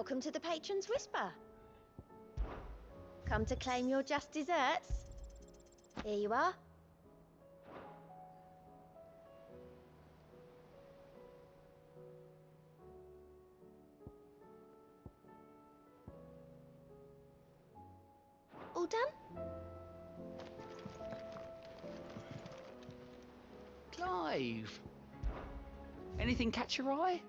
Welcome to the Patron's Whisper. Come to claim your just desserts? Here you are. All done? Clive! Anything catch your eye?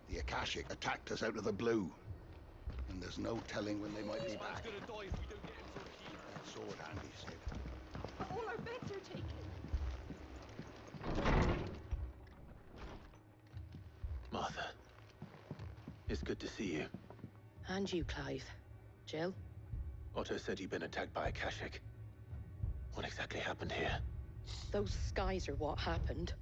The Akashic attacked us out of the blue, and there's no telling when they might be back. Gonna die if we don't get him to a key. That sword handy, Sid. But all our beds are taken. Martha, it's good to see you. And you, Clive. Jill? Otto said you'd been attacked by Akashic. What exactly happened here? Those skies are what happened.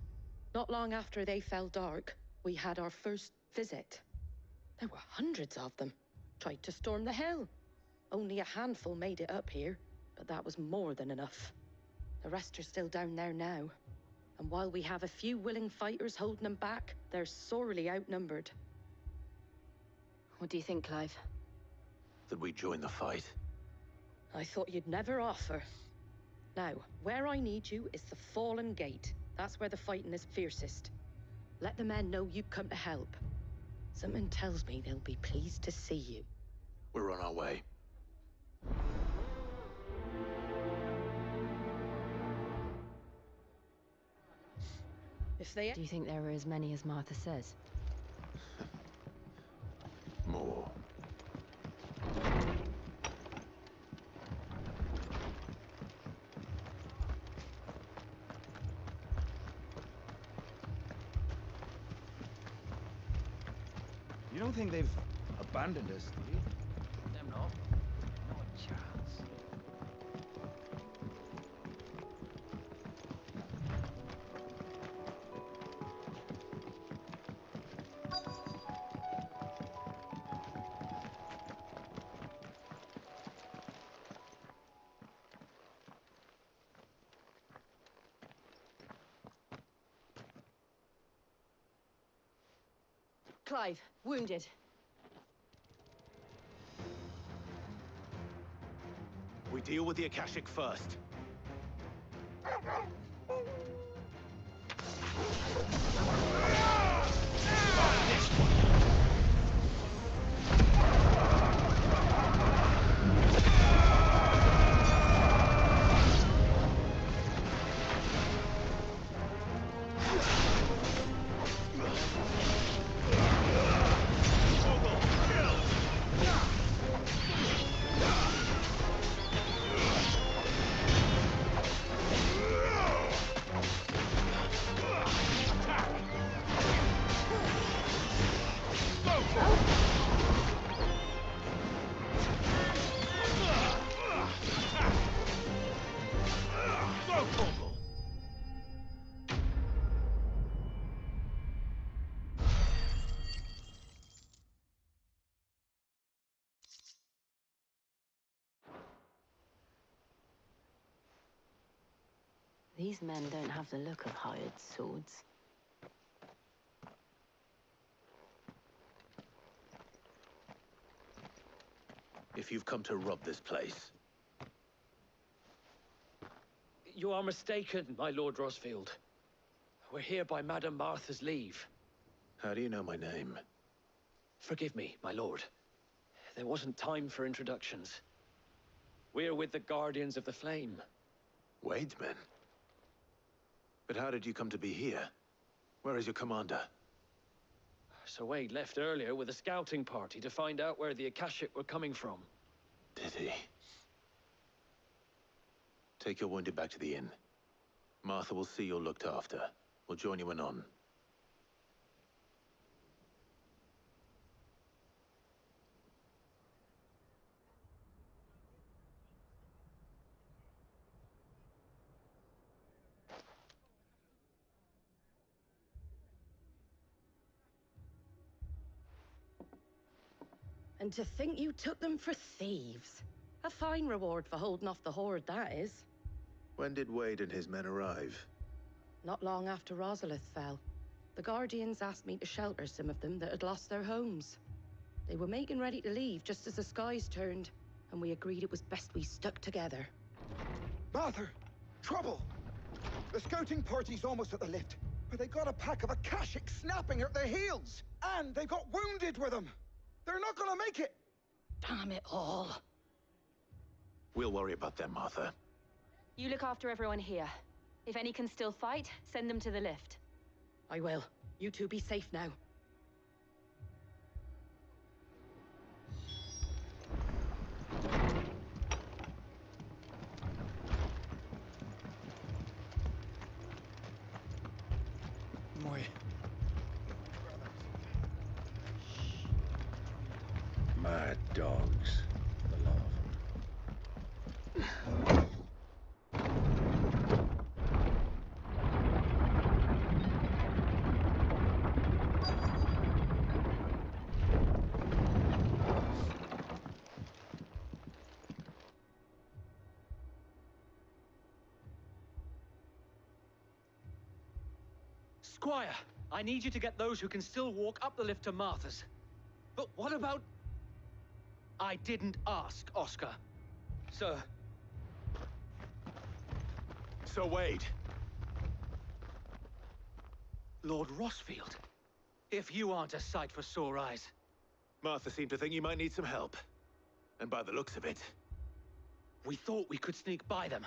Not long after they fell dark, we had our first visit. There were hundreds of them. Tried to storm the hill. Only a handful made it up here, but that was more than enough. The rest are still down there now. And while we have a few willing fighters holding them back, they're sorely outnumbered. What do you think, Clive? That we join the fight? I thought you'd never offer. Now, where I need you is the Fallen Gate. That's where the fighting is fiercest. Let the men know you've come to help. Something tells me they'll be pleased to see you. We're on our way. If they... Do you think there are as many as Martha says? More. You don't think they've abandoned us, do you? Them not. Not a chance. Clive, wounded. We deal with the Akashic first. These men don't have the look of hired swords. If you've come to rob this place, You are mistaken, my Lord Rosfield. We're here by Madame Martha's leave. how do you know my name? Forgive me, my lord. There wasn't time for introductions. We're with the Guardians of the Flame. Wade's men? But how did you come to be here? Where is your commander? Sir Wade left earlier with a scouting party to find out where the Akashic were coming from. Did he? Take your wounded back to the inn. Martha will see you're looked after. We'll join you anon. And to think you took them for thieves. A fine reward for holding off the horde, that is. When did Wade and his men arrive? Not long after Rosalith fell. The Guardians asked me to shelter some of them that had lost their homes. They were making ready to leave just as the skies turned, and we agreed it was best we stuck together. Martha! Trouble! The scouting party's almost at the lift, but they got a pack of Akashic snapping at their heels! And they've got wounded with them! They're not gonna make it! Damn it all. We'll worry about them, Martha. You look after everyone here. If any can still fight, send them to the lift. I will. You two be safe now. Mad dogs. The lot of them. Squire, I need you to get those who can still walk up the lift to Martha's. But what about... I didn't ask, Oscar. Sir. So Wade. Lord Rossfield. If you aren't a sight for sore eyes. Martha seemed to think you might need some help. And by the looks of it... We thought we could sneak by them.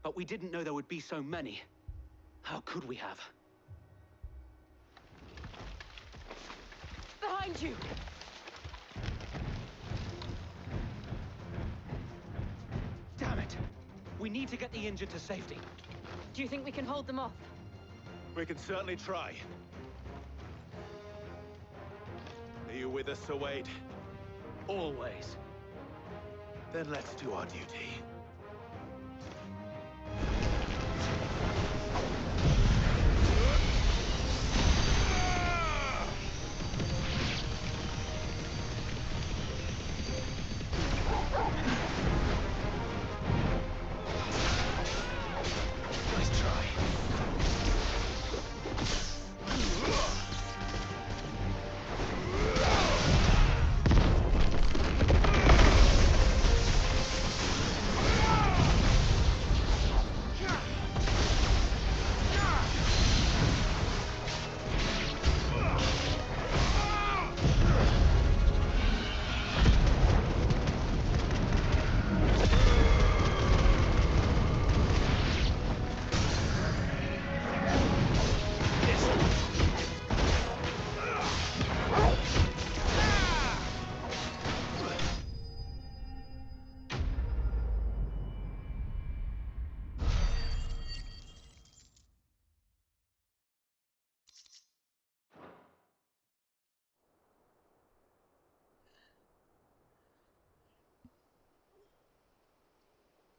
But we didn't know there would be so many. How could we have? Behind you! Damn it! We need to get the injured to safety. Do you think we can hold them off? We can certainly try. Are you with us, Sir Wade? Always. Then let's do our duty. Nice try.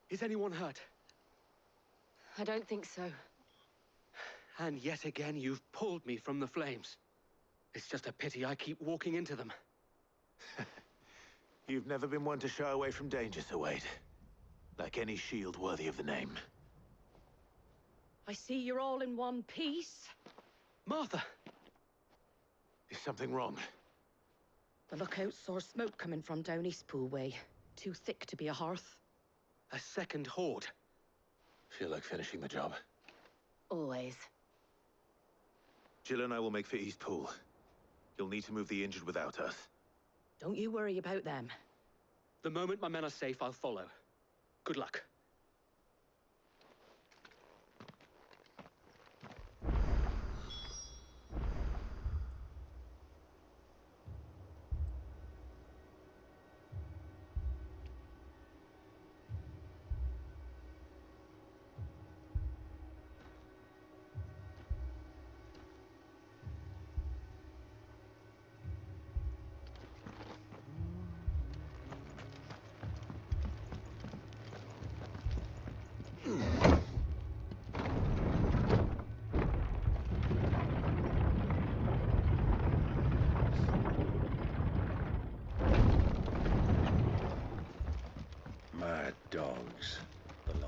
Is anyone hurt? I don't think so. And yet again, you've pulled me from the flames. It's just a pity I keep walking into them. You've never been one to shy away from danger, Sir Wade. Like any shield worthy of the name. I see you're all in one piece. Martha! Is something wrong? The lookout saw smoke coming from down Eastpool way. Too thick to be a hearth. A second horde. Feel like finishing the job. Always. Jill and I will make for Eastpool. You'll need to move the injured without us. Don't you worry about them. The moment my men are safe, I'll follow. Good luck. dogs. The law.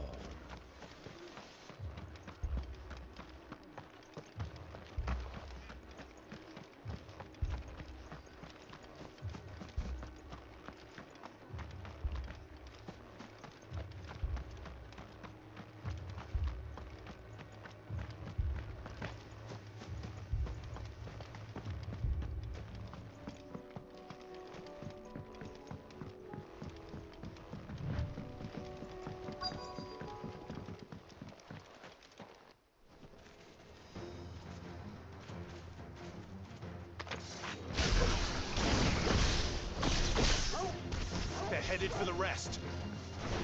They're headed for the rest.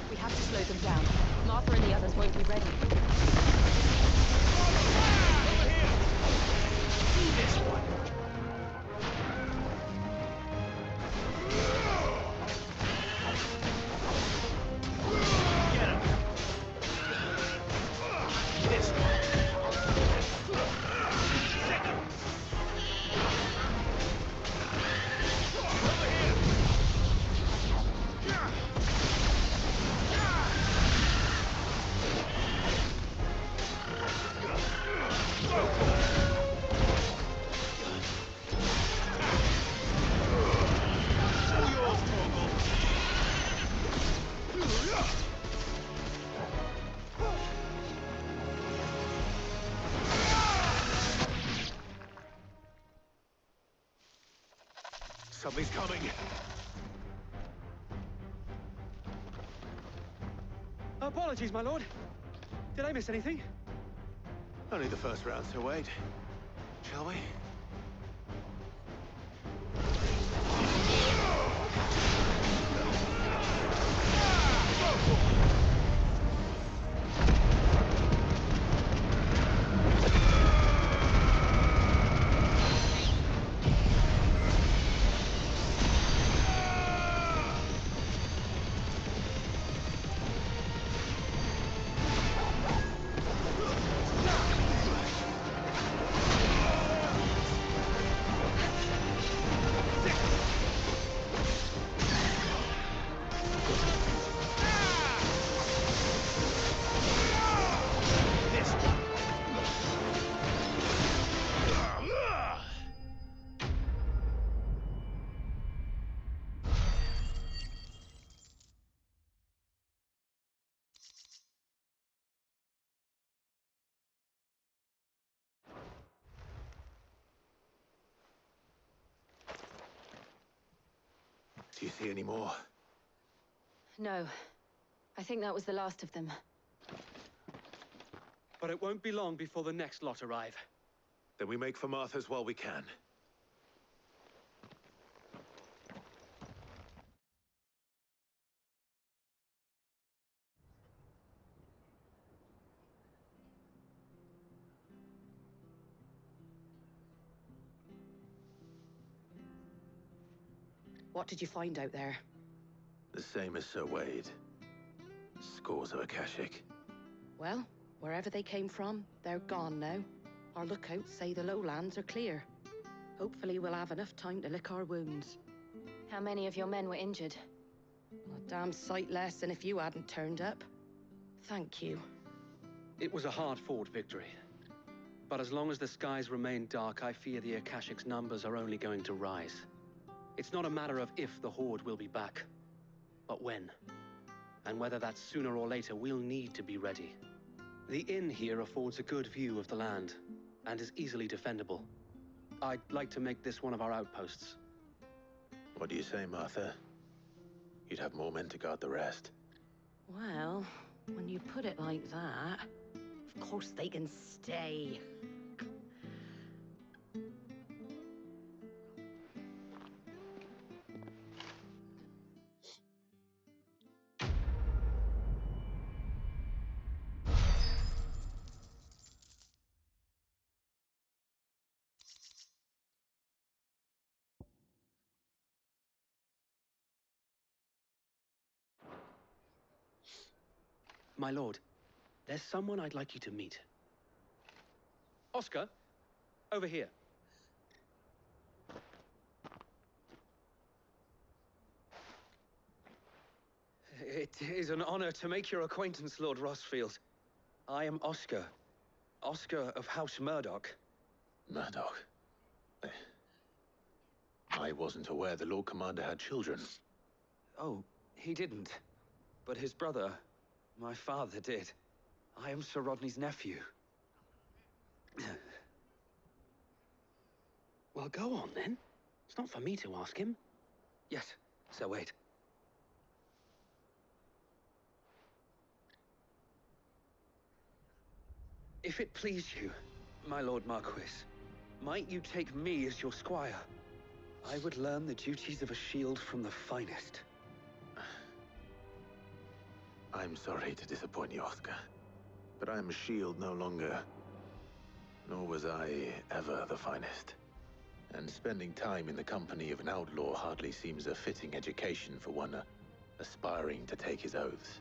We have to slow them down. Martha and the others won't be ready. Over here! See this one! Get him! This one! Second! Over here! Something's coming. Apologies, my lord. Did I miss anything? Only the first round, so wait. Shall we? Do you see any more? No. I think that was the last of them. But it won't be long before the next lot arrive. Then we make for Martha's while we can. What did you find out there? The same as Sir Wade. Scores of Akashic. Well, wherever they came from, they're gone now. Our lookouts say the lowlands are clear. Hopefully we'll have enough time to lick our wounds. How many of your men were injured? A damn sight less than if you hadn't turned up. Thank you. It was a hard-fought victory. But as long as the skies remain dark, I fear the Akashic's numbers are only going to rise. It's not a matter of if the Horde will be back, but when. And whether that's sooner or later, we'll need to be ready. The inn here affords a good view of the land, and is easily defendable. I'd like to make this one of our outposts. What do you say, Martha? You'd have more men to guard the rest. Well, when you put it like that, of course they can stay. My lord, there's someone I'd like you to meet. Oscar, over here. It is an honor to make your acquaintance, Lord Rossfield. I am Oscar. Oscar of House Murdoch. Murdoch? I wasn't aware the Lord Commander had children. Oh, he didn't. But his brother, my father, did. I am Sir Rodney's nephew. Well, go on, then. It's not for me to ask him. Yes, Sir Wade. If it please you, my Lord Marquis, might you take me as your squire? I would learn the duties of a shield from the finest. I'm sorry to disappoint you, Oscar. But I'm a shield no longer. Nor was I ever the finest. And spending time in the company of an outlaw hardly seems a fitting education for one aspiring to take his oaths.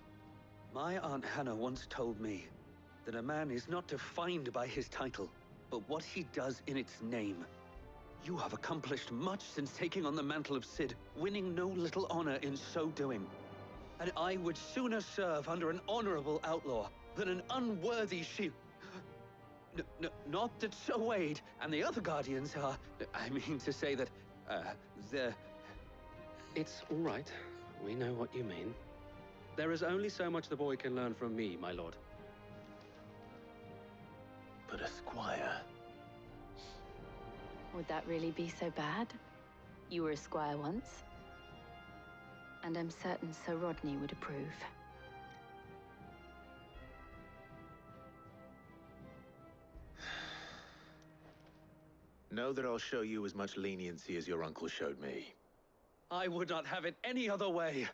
My Aunt Hannah once told me that a man is not defined by his title, but what he does in its name. You have accomplished much since taking on the mantle of Cid, winning no little honor in so doing. And I would sooner serve under an honorable outlaw than an unworthy shield. Not that Sir Wade and the other Guardians are... I mean to say that, they're... It's all right. We know what you mean. There is only so much the boy can learn from me, my lord. But a squire? Would that really be so bad? You were a squire once. And I'm certain Sir Rodney would approve. Know that I'll show you as much leniency as your uncle showed me. I would not have it any other way.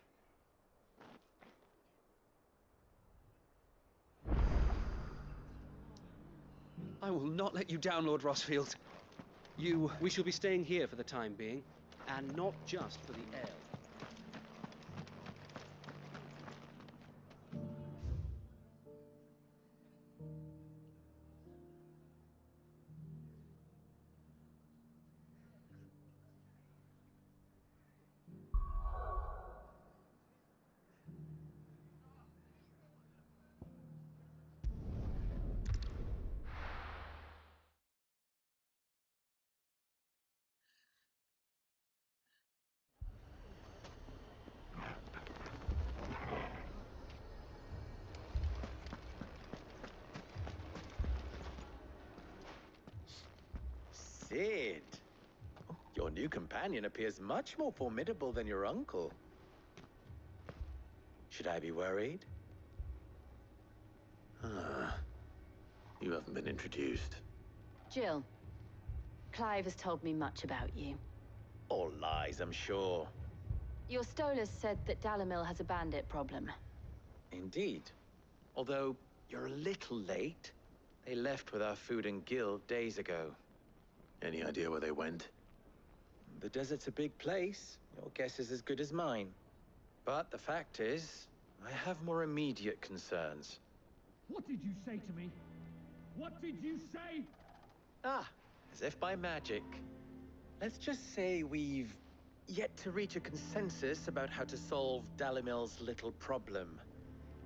I will not let you down, Lord Rossfield. We shall be staying here for the time being, and not just for the ale. Cid! Your new companion appears much more formidable than your uncle. Should I be worried? You haven't been introduced. Jill, Clive has told me much about you. All lies, I'm sure. Your Stolas said that Dalimil has a bandit problem. Indeed. Although, you're a little late. They left with our food and guild days ago. Any idea where they went? The desert's a big place. Your guess is as good as mine. But the fact is, I have more immediate concerns. What did you say to me? What did you say? Ah, as if by magic. Let's just say we've yet to reach a consensus about how to solve Dalimil's little problem.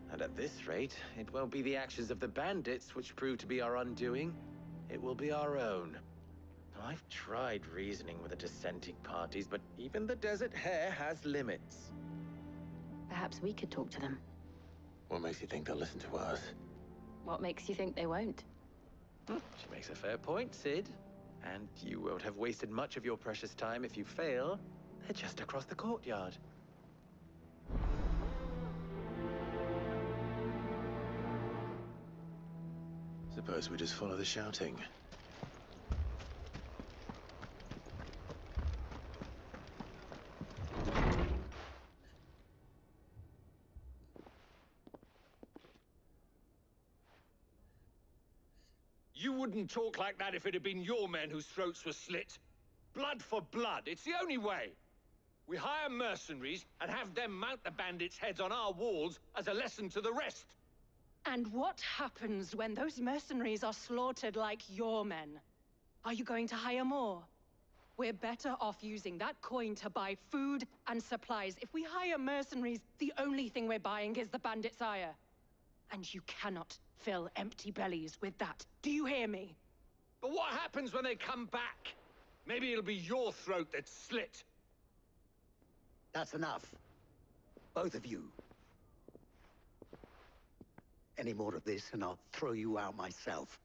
And at this rate, it won't be the actions of the bandits which prove to be our undoing. It will be our own. I've tried reasoning with the dissenting parties, but even the Desert Hare has limits. Perhaps we could talk to them. What makes you think they'll listen to us? What makes you think they won't? She makes a fair point, Cid. And you won't have wasted much of your precious time if you fail. They're just across the courtyard. Suppose we just follow the shouting. You wouldn't talk like that if it had been your men whose throats were slit. Blood for blood, it's the only way. We hire mercenaries and have them mount the bandits' heads on our walls as a lesson to the rest. And what happens when those mercenaries are slaughtered like your men? Are you going to hire more? We're better off using that coin to buy food and supplies. If we hire mercenaries, the only thing we're buying is the bandit's ire. And you cannot fill empty bellies with that. Do you hear me? But what happens when they come back? Maybe it'll be your throat that's slit. That's enough. Both of you. Any more of this and I'll throw you out myself.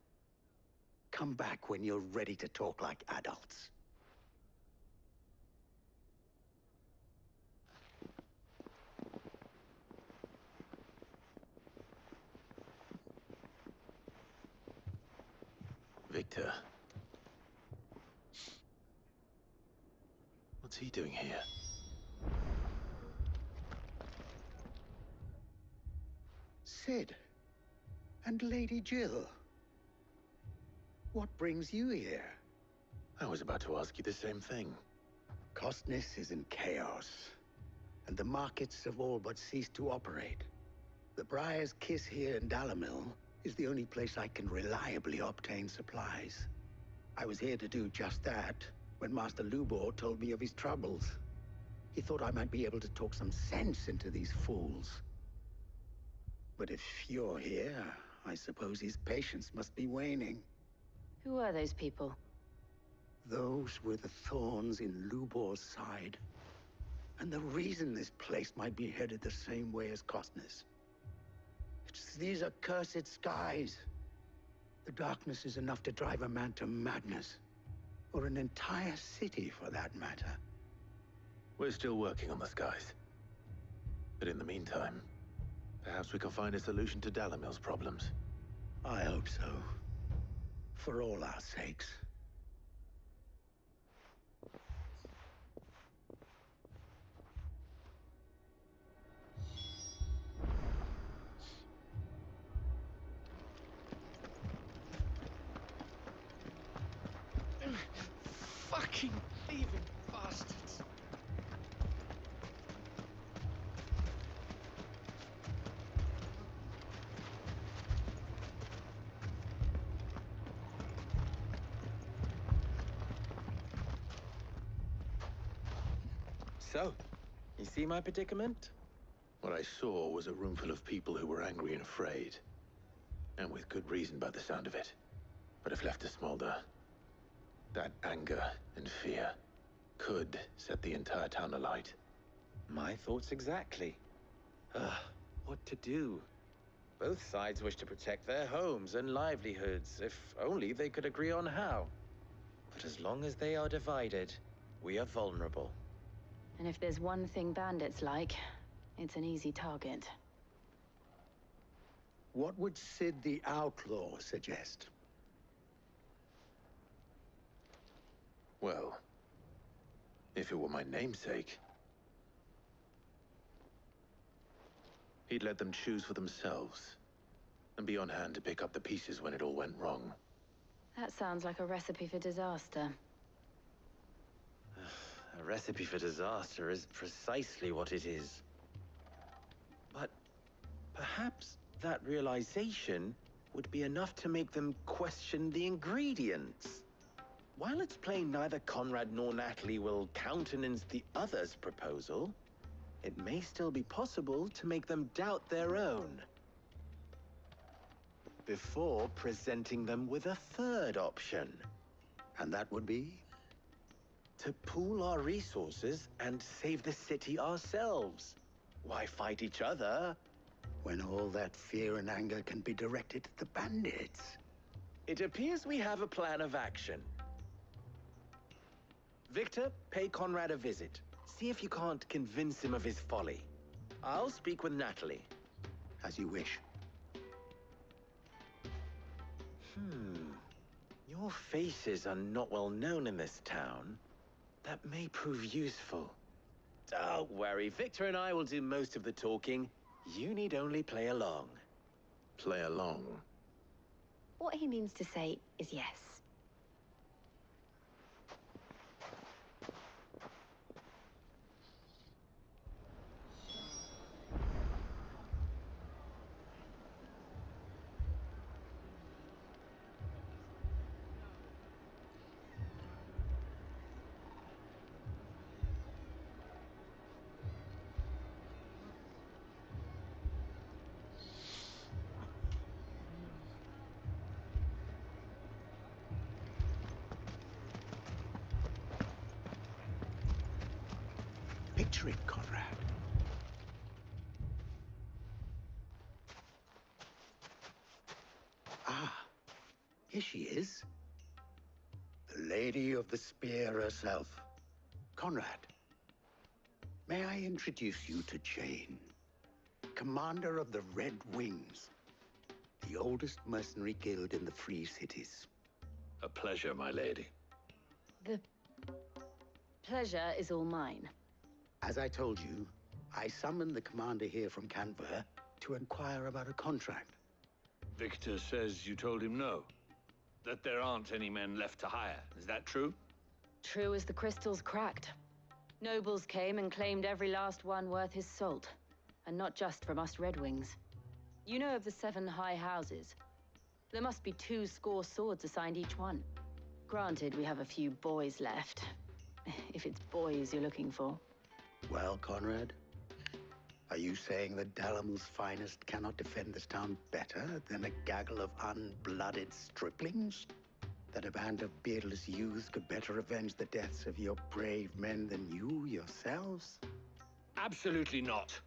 Come back when you're ready to talk like adults. Victor. What's he doing here? Sid. And Lady Jill. What brings you here? I was about to ask you the same thing. Costness is in chaos, and the markets have all but ceased to operate. The Briar's Kiss here in Dalimil is the only place I can reliably obtain supplies. I was here to do just that when Master Lubor told me of his troubles. He thought I might be able to talk some sense into these fools. But if you're here, I suppose his patience must be waning. Who are those people? Those were the thorns in Lubor's side. And the reason this place might be headed the same way as Costness. It's these accursed skies. The darkness is enough to drive a man to madness. Or an entire city, for that matter. We're still working on the skies. But in the meantime, perhaps we can find a solution to Dalimil's problems. I hope so. For all our sakes. Fucking thieving bastards! So, you see my predicament? What I saw was a room full of people who were angry and afraid. And with good reason by the sound of it. But if left to smolder, that anger and fear could set the entire town alight. My thoughts exactly. What to do? Both sides wish to protect their homes and livelihoods, if only they could agree on how. But as long as they are divided, we are vulnerable. And if there's one thing bandits like, it's an easy target. What would Sid the Outlaw suggest? Well, if it were my namesake, he'd let them choose for themselves and be on hand to pick up the pieces when it all went wrong. That sounds like a recipe for disaster. A recipe for disaster is precisely what it is. But perhaps that realization would be enough to make them question the ingredients. While it's plain neither Conrad nor Natalie will countenance the other's proposal, it may still be possible to make them doubt their own. Before presenting them with a third option. And that would be? To pool our resources and save the city ourselves. Why fight each other? When all that fear and anger can be directed at the bandits. It appears we have a plan of action. Victor, pay Conrad a visit. See if you can't convince him of his folly. I'll speak with Natalie. As you wish. Your faces are not well known in this town. That may prove useful. Don't worry, Victor and I will do most of the talking. You need only play along. Play along? What he means to say is yes. trick, Conrad. Ah, here she is. The Lady of the Spear herself. Conrad, may I introduce you to Jane, commander of the Red Wings, the oldest mercenary guild in the Free Cities. A pleasure, my lady. The pleasure is all mine. As I told you, I summoned the commander here from Canver to inquire about a contract. Victor says you told him no. That there aren't any men left to hire. Is that true? True as the crystals cracked. Nobles came and claimed every last one worth his salt. And not just from us Red Wings. You know of the 7 high houses. There must be 2 swords assigned each one. Granted, we have a few boys left. If it's boys you're looking for. Well, Conrad, are you saying that Dalamil's finest cannot defend this town better than a gaggle of unblooded striplings? That a band of beardless youths could better avenge the deaths of your brave men than you yourselves? Absolutely not.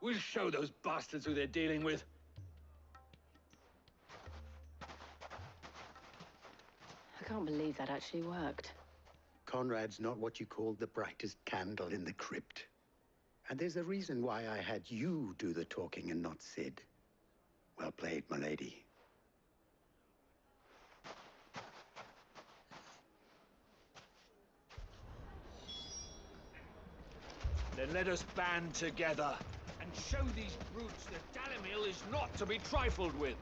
We'll show those bastards who they're dealing with. I can't believe that actually worked. Conrad's not what you call the brightest candle in the crypt. And there's a reason why I had you do the talking and not Sid. Well played, my lady. Then let us band together and show these brutes that Dalamil is not to be trifled with.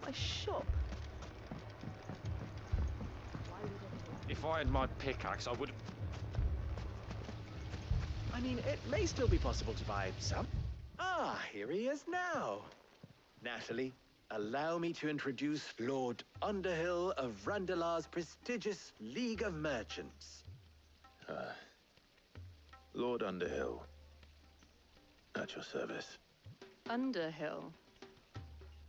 My shop. If I had my pickaxe, I would have... I mean, it may still be possible to buy some. Ah, here he is now. Natalie, allow me to introduce Lord Underhill of Randalar's prestigious League of Merchants. Lord Underhill. At your service. Underhill.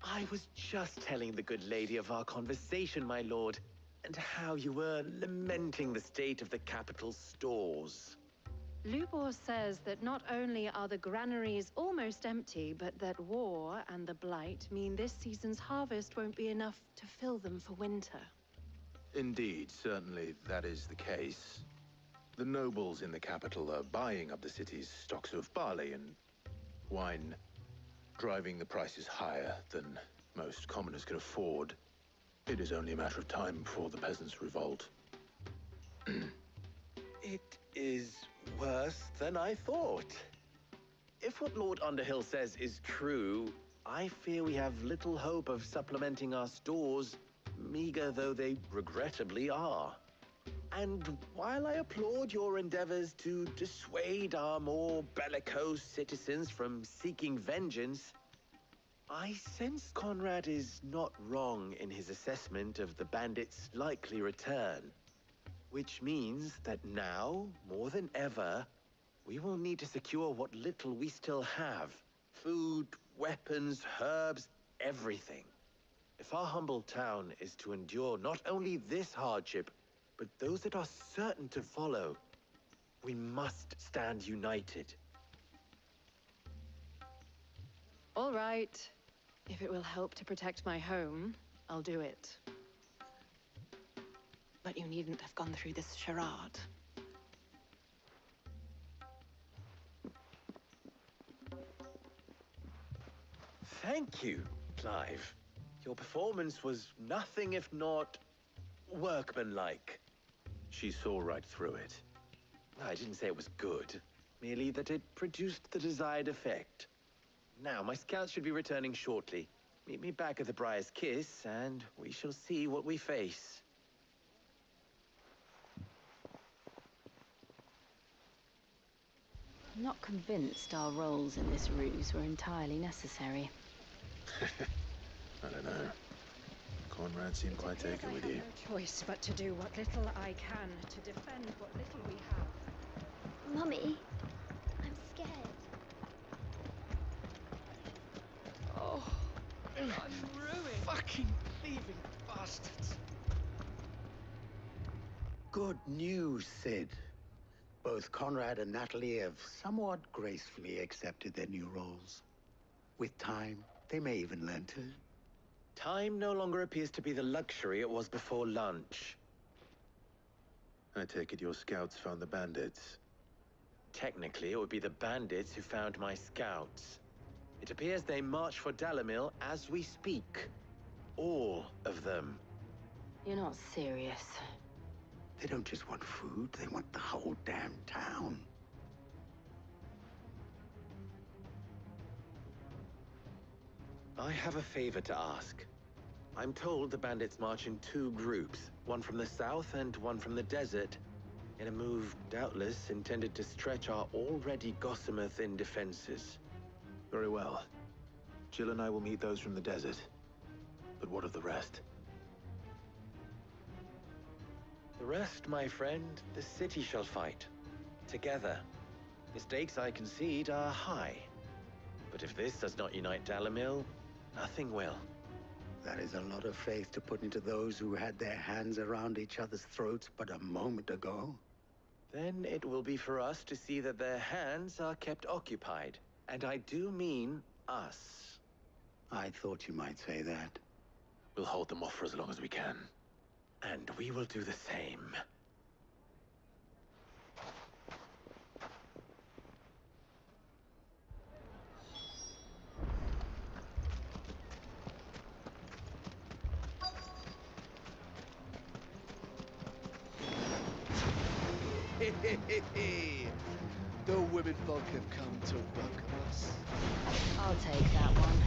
I was just telling the good lady of our conversation, my lord, and how you were lamenting the state of the capital's stores. Lubor says that not only are the granaries almost empty, but that war and the Blight mean this season's harvest won't be enough to fill them for winter. Indeed, certainly that is the case. The nobles in the capital are buying up the city's stocks of barley and wine, driving the prices higher than most commoners can afford. It is only a matter of time before the peasants revolt. It is worse than I thought. If what Lord Underhill says is true, I fear we have little hope of supplementing our stores, meager though they regrettably are. And while I applaud your endeavors to dissuade our more bellicose citizens from seeking vengeance, I sense Conrad is not wrong in his assessment of the bandits' likely return. Which means that now, more than ever, we will need to secure what little we still have. Food, weapons, herbs, everything. If our humble town is to endure not only this hardship, but those that are certain to follow, we must stand united. All right. If it will help to protect my home, I'll do it. But you needn't have gone through this charade. Thank you, Clive. Your performance was nothing if not workmanlike. She saw right through it. I didn't say it was good, merely that it produced the desired effect. Now, my scouts should be returning shortly. Meet me back at the Briar's Kiss, and we shall see what we face. I'm not convinced our roles in this ruse were entirely necessary. I don't know. Conrad seemed quite taken with you. I have no choice but to do what little I can to defend what little we have. Mummy, I'm scared. Oh, I'm ruined. Fucking thieving bastards. Good news, Sid. Both Conrad and Natalie have somewhat gracefully accepted their new roles. With time, they may even learn to. Time no longer appears to be the luxury it was before lunch. I take it your scouts found the bandits. Technically, it would be the bandits who found my scouts. It appears they march for Dalimil as we speak. All of them. You're not serious. They don't just want food, they want the whole damn town. I have a favor to ask. I'm told the bandits march in 2 groups, one from the south and one from the desert, in a move doubtless intended to stretch our already gossamer-thin defenses. Very well. Jill and I will meet those from the desert. But what of the rest? The rest, my friend, the city shall fight. Together. The stakes, I concede, are high. But if this does not unite Dalimil, nothing will. That is a lot of faith to put into those who had their hands around each other's throats but a moment ago. Then it will be for us to see that their hands are kept occupied. And I do mean us. I thought you might say that. We'll hold them off for as long as we can. And we will do the same. The women folk have come to welcome us. I'll take that one.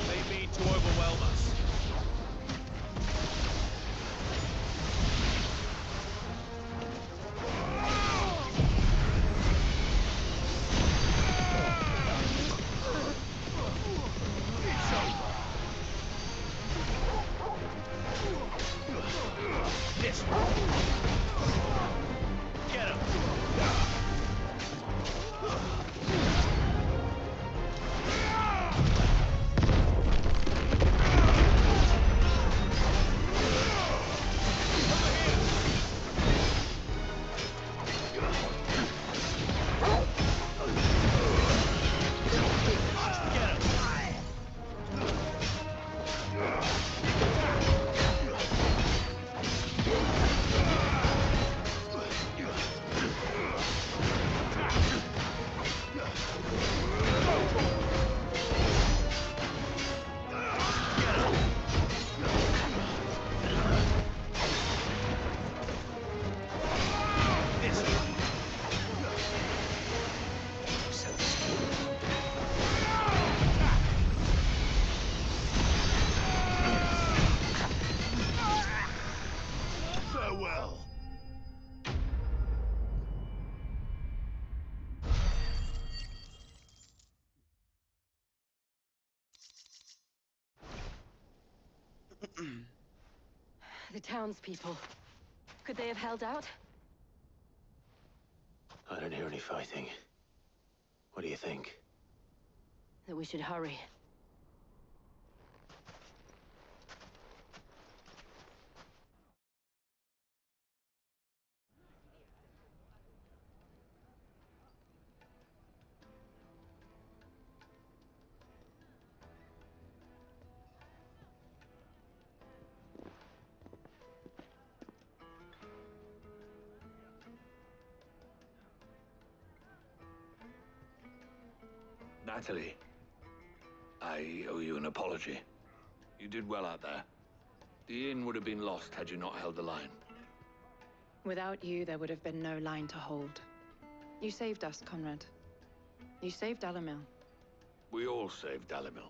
They mean to overwhelm us. Farewell. The townspeople. Could they have held out? I don't hear any fighting. What do you think? That we should hurry. Natalie, I owe you an apology. You did well out there. The inn would have been lost had you not held the line. Without you, there would have been no line to hold. You saved us, Conrad. You saved Dalimil. We all saved Dalimil.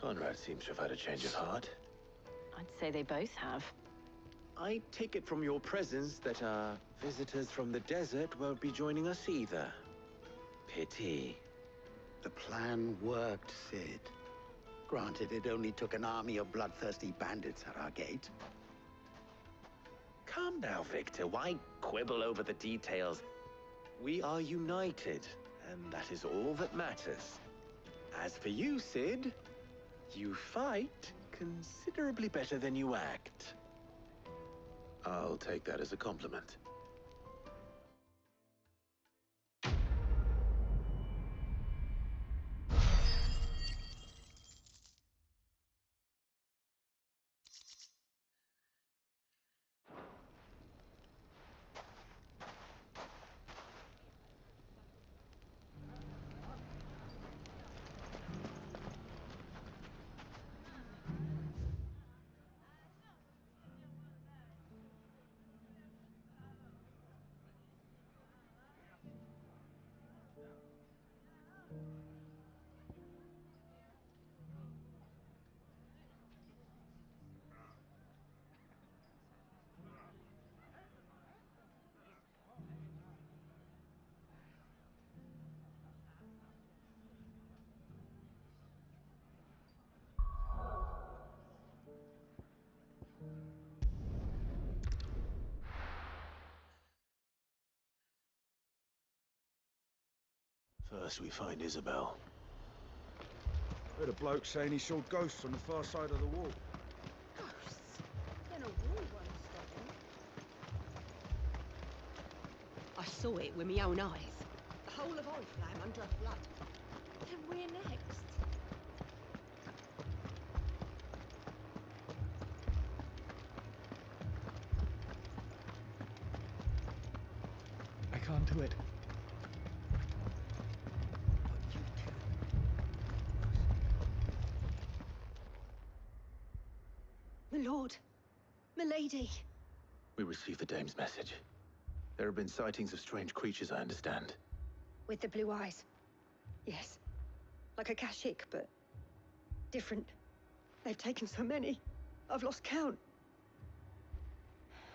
Conrad seems to have had a change of heart. I'd say they both have. I take it from your presence that our visitors from the desert won't be joining us either. Pity. The plan worked, Sid. Granted, it only took an army of bloodthirsty bandits at our gate. Calm now, Victor. Why quibble over the details? We are united, and that is all that matters. As for you, Sid, you fight considerably better than you act. I'll take that as a compliment. First, we find Isabel. Heard a bloke saying he saw ghosts on the far side of the wall. Ghosts? Then a wall won't stop him. I saw it with my own eyes. The whole of Oriflamme under a flood. Then we're next. I can't do it. My lord, my lady. We received the dame's message. There have been sightings of strange creatures, I understand. With the blue eyes. Yes. Like a Kashik, but different. They've taken so many. I've lost count.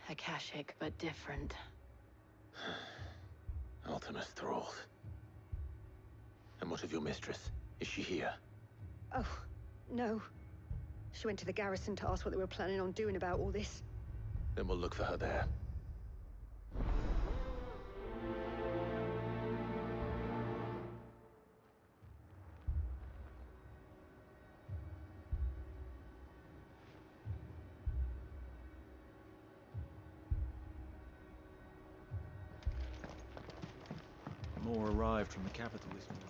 Akashic, but different. Ultimus thralls. And what of your mistress? Is she here? Oh, no. She went to the garrison to ask what they were planning on doing about all this. Then we'll look for her there. More arrived from the capital this morning.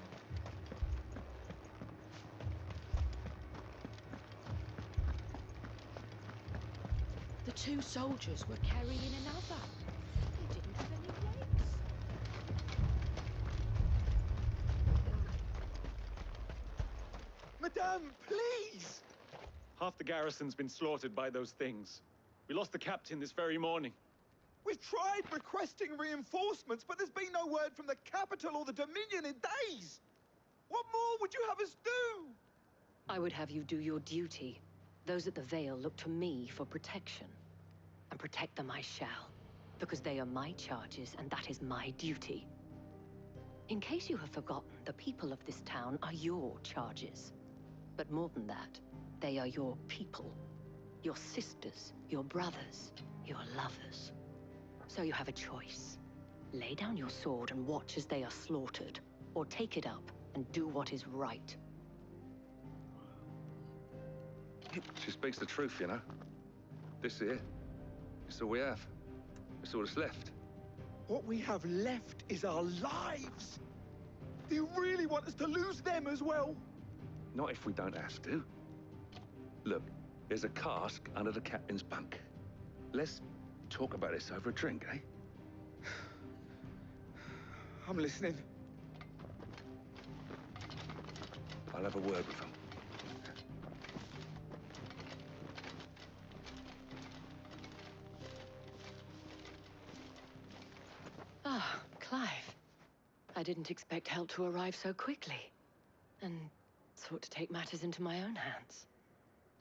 The two soldiers were carrying another. They didn't have any legs. Madame, please! Half the garrison's been slaughtered by those things. We lost the captain this very morning. We've tried requesting reinforcements, but there's been no word from the capital or the Dominion in days! What more would you have us do? I would have you do your duty. Those at the Vale look to me for protection. And protect them I shall. Because they are my charges, and that is my duty. In case you have forgotten, the people of this town are your charges. But more than that, they are your people. Your sisters, your brothers, your lovers. So you have a choice. Lay down your sword and watch as they are slaughtered, or take it up and do what is right. She speaks the truth, you know. This here, it's all we have. It's all that's left. What we have left is our lives! Do you really want us to lose them as well? Not if we don't have to. Look, there's a cask under the captain's bunk. Let's talk about this over a drink, eh? I'm listening. I'll have a word with him. Ah, Clive. I didn't expect help to arrive so quickly. And sought to take matters into my own hands.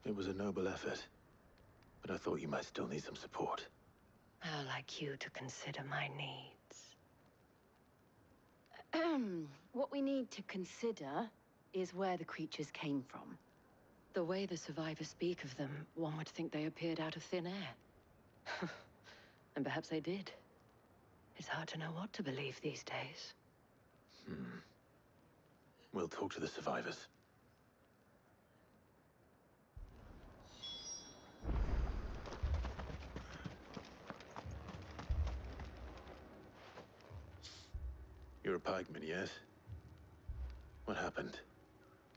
It was a noble effort, but I thought you might still need some support. How like you to consider my needs. What we need to consider is where the creatures came from. The way the survivors speak of them, one would think they appeared out of thin air. And perhaps they did. It's hard to know what to believe these days. We'll talk to the survivors. You're a pikeman, yes? What happened?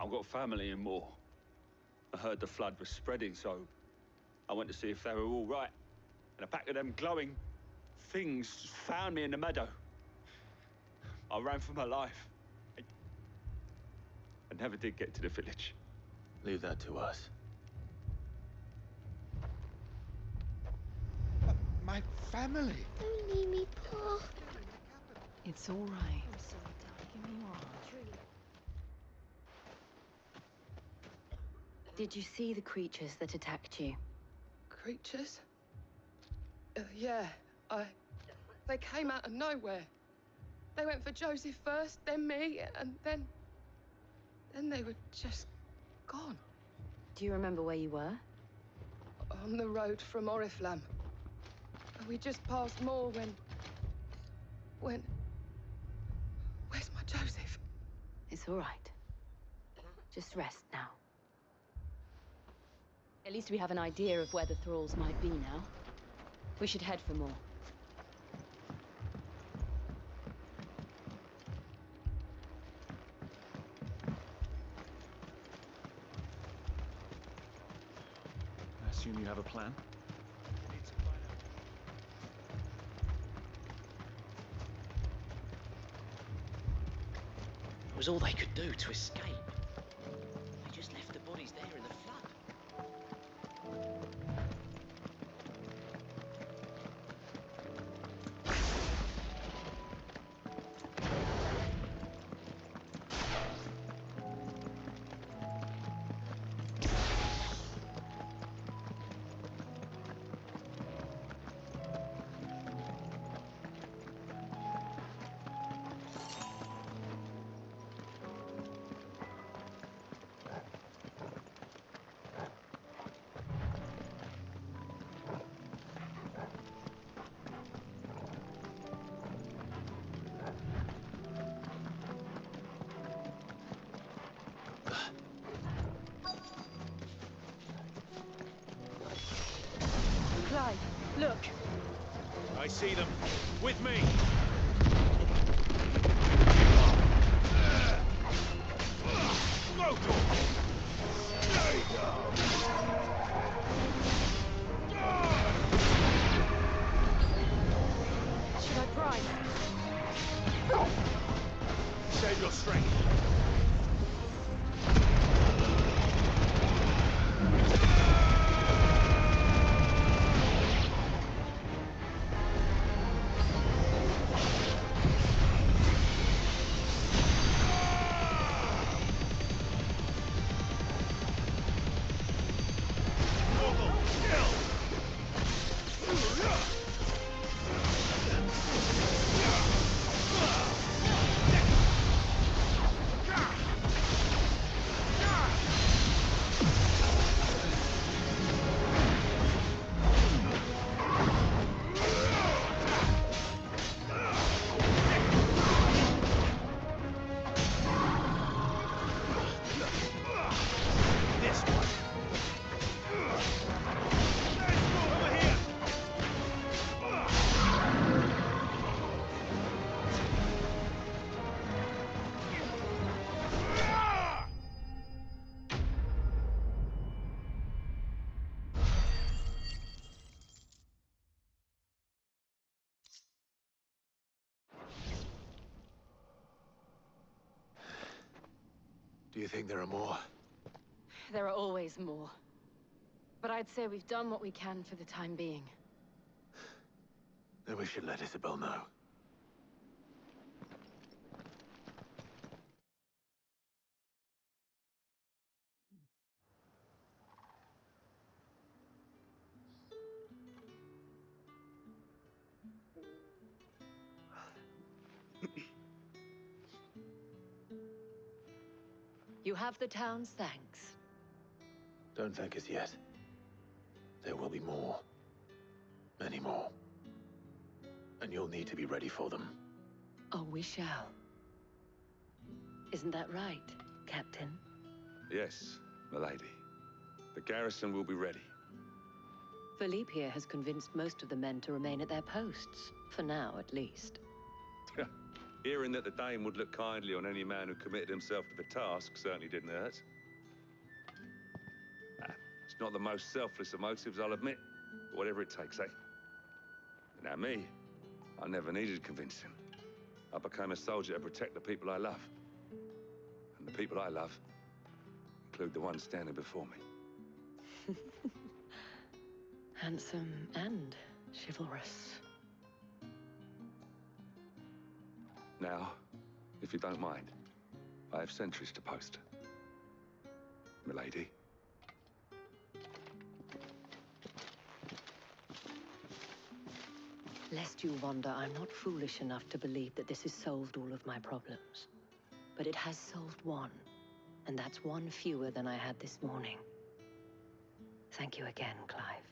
I've got family in Moor. I heard the flood was spreading, so I went to see if they were all right. And a pack of them glowing things found me in the meadow. I ran for my life. I never did get to the village. Leave that to us. My family! Don't leave me, Paul. It's all right. I'm sorry, darling. Give me your arm. Truly. Did you see the creatures that attacked you? Creatures? Yeah, they came out of nowhere. They went for Joseph first, then me, and then they were just gone. Do you remember where you were? On the road from Oriflamme. We just passed Moor when... Where's my Joseph? It's all right. Just rest now. At least we have an idea of where the thralls might be now. We should head for more. I assume you have a plan? It was all they could do to escape. They just left the bodies there in the flood. Clive, look! I see them. With me! Should I prime? Save your strength. Do you think there are more? There are always more. But I'd say we've done what we can for the time being. Then we should let Isabel know. You have the town's thanks. Don't thank us yet. There will be more. Many more. And you'll need to be ready for them. Oh, we shall. Isn't that right, Captain? Yes, milady. The garrison will be ready. Philippe here has convinced most of the men to remain at their posts. For now, at least. Hearing that the Dane would look kindly on any man who committed himself to the task certainly didn't hurt. It's not the most selfless of motives, I'll admit. But whatever it takes, eh? Now me, I never needed convincing. I became a soldier to protect the people I love. And the people I love include the ones standing before me. Handsome and chivalrous. Now, if you don't mind, I have sentries to post. Milady. Lest you wonder, I'm not foolish enough to believe that this has solved all of my problems. But it has solved one, and that's one fewer than I had this morning. Thank you again, Clive.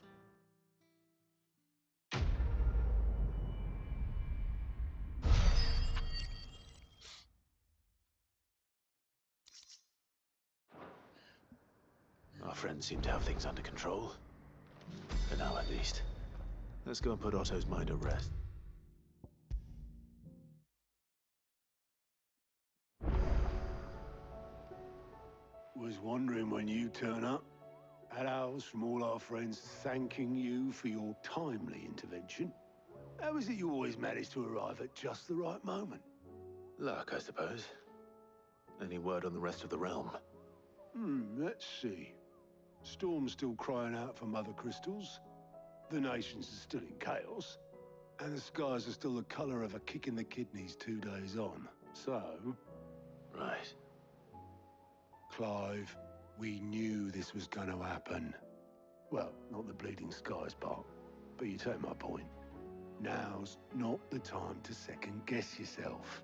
Our friends seem to have things under control. For now, at least. Let's go and put Otto's mind at rest. Was wondering when you turn up. Had owls from all our friends thanking you for your timely intervention. How is it you always manage to arrive at just the right moment? Luck, I suppose. Any word on the rest of the realm? Let's see. Storm's still crying out for mother crystals. The nations are still in chaos. And the skies are still the color of a kick in the kidneys 2 days on. So... Right. Clive, we knew this was going to happen. Well, not the bleeding skies part, but you take my point. Now's not the time to second-guess yourself.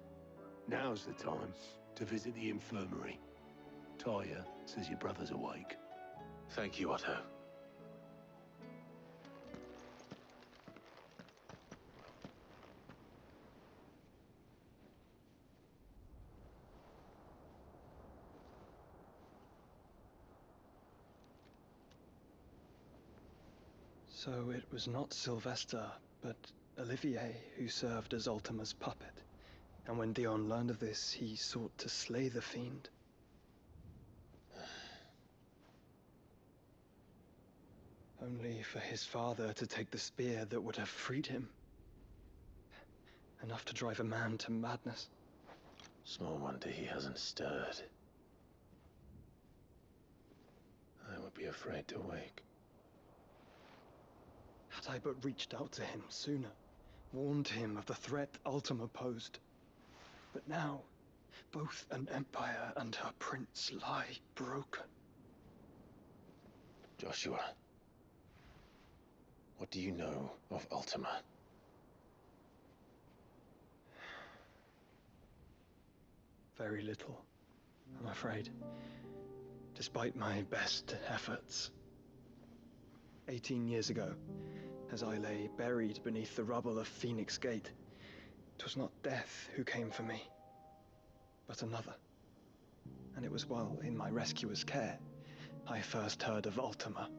Now's the time to visit the infirmary. Talia says your brother's awake. Thank you, Otto. So it was not Sylvester, but Olivier who served as Ultima's puppet. And when Dion learned of this, he sought to slay the fiend. Only for his father to take the spear that would have freed him. Enough to drive a man to madness. Small wonder he hasn't stirred. I would be afraid to wake. Had I but reached out to him sooner, warned him of the threat Ultima posed. But now, both an empire and her prince lie broken. Joshua, what do you know of Ultima? Very little, I'm afraid. Despite my best efforts. 18 years ago, as I lay buried beneath the rubble of Phoenix Gate, 'twas not death who came for me, but another. And it was while in my rescuer's care, I first heard of Ultima.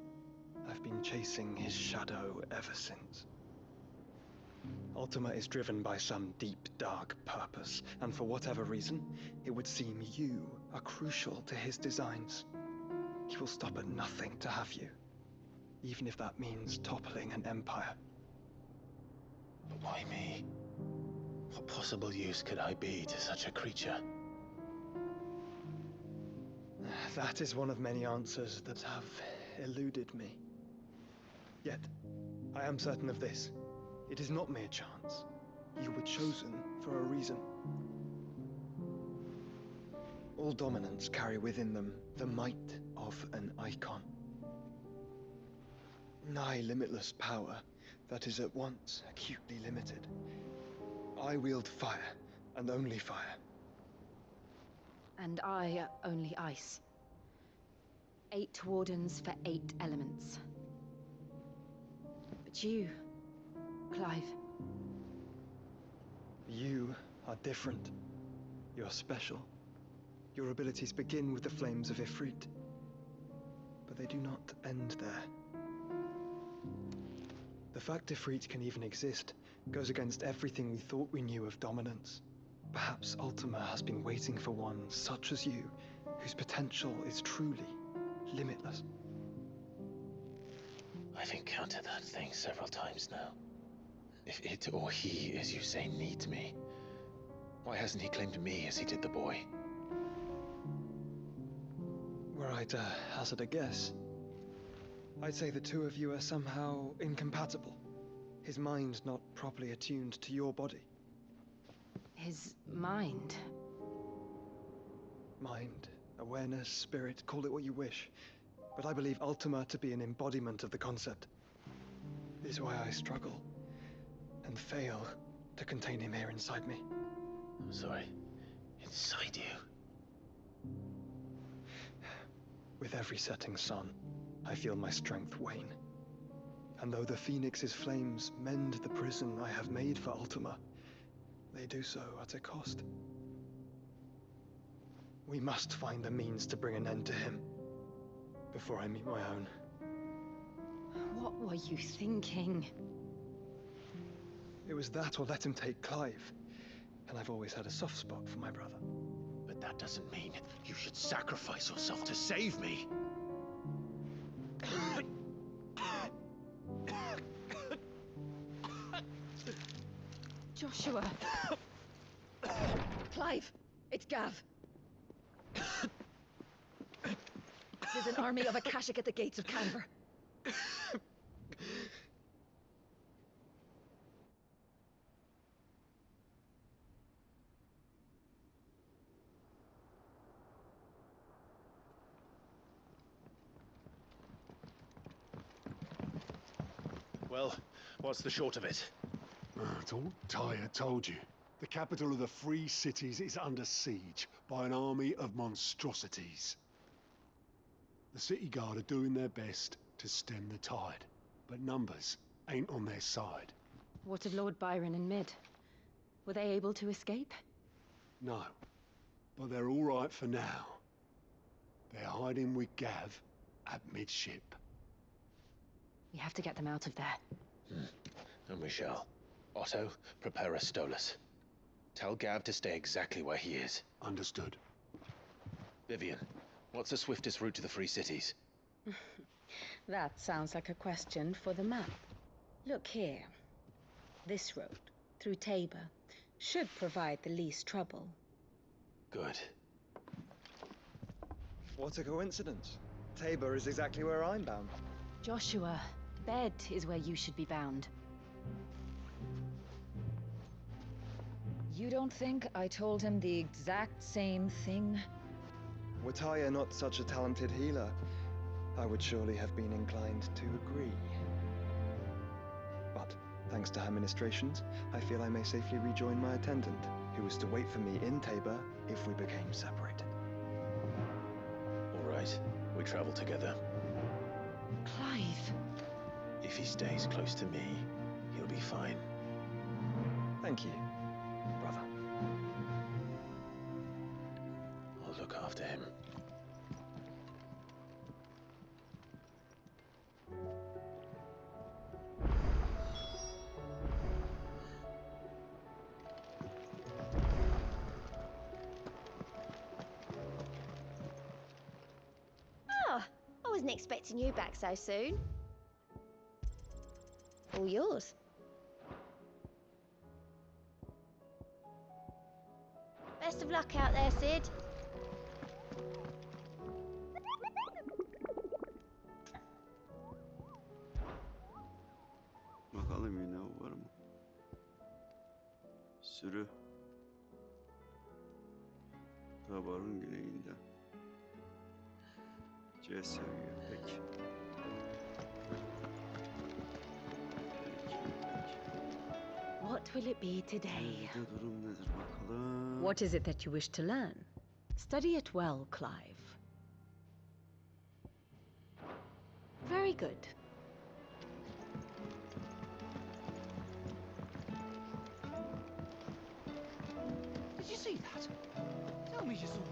I've been chasing his shadow ever since. Ultima is driven by some deep, dark purpose, and for whatever reason, it would seem you are crucial to his designs. He will stop at nothing to have you, even if that means toppling an empire. But why me? What possible use could I be to such a creature? That is one of many answers that have eluded me. Yet, I am certain of this. It is not mere chance. You were chosen for a reason. All dominants carry within them the might of an icon. Nigh limitless power that is at once acutely limited. I wield fire, and only fire. And I only ice. 8 wardens for 8 elements. But you, Clive. You are different. You're special. Your abilities begin with the flames of Ifrit. But they do not end there. The fact Ifrit can even exist goes against everything we thought we knew of dominance. Perhaps Ultima has been waiting for one such as you, whose potential is truly limitless. I've encountered that thing several times now. If it or he, as you say, needs me, why hasn't he claimed me as he did the boy? Were I to hazard a guess, I'd say the two of you are somehow incompatible. His mind not properly attuned to your body. His mind? Mind, awareness, spirit, call it what you wish. But I believe Ultima to be an embodiment of the concept. This is why I struggle and fail to contain him here inside me. I'm sorry. Inside you? With every setting sun, I feel my strength wane. And though the Phoenix's flames mend the prison I have made for Ultima, they do so at a cost. We must find a means to bring an end to him before I meet my own. What were you thinking? It was that or let him take Clive. And I've always had a soft spot for my brother. But that doesn't mean you should sacrifice yourself to save me. Joshua. Clive, it's Gav. There's an army of Akashic at the gates of Canver. Well, what's the short of it? I thought Tyre told you. The capital of the Free Cities is under siege by an army of monstrosities. The City Guard are doing their best to stem the tide, but numbers ain't on their side. What of Lord Byron and Mid? Were they able to escape? No, but they're all right for now. They're hiding with Gav at midship. We have to get them out of there. And we shall. Otto, prepare a Stolas. Tell Gav to stay exactly where he is. Understood. Vivian, what's the swiftest route to the Free Cities? That sounds like a question for the map. Look here. This road, through Tabor, should provide the least trouble. Good. What a coincidence. Tabor is exactly where I'm bound. Joshua, bed is where you should be bound. You don't think I told him the exact same thing? Were Tyre not such a talented healer, I would surely have been inclined to agree. But, thanks to her ministrations, I feel I may safely rejoin my attendant, who was to wait for me in Tabor if we became separated. All right, we travel together. Clive. If he stays close to me, he'll be fine. Thank you, brother. I'll look after him. Oh, I wasn't expecting you back so soon. All yours. Best of luck out there, Sid. Bakalım yine o var mı? Sürü. Tabarın güneyinde. C seviye pek. What will it be today? Durum nedir bakalım? What is it that you wish to learn? Study it well, Clive. Very good. Did you see that? Tell me you saw that.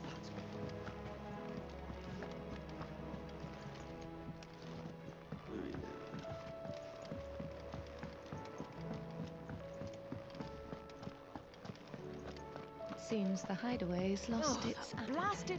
Seems the hideaway's lost its blasted.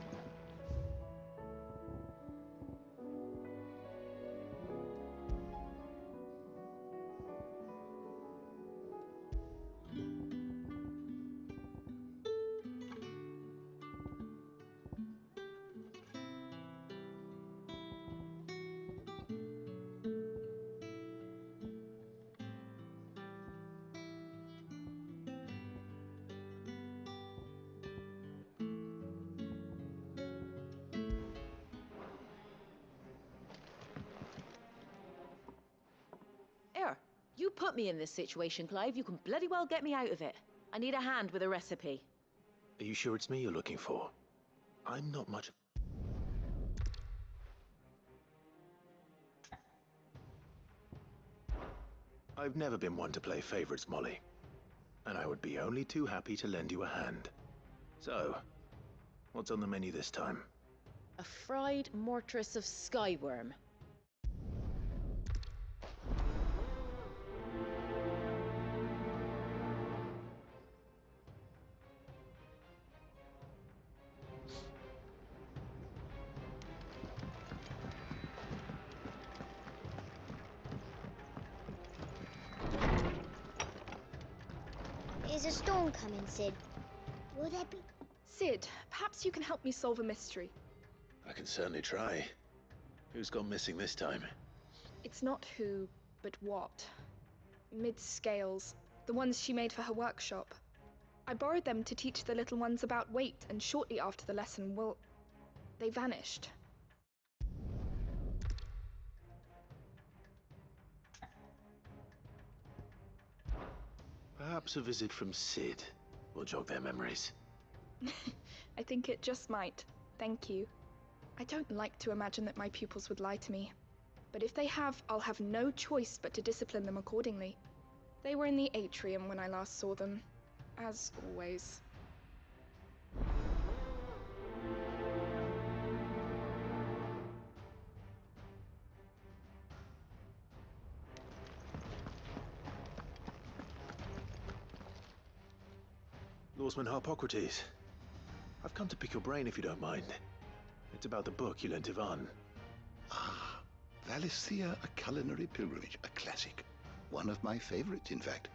Here, you put me in this situation, Clive. You can bloody well get me out of it. I need a hand with a recipe. Are you sure it's me you're looking for? I'm not much. I've never been one to play favorites, Molly. And I would be only too happy to lend you a hand. So, what's on the menu this time? A fried mortress of skyworm. Is a storm coming, Sid? Will there be... Sid, perhaps you can help me solve a mystery. I can certainly try. Who's gone missing this time? It's not who, but what. Mid-scales, the ones she made for her workshop. I borrowed them to teach the little ones about weight, and shortly after the lesson, well, they vanished. Perhaps a visit from Sid will jog their memories. I think it just might. Thank you. I don't like to imagine that my pupils would lie to me. But if they have, I'll have no choice but to discipline them accordingly. They were in the atrium when I last saw them, as always. Lawsman Harpocrates, I've come to pick your brain if you don't mind. It's about the book you lent Ivan. Ah, Valisthea, A Culinary Pilgrimage, a classic. One of my favorites, in fact.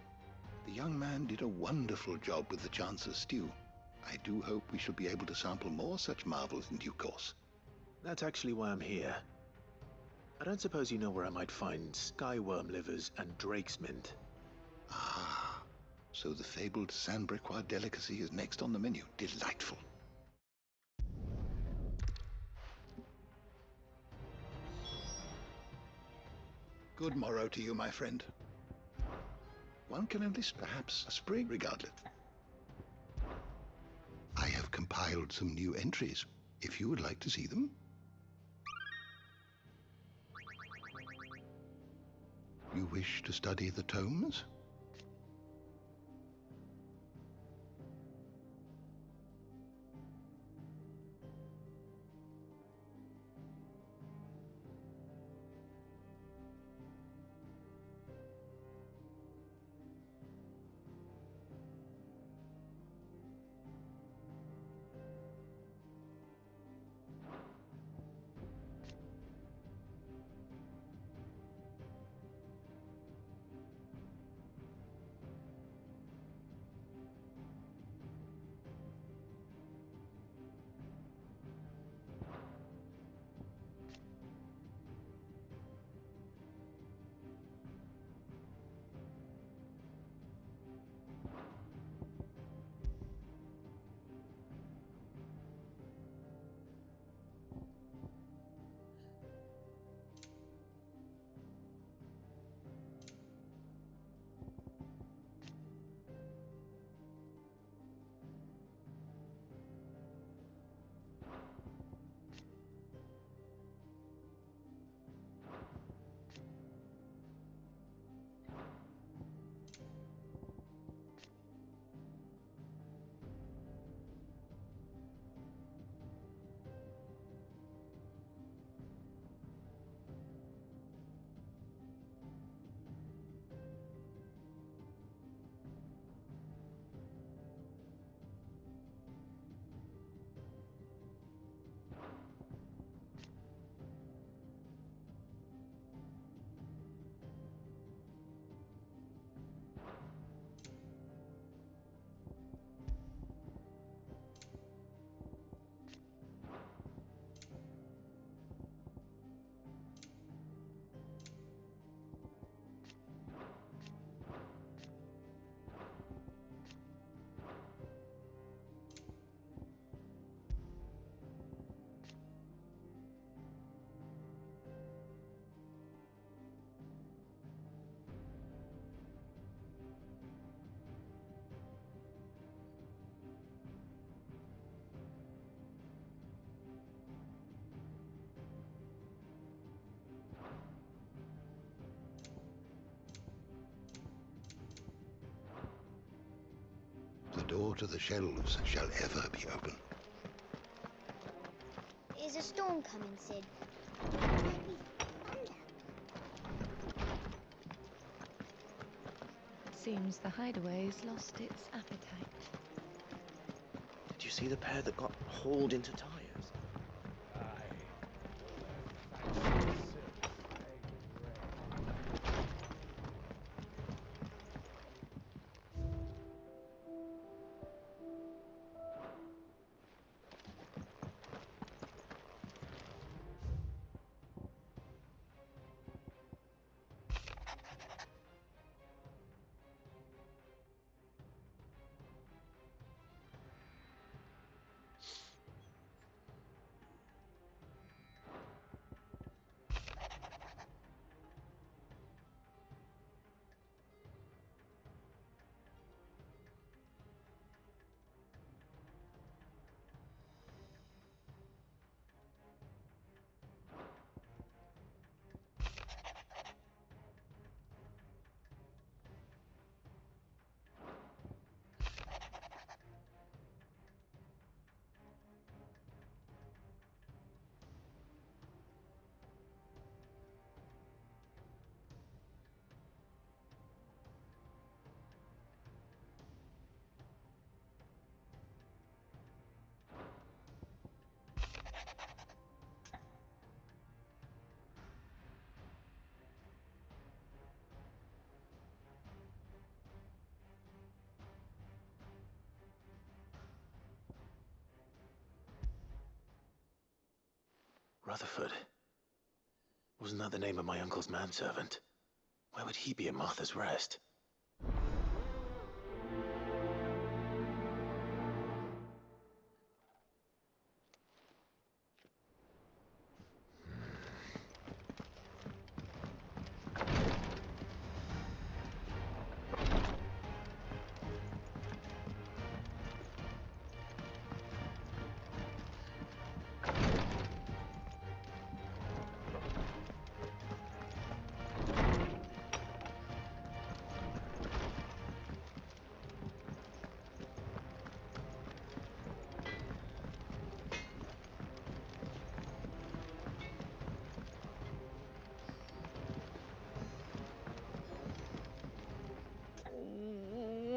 The young man did a wonderful job with the Chance's stew. I do hope we shall be able to sample more such marvels in due course. That's actually why I'm here. I don't suppose you know where I might find skyworm livers and drake's mint. Ah, so the fabled Sandbrequois delicacy is next on the menu. Delightful. Good morrow to you, my friend. One can enlist perhaps a sprig regardless. I have compiled some new entries, if you would like to see them. You wish to study the tomes? to the shelves shall ever be open. Is a storm coming, Sid? Seems the hideaway's lost its appetite. Did you see the pair that got hauled into tires? Rutherford. Wasn't that the name of my uncle's manservant? Where would he be at Martha's Rest?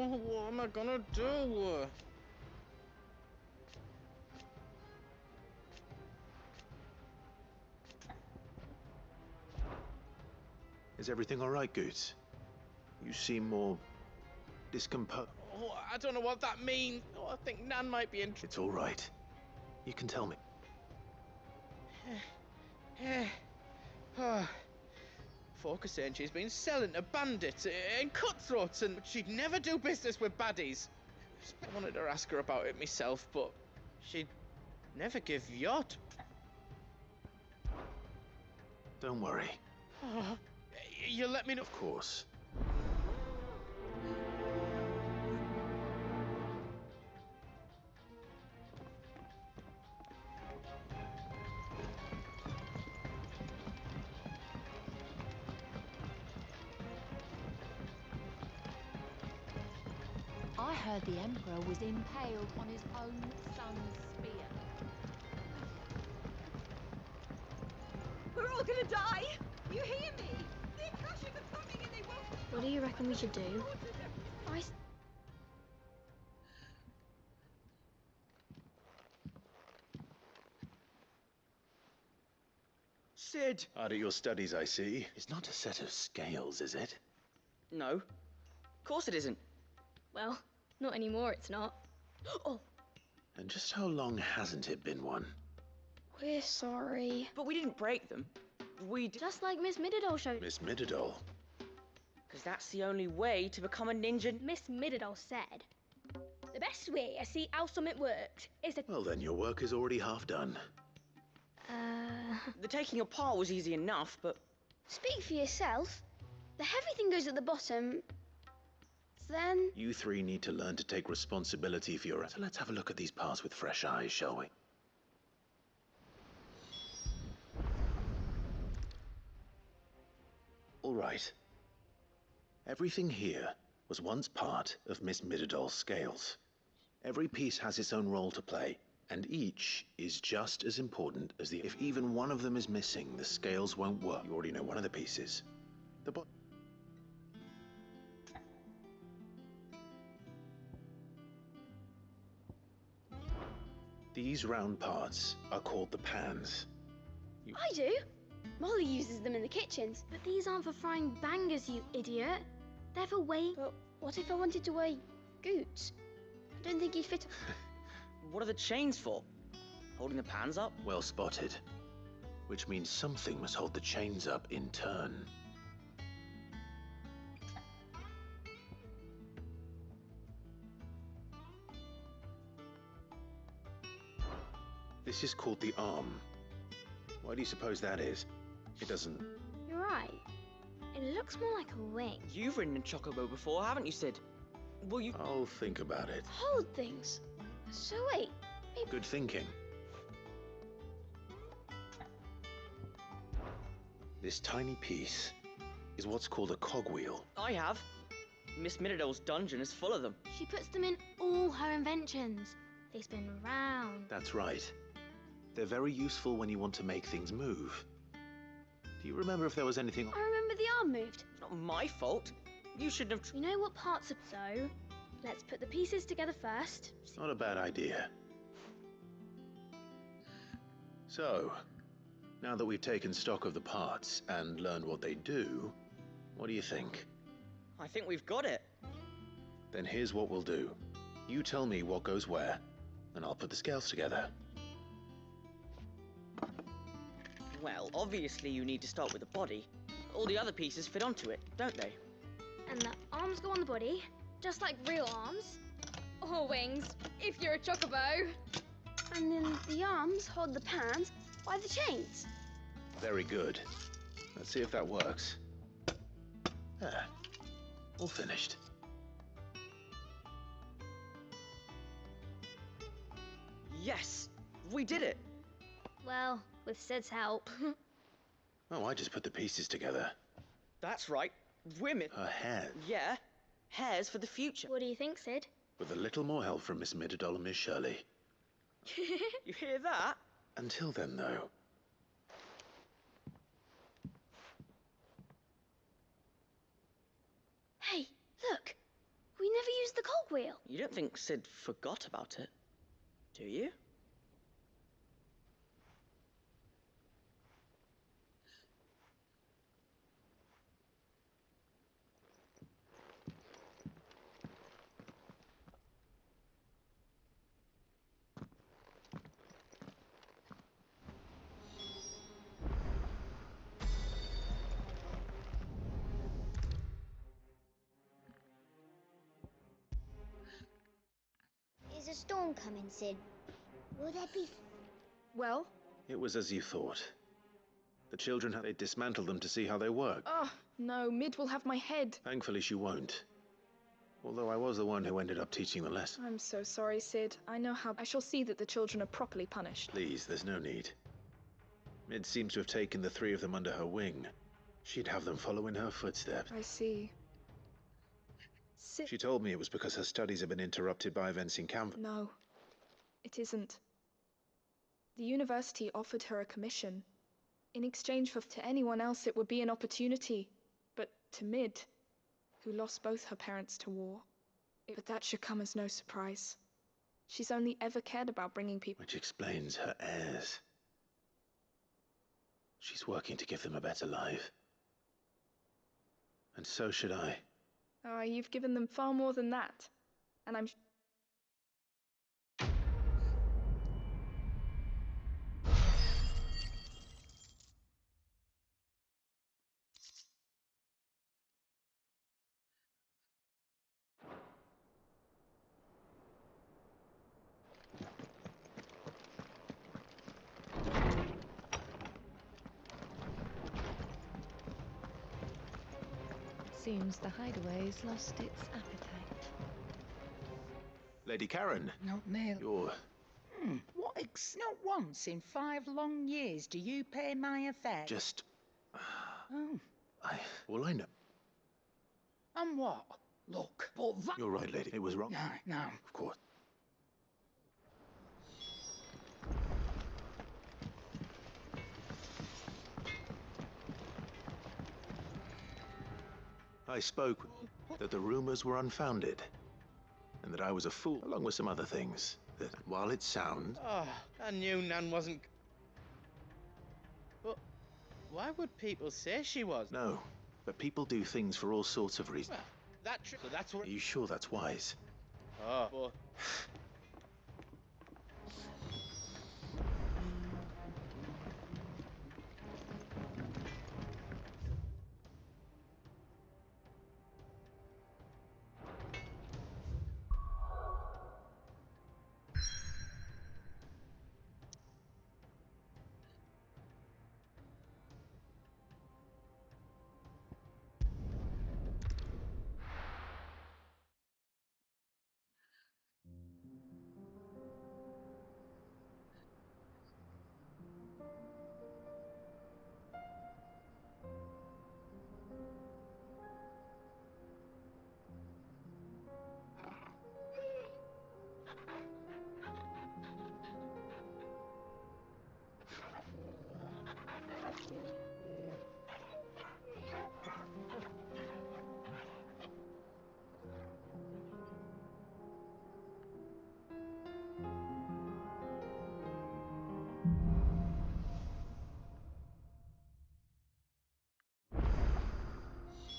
What am I gonna do? Is everything all right, Goots? You seem more discomposed. Oh, I don't know what that means. Oh, I think Nan might be in. It's all right. You can tell me. Folk are saying she's been selling to bandits and cutthroats, and she'd never do business with baddies. I wanted to ask her about it myself, but she'd never give yacht. Don't worry. Oh, you let me know. Of course. I heard the Emperor was impaled on his own son's spear. We're all gonna die! You hear me? The Akashic are coming and they won't... What do you reckon we should do? Sid! Hard at your studies, I see. It's not a set of scales, is it? No. Of course it isn't. Well, not anymore, it's not. Oh, And just how long hasn't it been one? we're sorry. But we didn't break them. Just like Miss Mididol showed. Miss Mididol. Because that's the only way to become a ninja. Miss Mididol said, the best way to see how something works is to... Well, then your work is already half done. The taking apart was easy enough, but... Speak for yourself. The heavy thing goes at the bottom. Then... You three need to learn to take responsibility for your... So let's have a look at these parts with fresh eyes, shall we? All right. Everything here was once part of Miss Mididol's scales. Every piece has its own role to play, and each is just as important as the... If even one of them is missing, the scales won't work. You already know one of the pieces. These round parts are called the pans. I do. Molly uses them in the kitchens. But these aren't for frying bangers, you idiot. They're for weighing. But what if I wanted to weigh goots? I don't think you'd fit. What are the chains for? Holding the pans up? Well spotted. Which means something must hold the chains up in turn. This is called the arm. Why do you suppose that is? It doesn't... You're right. It looks more like a wing. You've ridden a chocobo before, haven't you, Sid? Will you... I'll think about it. Hold things. So wait, maybe... Good thinking. This tiny piece is what's called a cogwheel. I have. Miss Middledale's dungeon is full of them. She puts them in all her inventions. They spin round. That's right. They're very useful when you want to make things move. Do you remember if there was anything... I remember the arm moved. Not my fault. You shouldn't have... You know what parts are... So, let's put the pieces together first. Not a bad idea. So, now that we've taken stock of the parts and learned what they do, what do you think? I think we've got it. Then here's what we'll do. You tell me what goes where, and I'll put the scales together. Well, obviously you need to start with the body. All the other pieces fit onto it, don't they? And the arms go on the body, just like real arms. Or wings, if you're a chocobo. And then the arms hold the pans by the chains. Very good. Let's see if that works. There. All finished. Yes! We did it! Well, with Sid's help. Oh, I just put the pieces together. That's right. Women. Her hair. Yeah. Hairs for the future. What do you think, Sid? With a little more help from Miss Middledale and Miss Shirley. You hear that? Until then, though. Hey, look. We never used the cogwheel. You don't think Sid forgot about it, do you? Is a storm coming, Sid? Will there be... Well? It was as you thought. The children, they dismantled them to see how they work. Oh, no, Mid will have my head. Thankfully, she won't. Although I was the one who ended up teaching the lesson. I'm so sorry, Sid. I know how... I shall see that the children are properly punished. Please, there's no need. Mid seems to have taken the three of them under her wing. She'd have them follow in her footsteps. I see. Sid... She told me it was because her studies have been interrupted by events in camp. No, it isn't. The university offered her a commission. In exchange for to anyone else it would be an opportunity. But to Mid, who lost both her parents to war. But that should come as no surprise. She's only ever cared about bringing people... Which explains her heirs. She's working to give them a better life. And so should I. Oh, you've given them far more than that. And I'm... Seems the hideaway's lost its appetite. Lady Karen. Not me. You're... Not once in 5 long years do you pay my affairs. Just... Oh. Well, I know. And what? Look, but that... You're right, lady. It was wrong. No. Of course. I spoke that the rumors were unfounded, and that I was a fool, along with some other things. That while it sounds... Oh, I knew Nan wasn't... But why would people say she was? No, but people do things for all sorts of reasons. Well, so that's what... Are you sure that's wise? Oh, well...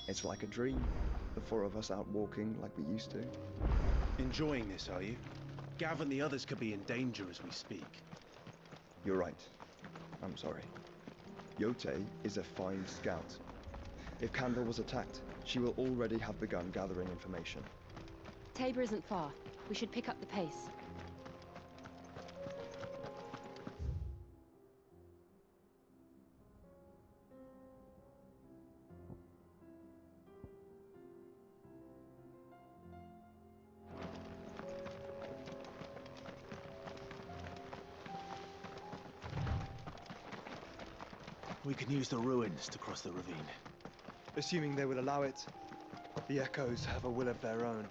It's like a dream. The four of us out walking like we used to. Enjoying this, are you? Gav and the others could be in danger as we speak. You're right. I'm sorry. Yote is a fine scout. If Candle was attacked, she will already have begun gathering information. Tabor isn't far. We should pick up the pace. We can use the ruins to cross the ravine. Assuming they will allow it. The Echoes have a will of their own.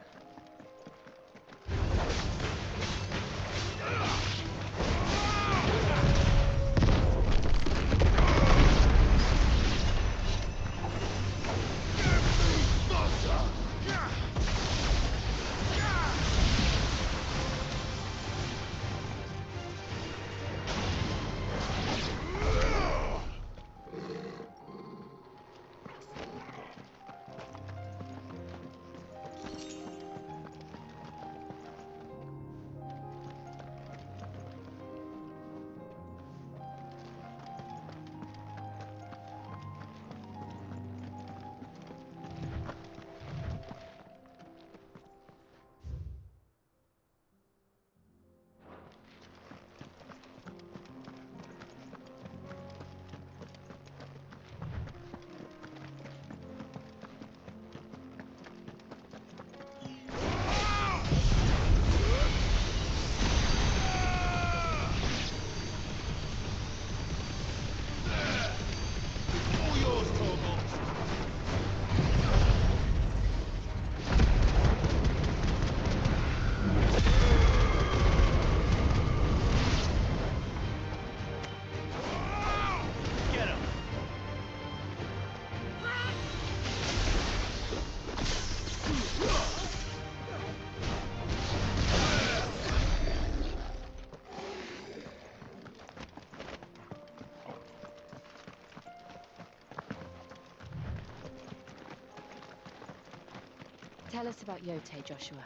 Tell us about Yote, Joshua.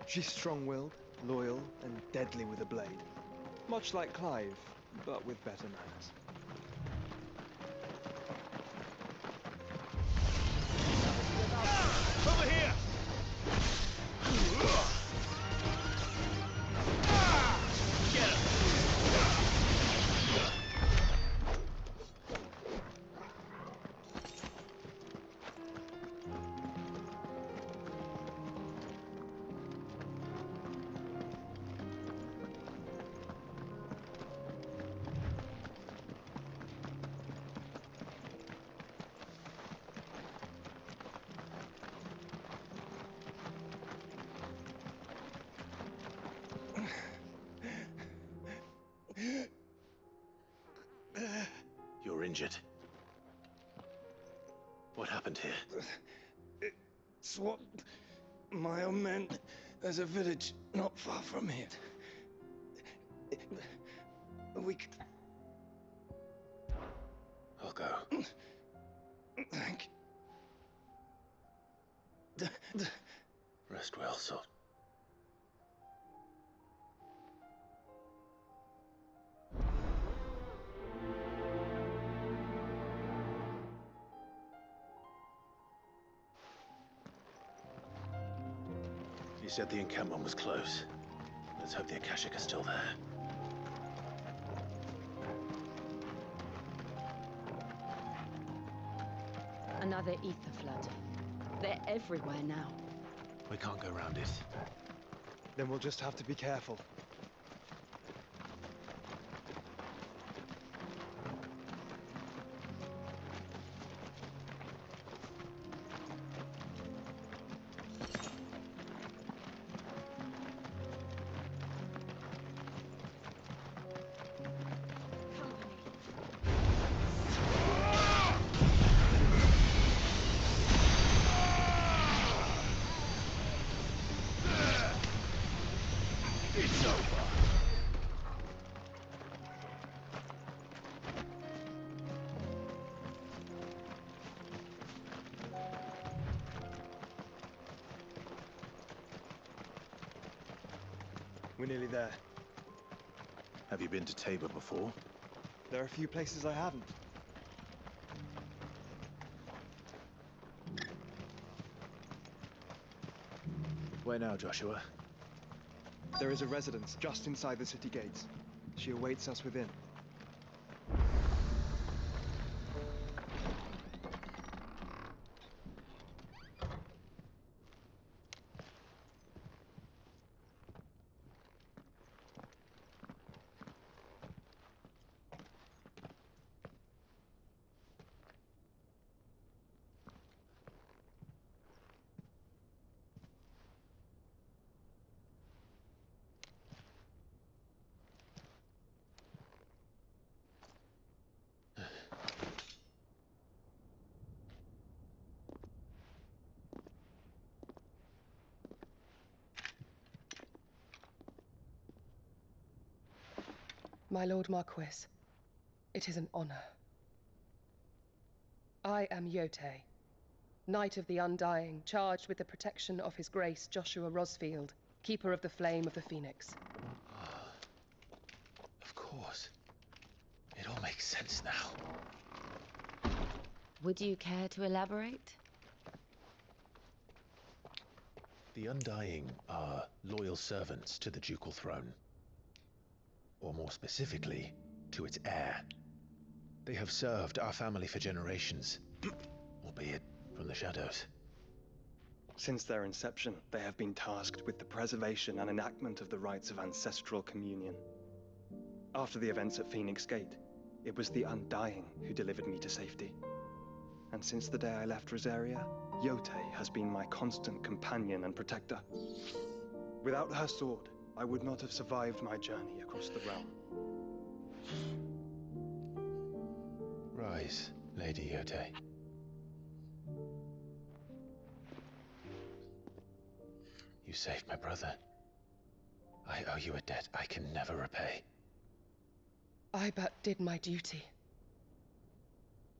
She's strong-willed, loyal, and deadly with a blade. Much like Clive, but with better manners. Over here! Get him! You're injured. What happened here? That's what my own men. There's a village not far from here. We. I'll go. Thank. Rest well, Salt. You said the encampment was close. Let's hope the Akashic are still there. Another ether flood. They're everywhere now. We can't go round it. Then we'll just have to be careful. It's over. We're nearly there. Have you been to Tabor before? There are a few places I haven't. Where now, Joshua? There is a residence just inside the city gates. She awaits us within. My Lord Marquis, it is an honor. I am Yotei, Knight of the Undying, charged with the protection of His Grace Joshua Rosfield, Keeper of the Flame of the Phoenix. Of course. It all makes sense now. Would you care to elaborate? The Undying are loyal servants to the ducal throne. Or more specifically, to its heir. They have served our family for generations, albeit from the shadows. Since their inception, they have been tasked with the preservation and enactment of the rites of ancestral communion. After the events at Phoenix Gate, it was the Undying who delivered me to safety. And since the day I left Rosaria, Yotei has been my constant companion and protector. Without her sword, I would not have survived my journey across the realm. Rise, Lady Yotei. You saved my brother. I owe you a debt I can never repay. I but did my duty.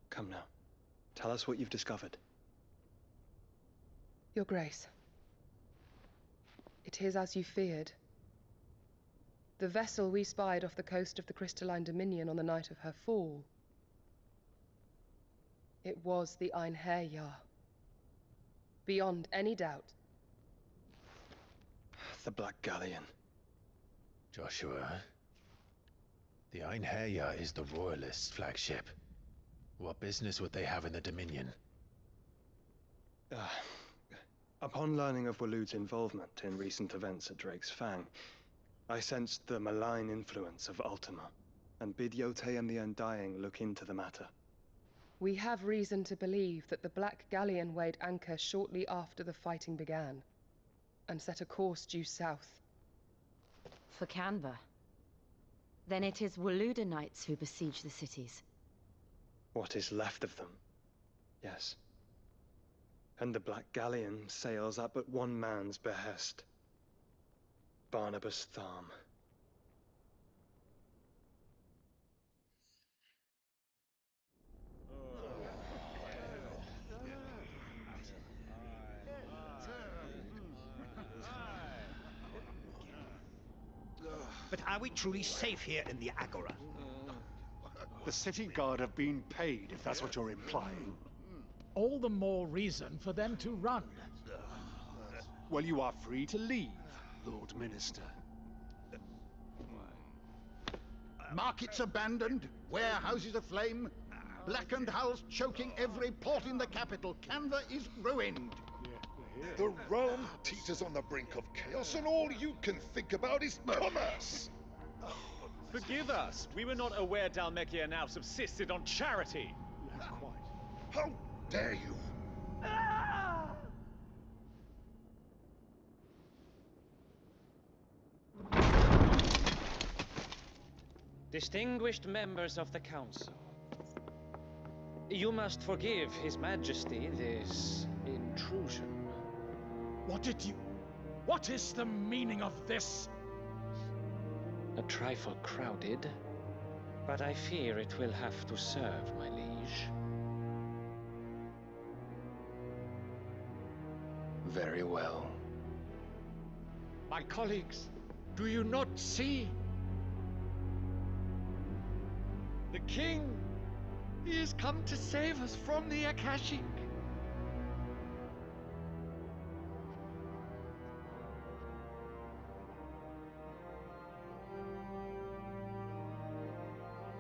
Come now. Tell us what you've discovered. Your Grace. It is as you feared. The vessel we spied off the coast of the Crystalline Dominion on the night of her fall. It was the Einherjar. Beyond any doubt. The Black Galleon. Joshua, the Einherjar is the Royalists' flagship. What business would they have in the Dominion? Upon learning of Waloed's involvement in recent events at Drake's Fang, I sensed the malign influence of Ultima, and bid Yotei and the Undying look into the matter. We have reason to believe that the Black Galleon weighed anchor shortly after the fighting began, and set a course due south. For Canva. Then it is Waloed Knights who besiege the cities. What is left of them? Yes. And the Black Galleon sails at but one man's behest. Barnabas Tharm. But are we truly safe here in the Agora? The city guard have been paid, if that's what you're implying. All the more reason for them to run. Well, you are free to leave, Lord Minister. Markets abandoned, warehouses aflame, blackened hulls choking every port in the capital. Canva is ruined. The realm teeters on the brink of chaos, and all you can think about is commerce! Forgive us. We were not aware Dhalmekia now subsisted on charity. Quite. How dare you! Distinguished members of the Council, you must forgive His Majesty this intrusion. What is the meaning of this? A trifle crowded, but I fear it will have to serve, my liege. Very well. My colleagues, do you not see? The king! He has come to save us from the Akashic.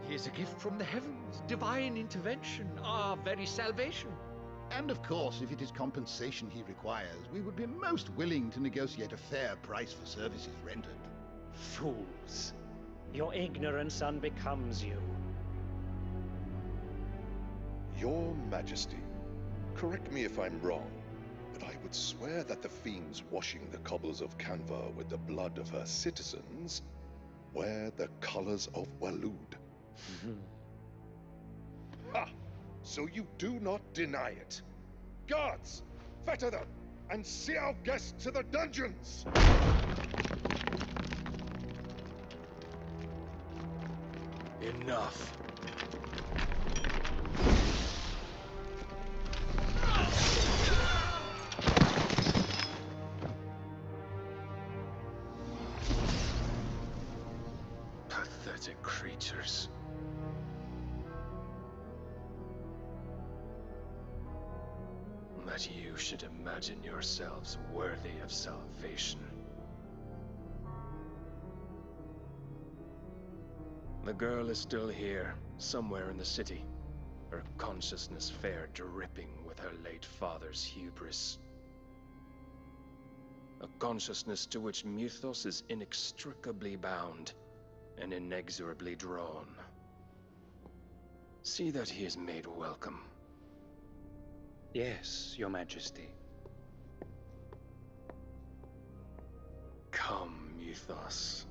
He is a gift from the heavens, divine intervention, our very salvation. And of course, if it is compensation he requires, we would be most willing to negotiate a fair price for services rendered. Fools! Your ignorance unbecomes you. Your Majesty, correct me if I'm wrong, but I would swear that the fiends washing the cobbles of Canva with the blood of her citizens wear the colors of Waloed. Ha! So you do not deny it. Guards, fetter them, and see our guests to the dungeons! Enough. Pathetic creatures. That you should imagine yourselves worthy of salvation. The girl is still here, somewhere in the city, her consciousness fair dripping with her late father's hubris. A consciousness to which Mythos is inextricably bound and inexorably drawn. See that he is made welcome. Yes, Your Majesty. Come, Mythos.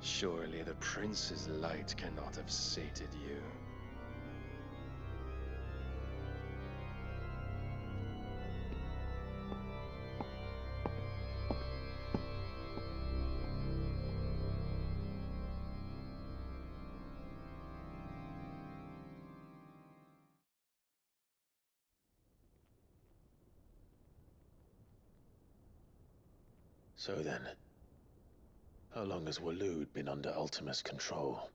Surely the prince's light cannot have sated you. So then, how long has Waloed been under Ultima's control?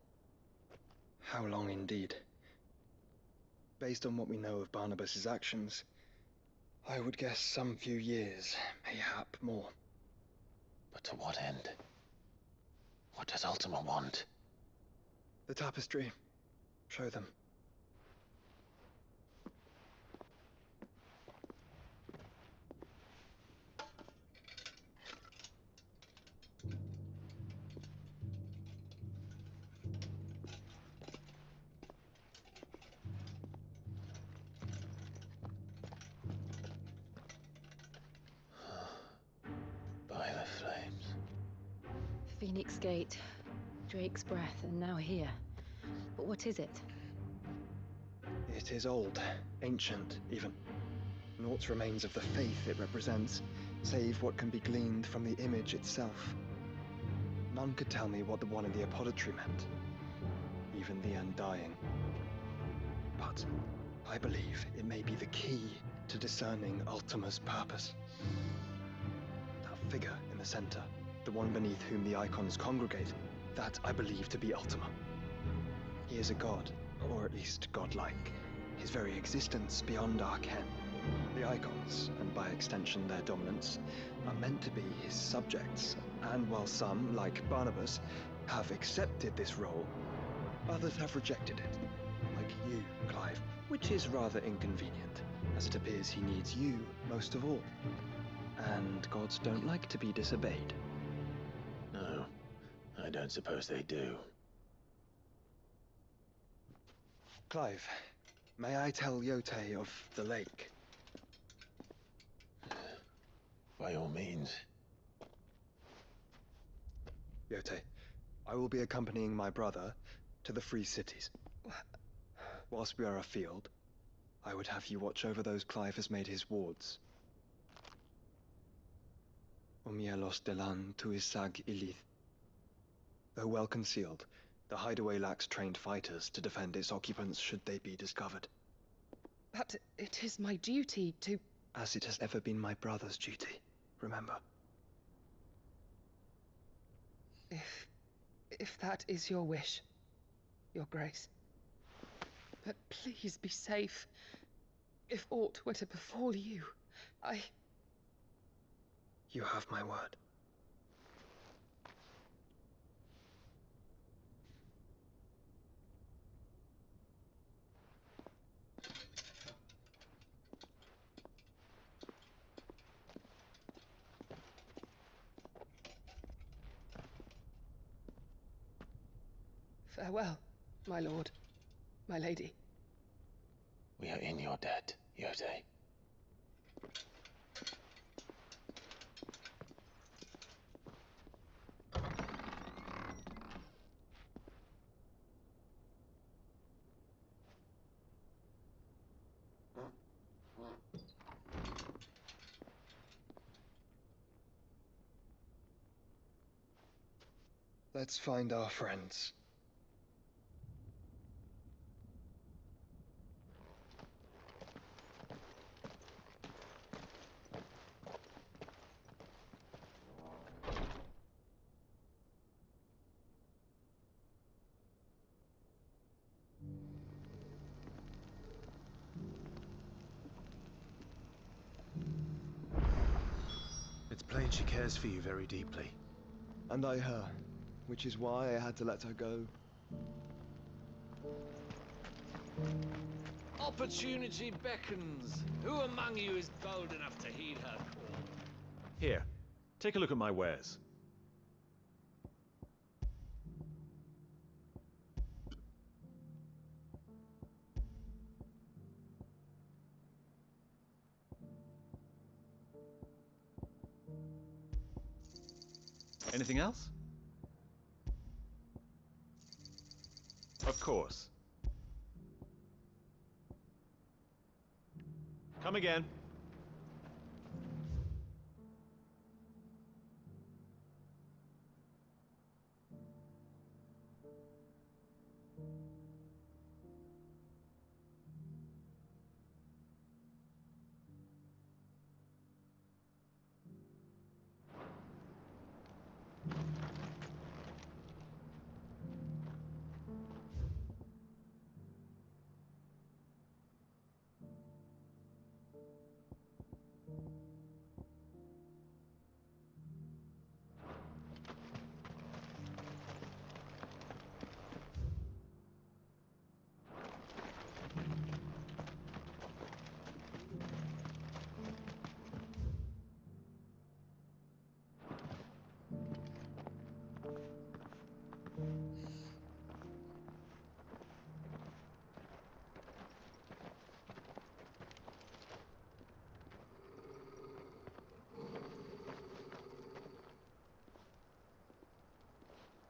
How long indeed? Based on what we know of Barnabas's actions, I would guess some few years, mayhap more. But to what end? What does Ultima want? The tapestry. Show them. By the flames. Phoenix Gate, Drake's breath, and now here. But what is it? It is old, ancient, even. Naught remains of the faith it represents, save what can be gleaned from the image itself. None could tell me what the one in the apothecary meant, even the Undying. But I believe it may be the key to discerning Ultima's purpose. That figure in the center, the one beneath whom the icons congregate, that I believe to be Ultima. He is a god, or at least godlike, his very existence beyond our ken. The icons, and by extension their dominants, are meant to be his subjects, and while some, like Barnabas, have accepted this role, others have rejected it, like you, Clive, which is rather inconvenient, as it appears he needs you most of all. And gods don't like to be disobeyed. No, I don't suppose they do. Clive, may I tell Yote of the lake? By all means. Yote, I will be accompanying my brother to the Free Cities. Whilst we are afield, I would have you watch over those Clive has made his wards. Umielos delan tuisag ilith. Though well concealed, the hideaway lacks trained fighters to defend its occupants should they be discovered. But it is my duty to... As it has ever been my brother's duty, remember. If that is your wish, Your Grace. But please be safe. If aught were to befall you, You have my word. Farewell, my lord, my lady. We are in your debt, Yote. Let's find our friends. It's plain she cares for you very deeply. And I her, which is why I had to let her go. Opportunity beckons. Who among you is bold enough to heed her call? Here, take a look at my wares. Anything else? Of course. Come again.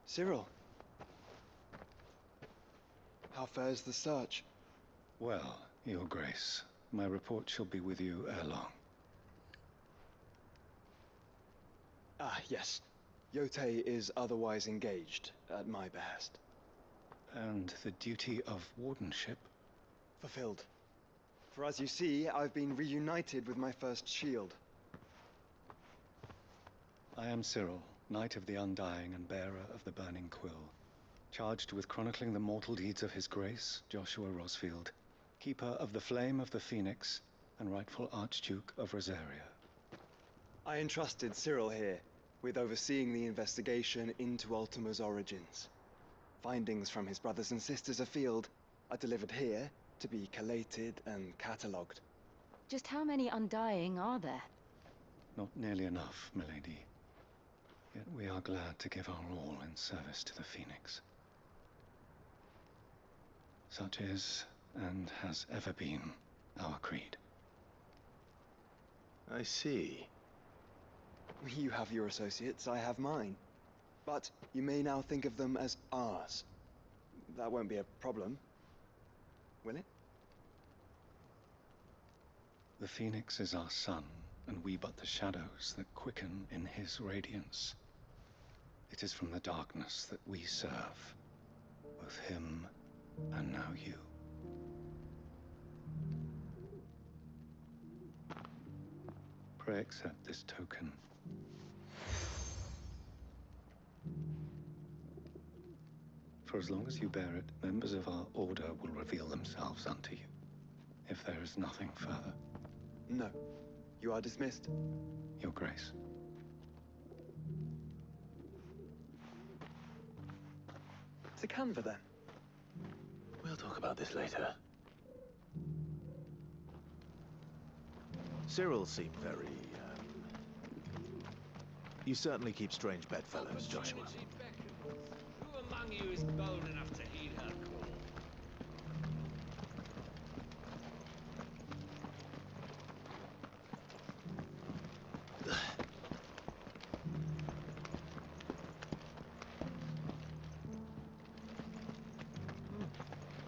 Cyril. How fares the search? Well, Your Grace, my report shall be with you ere long. Ah, yes. Yotei is otherwise engaged, at my behest. And the duty of wardenship? Fulfilled. For as you see, I've been reunited with my first shield. I am Cyril, Knight of the Undying and bearer of the Burning Quill, charged with chronicling the mortal deeds of His Grace, Joshua Rosfield, Keeper of the Flame of the Phoenix, and rightful Archduke of Rosaria. I entrusted Cyril here with overseeing the investigation into Ultima's origins. Findings from his brothers and sisters afield are delivered here to be collated and catalogued. Just how many Undying are there? Not nearly enough, milady. Yet we are glad to give our all in service to the Phoenix. Such is, and has ever been, our creed. I see. You have your associates, I have mine. But you may now think of them as ours. That won't be a problem, will it? The Phoenix is our sun, and we but the shadows that quicken in his radiance. It is from the darkness that we serve, both him and now you. Pray accept this token. For as long as you bear it, members of our order will reveal themselves unto you, if there is nothing further. No. You are dismissed. Your Grace. To Canva, then. We'll talk about this later. Cyril seemed very, You certainly keep strange bedfellows, Joshua. Who among you is bold enough to heed her call?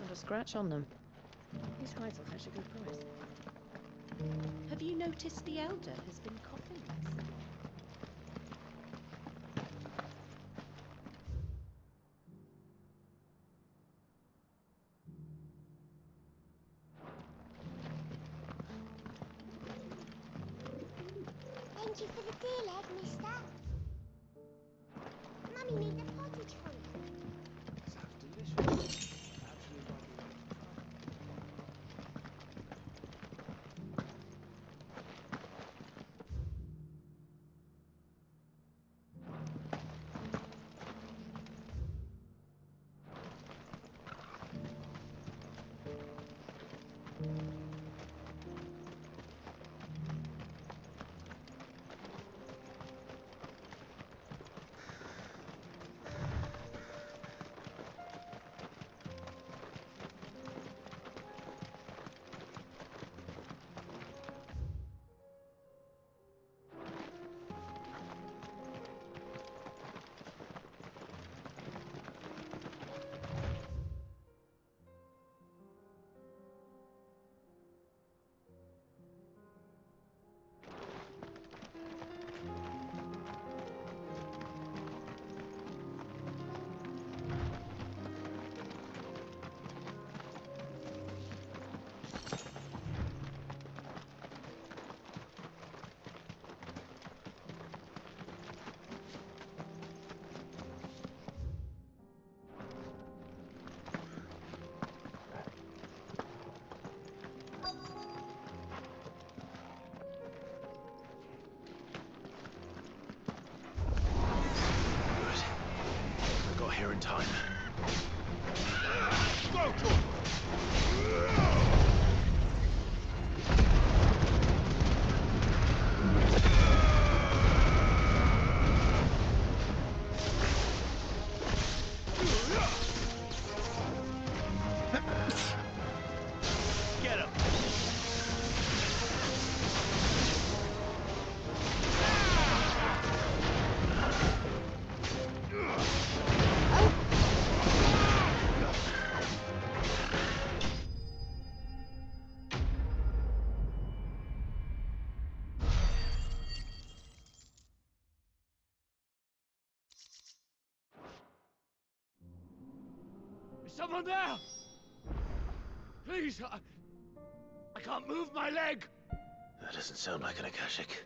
Not a scratch on them. These hides will fetch a good price. Have you noticed the Elder has been coughing recently? Thank you for the deal, Ed, mister. Mummy made the potty trunk. Sounds delicious. Here in time. Go, Get him! Someone there! Please, I can't move my leg! That doesn't sound like an Akashic.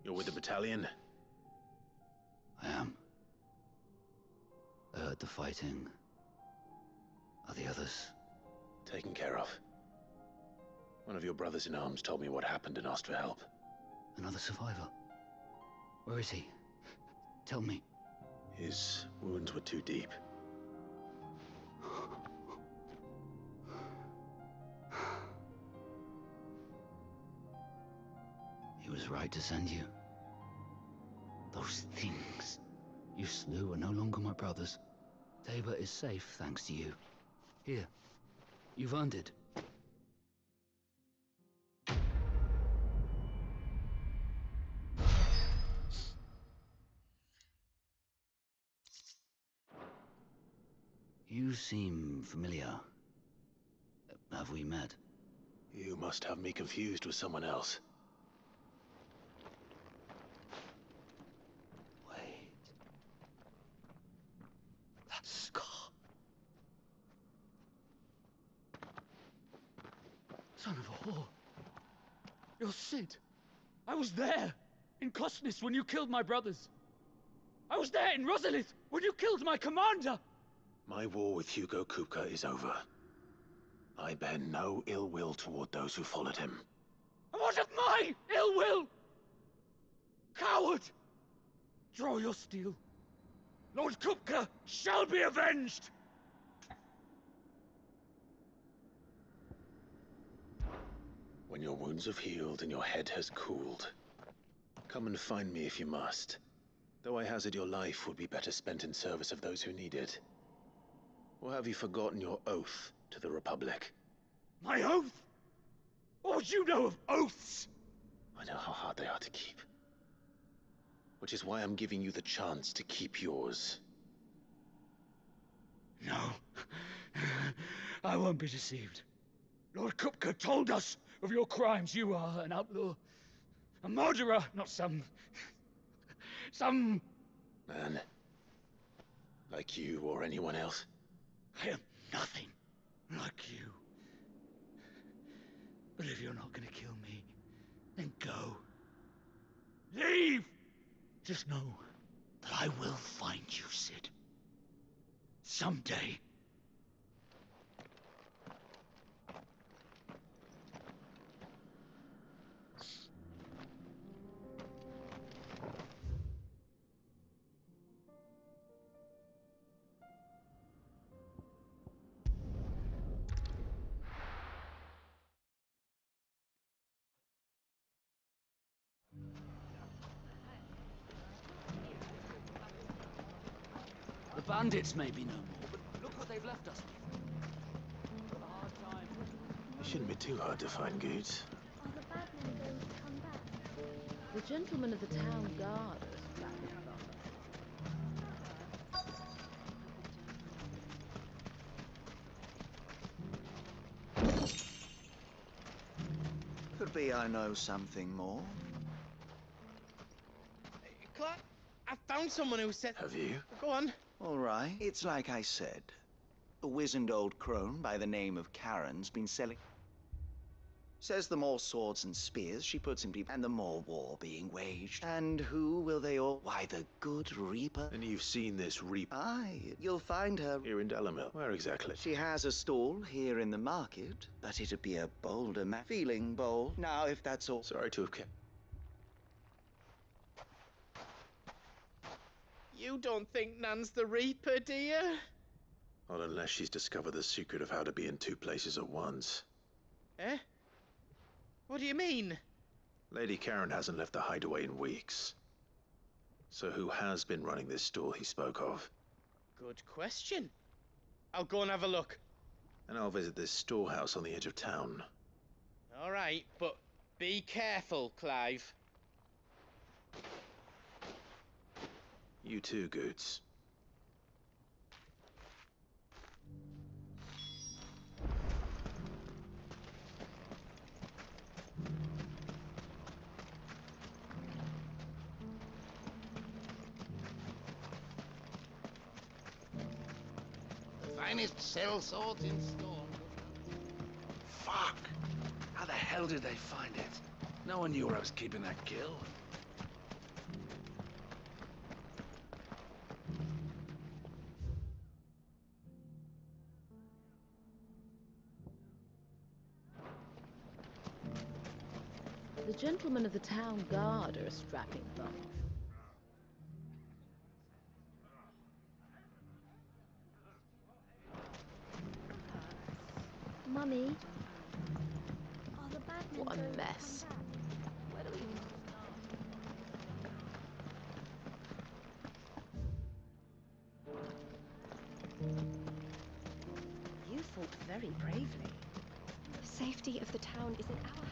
You're with the battalion? I am. I heard the fighting. Are the others? Taken care of. One of your brothers in arms told me what happened and asked for help. Another survivor? Where is he? Tell me. His wounds were too deep. He was right to send you. Those things you slew are no longer my brothers. Tabor is safe thanks to you. Here, you've earned it. You seem familiar. Have we met? You must have me confused with someone else. Wait. That scar. Son of a whore. You're Sid. I was there, in Cosnis, when you killed my brothers. I was there in Rosalith, when you killed my commander! My war with Hugo Kupka is over. I bear no ill will toward those who followed him. And what of my ill will? Coward! Draw your steel. Lord Kupka shall be avenged! When your wounds have healed and your head has cooled, come and find me if you must. Though I hazard your life would be better spent in service of those who need it. Or have you forgotten your oath to the Republic? My oath? What would you know of oaths? I know how hard they are to keep. Which is why I'm giving you the chance to keep yours. No. I won't be deceived. Lord Kupka told us of your crimes. You are an outlaw. A murderer, not some... Man. Like you or anyone else. I am nothing like you. But if you're not gonna kill me, then go. Leave! Just know that I will find you, Sid. Someday. The bandits may be no more, but look what they've left us with. A hard time. It shouldn't be too hard to find goods. Are the bad men going to come back? The gentlemen of the town guard was back. Could be I know something more. Clark, I found someone who said... Have you? Go on. All right, it's like I said. A wizened old crone by the name of Karen's been selling... Says the more swords and spears she puts in people, and the more war being waged. And who will they all? Why, the good Reaper. And you've seen this Reaper? Aye, you'll find her Here in Delamere. Where exactly? She has a stall here in the market, but it'd be a bolder man. Feeling bold. Now, if that's all. Sorry to have kept. You don't think Nan's the Reaper, do you? Not unless she's discovered the secret of how to be in two places at once. Eh? What do you mean? Lady Karen hasn't left the hideaway in weeks. So who has been running this stall he spoke of? Good question. I'll go and have a look. And I'll visit this storehouse on the edge of town. All right, but be careful, Clive. You too, Goots. Finest cell swords in store. Fuck! How the hell did they find it? No one knew where I was keeping that kill. The gentlemen of the town guard are a strapping bunch. Mummy, are the bad men What a going to mess. come back? Where do we even start? You fought very bravely. The safety of the town is in our hands.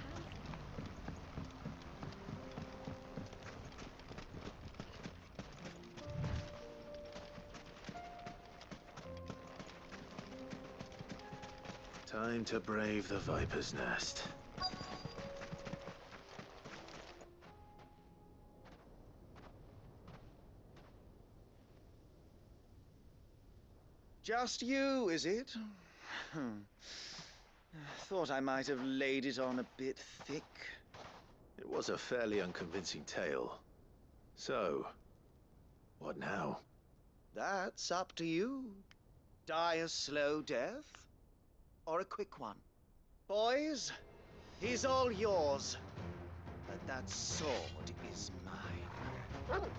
Time to brave the Viper's Nest. Just you, is it? Thought I might have laid it on a bit thick. It was a fairly unconvincing tale. So, what now? That's up to you. Die a slow death, or a quick one. Boys, he's all yours. But that sword is mine. Move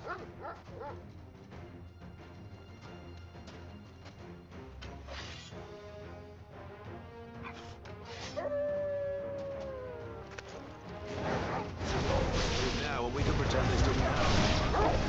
now, and we can pretend this didn't happen.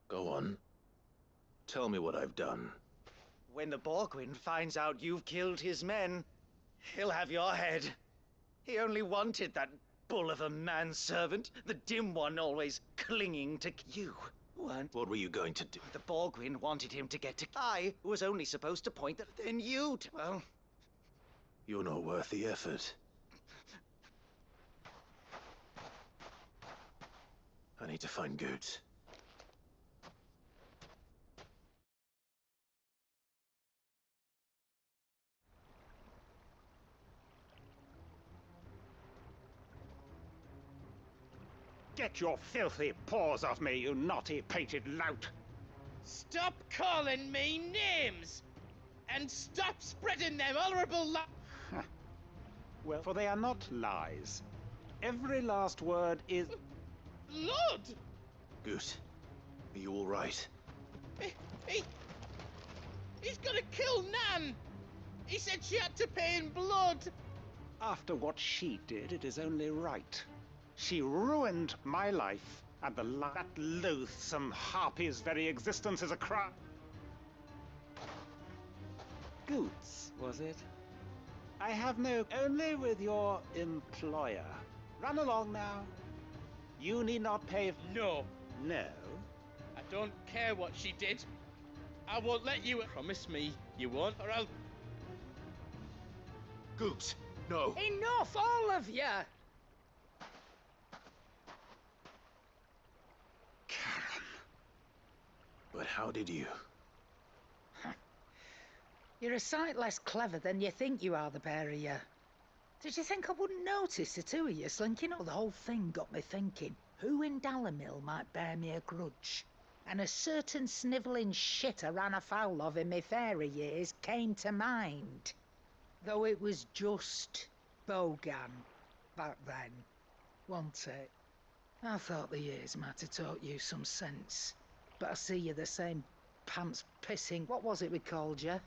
Go on. Tell me what I've done. When the Borgwyn finds out you've killed his men, he'll have your head. He only wanted that bull of a manservant, the dim one always clinging to you. What were you going to do? The Borgwyn wanted him to get to... I was only supposed to point that... Then you'd... Well... You're not worth the effort. I need to find Goots. Get your filthy paws off me, you naughty-pated lout! Stop calling me names! And stop spreading them horrible Well, for they are not lies. Every last word is... Blood! Goose, are you all right? He's gonna kill Nan! He said she had to pay in blood! After what she did, it is only right. She ruined my life, and that loathsome harpy's very existence is a crime. Goots, was it? I have only with your employer. Run along now. You need not pay. No. No? I don't care what she did. I won't let you. Promise me you won't, or I'll. Goose, no. Enough, all of you! Karen. But how did you? You're a sight less clever than you think you are, the pair of you. Did you think I wouldn't notice the two of you slinking up? The whole thing got me thinking, who in Dalamil might bear me a grudge? And a certain snivelling shit I ran afoul of in my fairy years came to mind. Though it was just Bogan back then, wasn't it? I thought the years might have taught you some sense. But I see you're the same pants pissing, what was it we called you?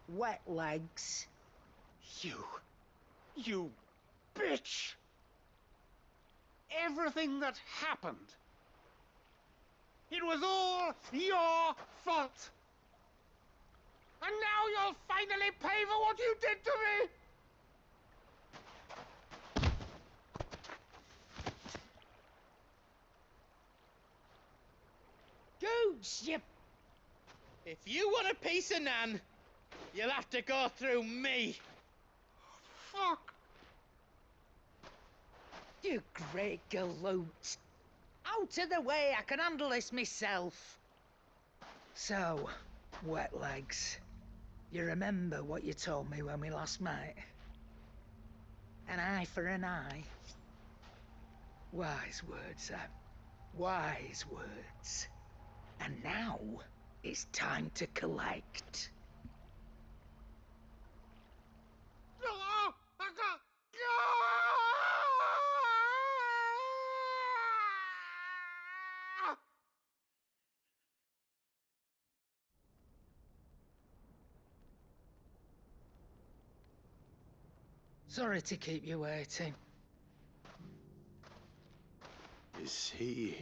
Wet legs. You bitch! Everything that happened, it was all your fault! And now you'll finally pay for what you did to me! Gooch, you... If you want a piece of Nan, you'll have to go through me. Fuck! You great galoot. Out of the way, I can handle this myself. So, wet legs. You remember what you told me when we last met? An eye for an eye. Wise words, Sam. Wise words. And now, it's time to collect. Sorry to keep you waiting. Is he...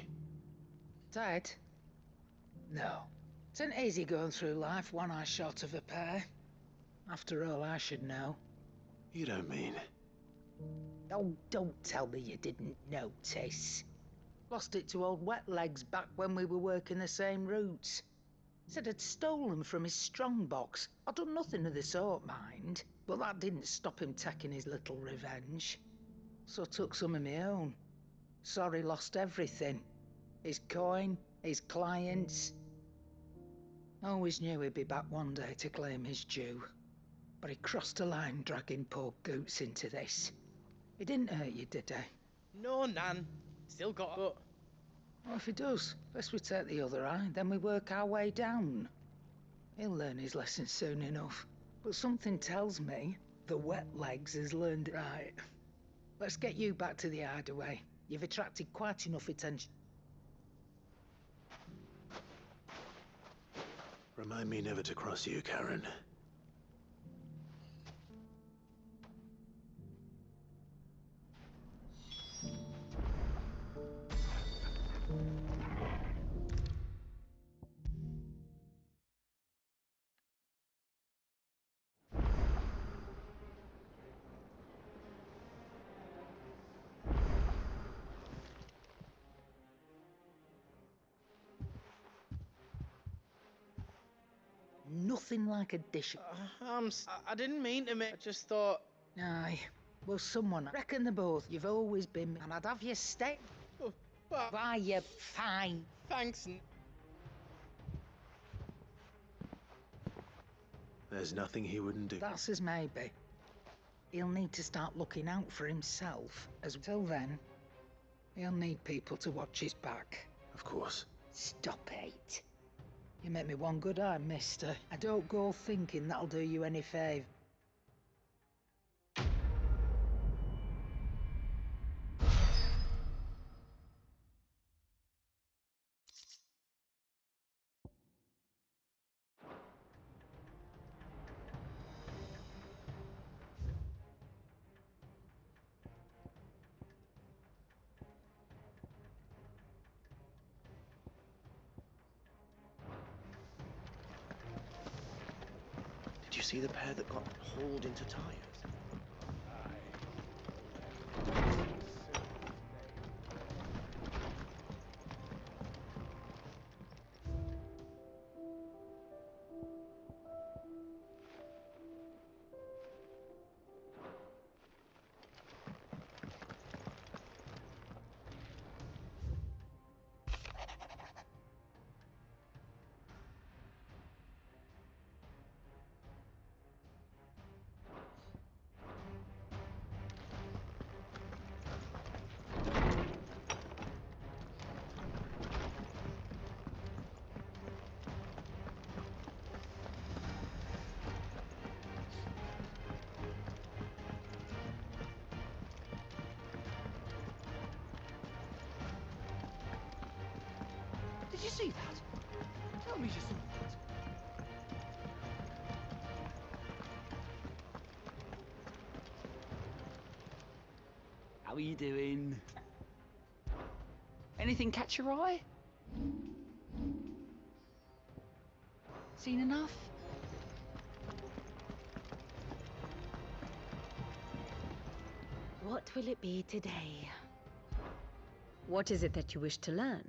Dead? No. It's an easy going through life, one eye short of a pair. After all, I should know. You don't mean... Oh, don't tell me you didn't notice. Lost it to old Wet Legs back when we were working the same routes. Said I'd stolen from his strongbox. I'd done nothing of the sort, mind. But that didn't stop him taking his little revenge. So I took some of my own. Sorry, lost everything. His coin, his clients. Always knew he'd be back one day to claim his due. But he crossed a line dragging poor Goots into this. He didn't hurt you, did he? No, Nan. Still got but. Well, if he does, best we take the other eye, then we work our way down. He'll learn his lesson soon enough. But something tells me the Wet Legs has learned it right. Let's get you back to the hideaway. You've attracted quite enough attention. Remind me never to cross you, Karen. Nothing like a dish. I didn't mean to make. I just thought. Aye. Well, someone. I reckon the both. You've always been. And I'd have you stay. Oh, but. Why, you fine. Thanks. There's nothing he wouldn't do. That's as maybe. He'll need to start looking out for himself. As till then, he'll need people to watch his back. Of course. Stop it. You make me one good eye, mister. I don't go thinking that'll do you any favour. you see the pair that got hauled into tires? Did you see that? Tell me you saw that. How are you doing? Anything catch your eye? Seen enough? What will it be today? What is it that you wish to learn?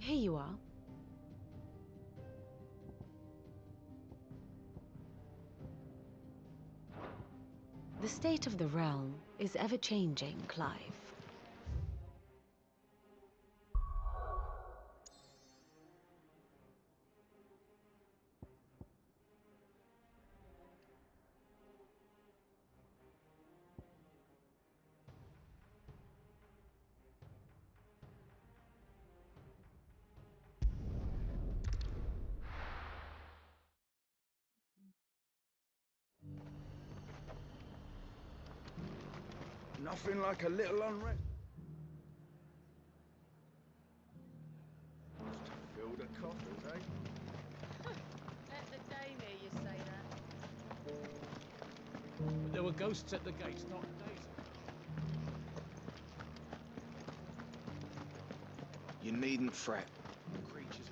Here you are. The state of the realm is ever-changing, Clive. Nothing like a little unrest. Just to fill the coffers, eh? Let the dame hear you say that. But there were ghosts at the gates, not days. You needn't fret. The creatures.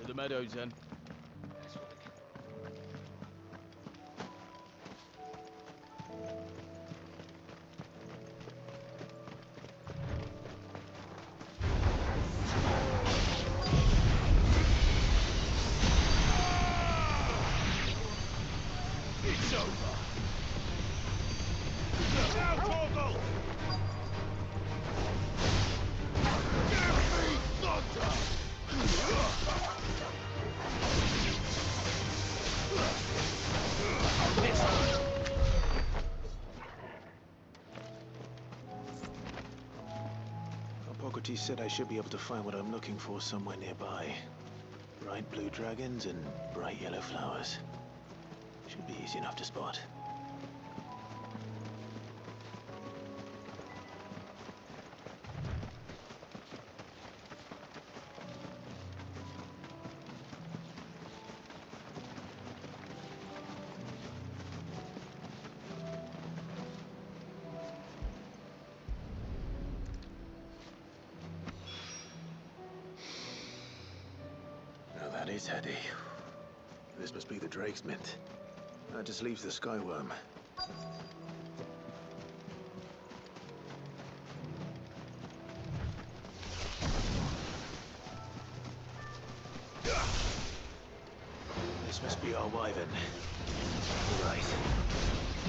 To the meadows, then. It's over. Now, Torgal! Give me thunder! Hippocrates said I should be able to find what I'm looking for somewhere nearby. Bright blue dragons and bright yellow flowers. Should be easy enough to spot. Now that is heady. This must be the Drake's Mint. That just leaves the Skyworm. This must be our Wyvern. Right.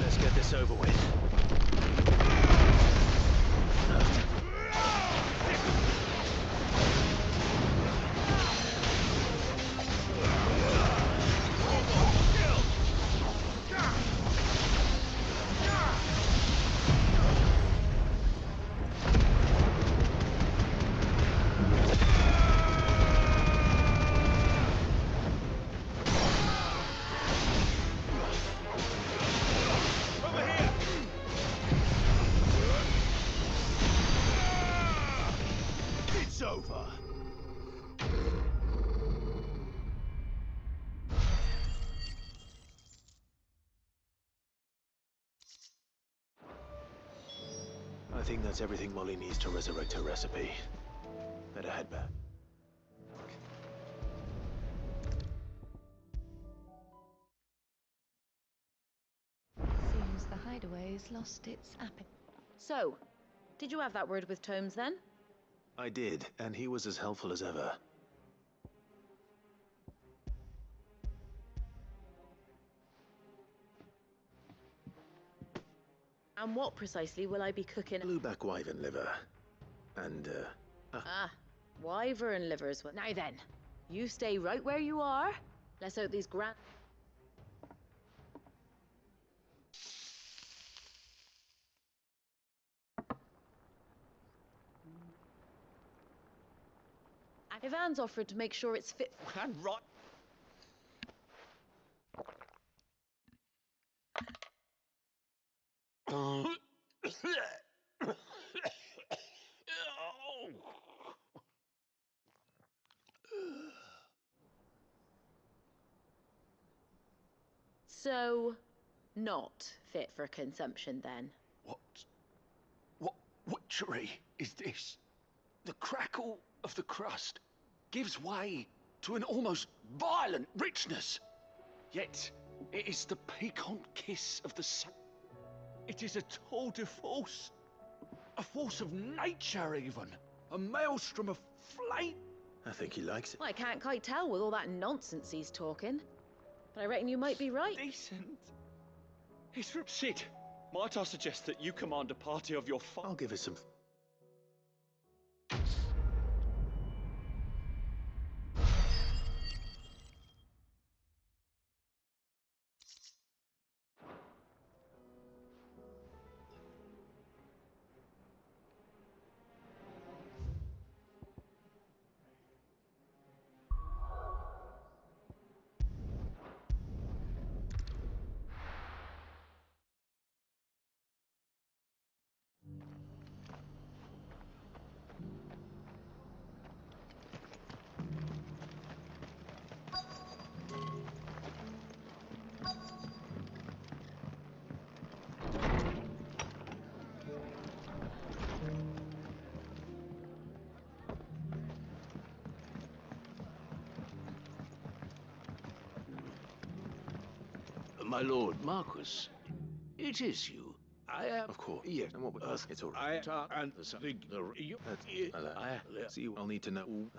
Let's get this over with. It's over. I think that's everything Molly needs to resurrect her recipe. Better head back. Seems the hideaway's lost its appetite. So, did you have that word with Tomes then? I did, and he was as helpful as ever. And what precisely will I be cooking? Blueback wyvern liver. And, wyvern livers. Now then, you stay right where you are. Let's hope these grand... Ivan's offered to make sure it's fit... And rot. So, not fit for consumption then? What witchery is this? The crackle of the crust gives way to an almost violent richness. Yet, it is the piquant kiss of the sun. It is a tour de force. A force of nature, even. A maelstrom of flame. I think he likes it. Well, I can't quite tell with all that nonsense he's talking. But I reckon you might be right. Decent. Sid, might I suggest that you command a party of your I'll give it some... My lord Marquis, it is you. I am... Of course. Yes. And what would... it's all right. And See, I'll need to know...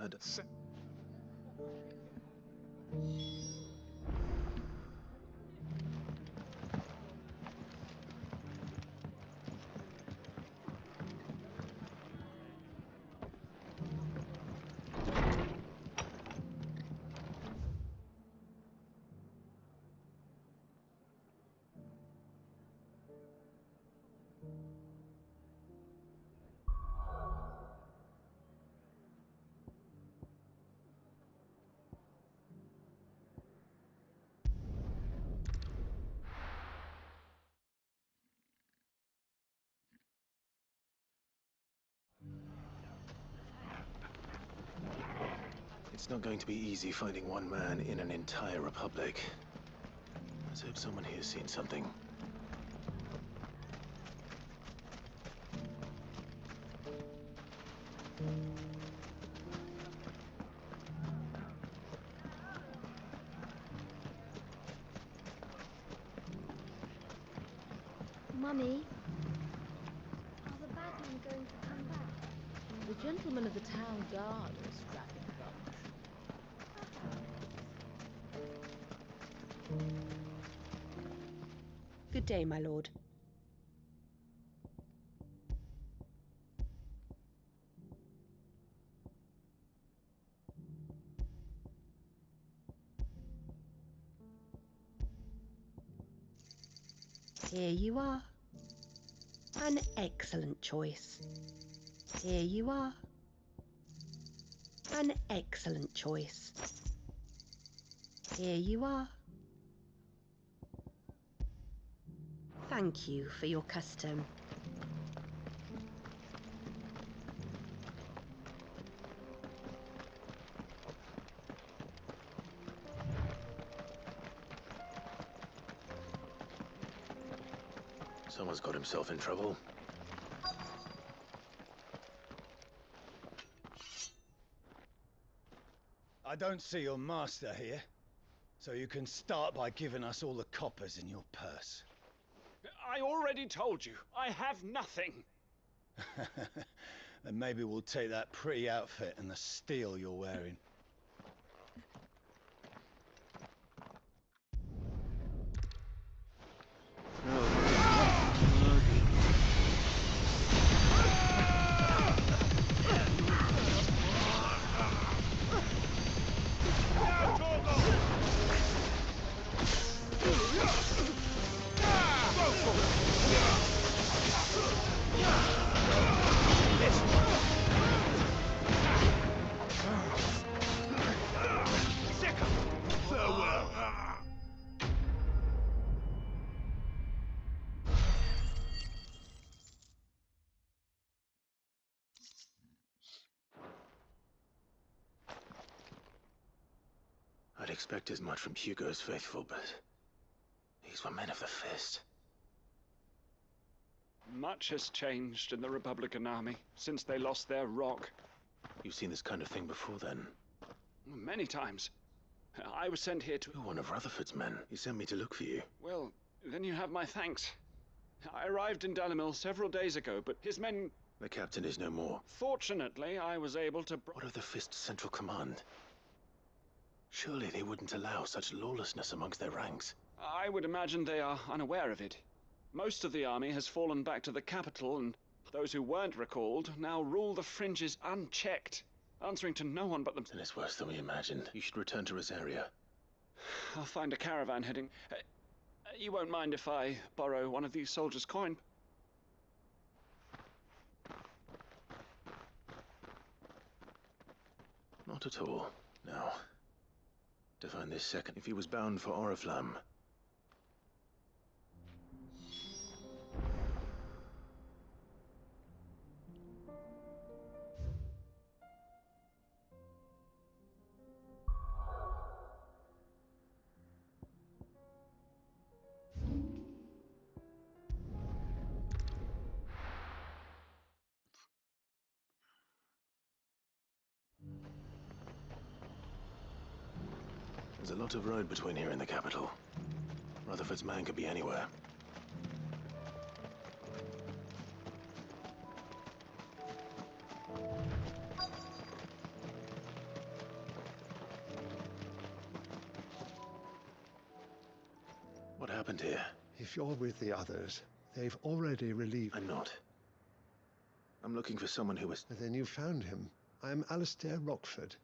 It's not going to be easy finding one man in an entire republic. Let's hope someone here's seen something. Mummy, are the bad men going to come back? The gentlemen of the town guard are a strapping bunch. Good day, my lord. Here you are. An excellent choice. Here you are. An excellent choice. Here you are. Thank you for your custom. Someone's got himself in trouble. I don't see your master here, so you can start by giving us all the coppers in your purse. I already told you, I have nothing. Then maybe we'll take that pretty outfit and the steel you're wearing. I'd expect as much from Hugo's faithful, but these were men of the fist. Much has changed in the Republican army since they lost their rock. You've seen this kind of thing before, then? Many times. I was sent here to... You're one of Rutherford's men. He sent me to look for you. Well, then you have my thanks. I arrived in Dalimil several days ago, but his men... The captain is no more. Fortunately, I was able to... What of the Fist's Central Command? Surely they wouldn't allow such lawlessness amongst their ranks. I would imagine they are unaware of it. Most of the army has fallen back to the capital, and those who weren't recalled now rule the fringes unchecked, answering to no one but them. Then it's worse than we imagined. You should return to Rosaria. I'll find a caravan heading. You won't mind if I borrow one of these soldiers' coin? Not at all. Now, to find this second, if he was bound for Oriflamme. There's a lot of road between here and the capital. Rutherford's man could be anywhere. What happened here? If you're with the others, they've already relieved... I'm not. I'm looking for someone who was... Then you found him. I'm Alistair Rockford,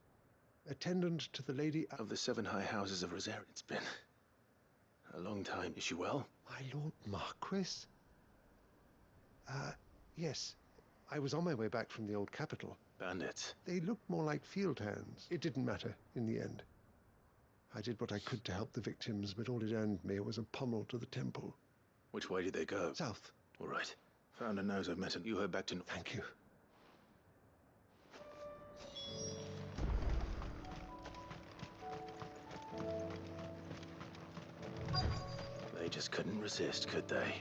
attendant to the Lady... Of the 7 high houses of Rosaria. It's been a long time. Is she well? My Lord Marquis? Yes. I was on my way back from the old capital. Bandits? They looked more like field hands. It didn't matter in the end. I did what I could to help the victims, but all it earned me was a pommel to the temple. Which way did they go? South. All right. Founder knows I've met him. You heard back to... Thank you. just couldn't resist, could they?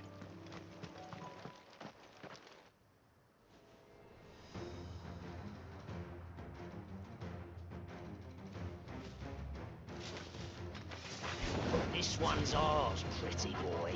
This one's ours, pretty boy.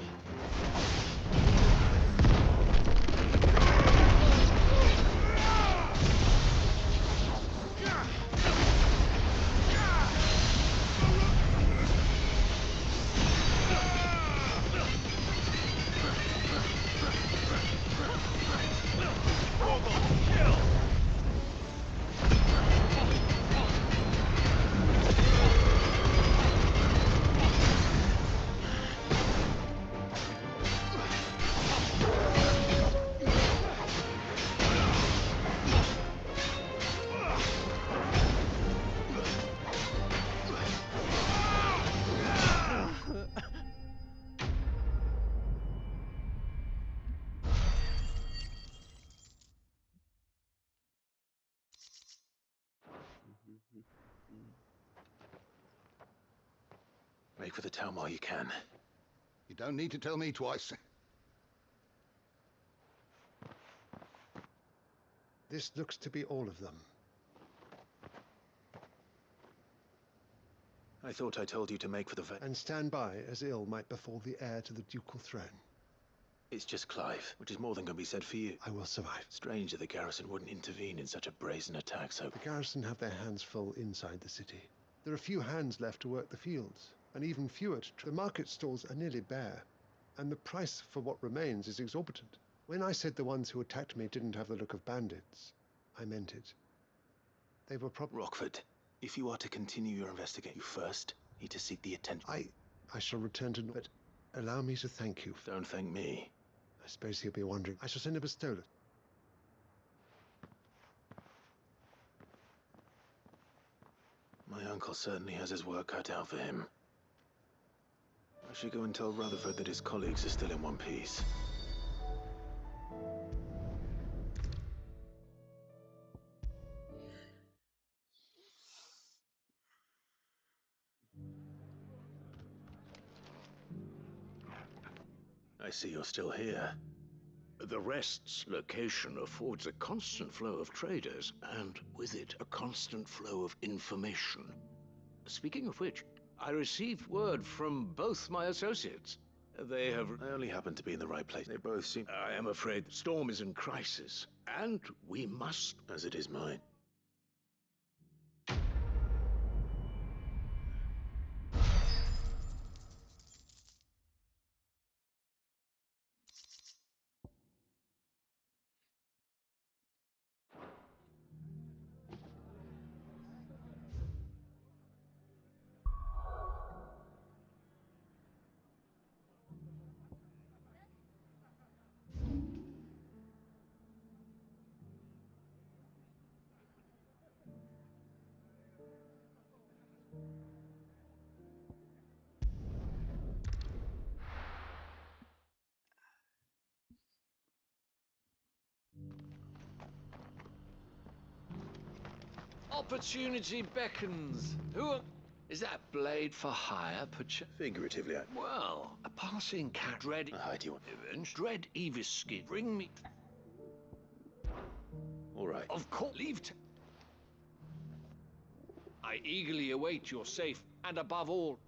Make for the town while you can. You don't need to tell me twice. This looks to be all of them. I thought I told you to make for the And stand by, as ill might befall the heir to the ducal throne. It's just Clive, which is more than can be said for you. I will survive. Strange that the garrison wouldn't intervene in such a brazen attack, so... The garrison have their hands full inside the city. There are few hands left to work the fields, and even fewer to the market stalls are nearly bare, and the price for what remains is exorbitant. When I said the ones who attacked me didn't have the look of bandits, I meant it. They were Rockford, if you are to continue your investigation, you first need to seek the attention... I shall return to... But allow me to thank you. Don't thank me. I suppose he'll be wondering. I shall send him a pistolet. My uncle certainly has his work cut out for him. I should go and tell Rutherford that his colleagues are still in one piece. I see you're still here. The Rest's location affords a constant flow of traders, and with it, a constant flow of information. Speaking of which, I received word from both my associates. They have... I only happen to be in the right place. They both seem... I am afraid the storm is in crisis, and we must... As it is mine. Opportunity beckons. Is that blade for hire, perchance? Figuratively, Well, a passing cat. Dread... do you want... Dread Eviskin. Bring me... All right. Of course, leave I eagerly await your safe, and above all...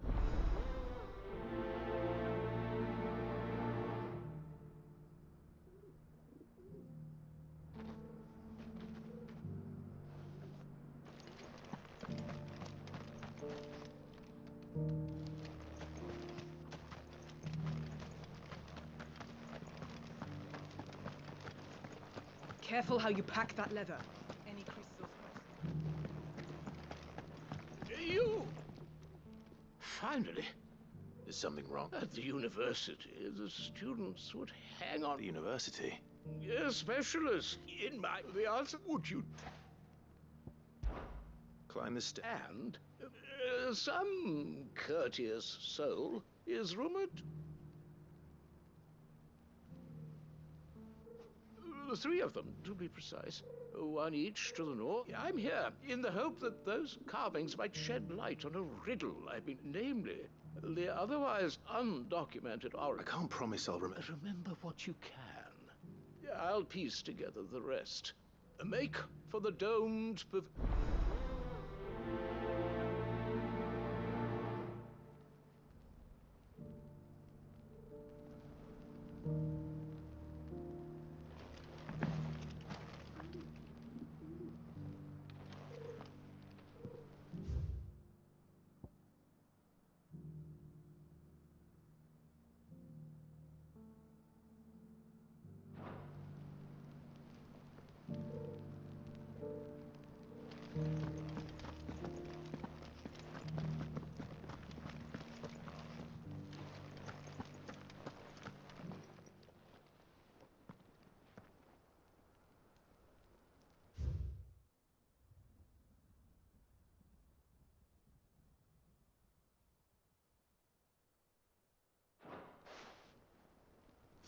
Careful how you pack that leather. Any crystals? You! Finally. Is something wrong? At the university, the students would hang on... The university? A specialist in my... The answer... Would you... Climb the stairs? And some courteous soul is rumored... 3 of them, to be precise. 1 each to the north. I'm here in the hope that those carvings might shed light on a riddle namely, the otherwise undocumented oracle. I can't promise I'll Remember what you can. I'll piece together the rest. Make for the domed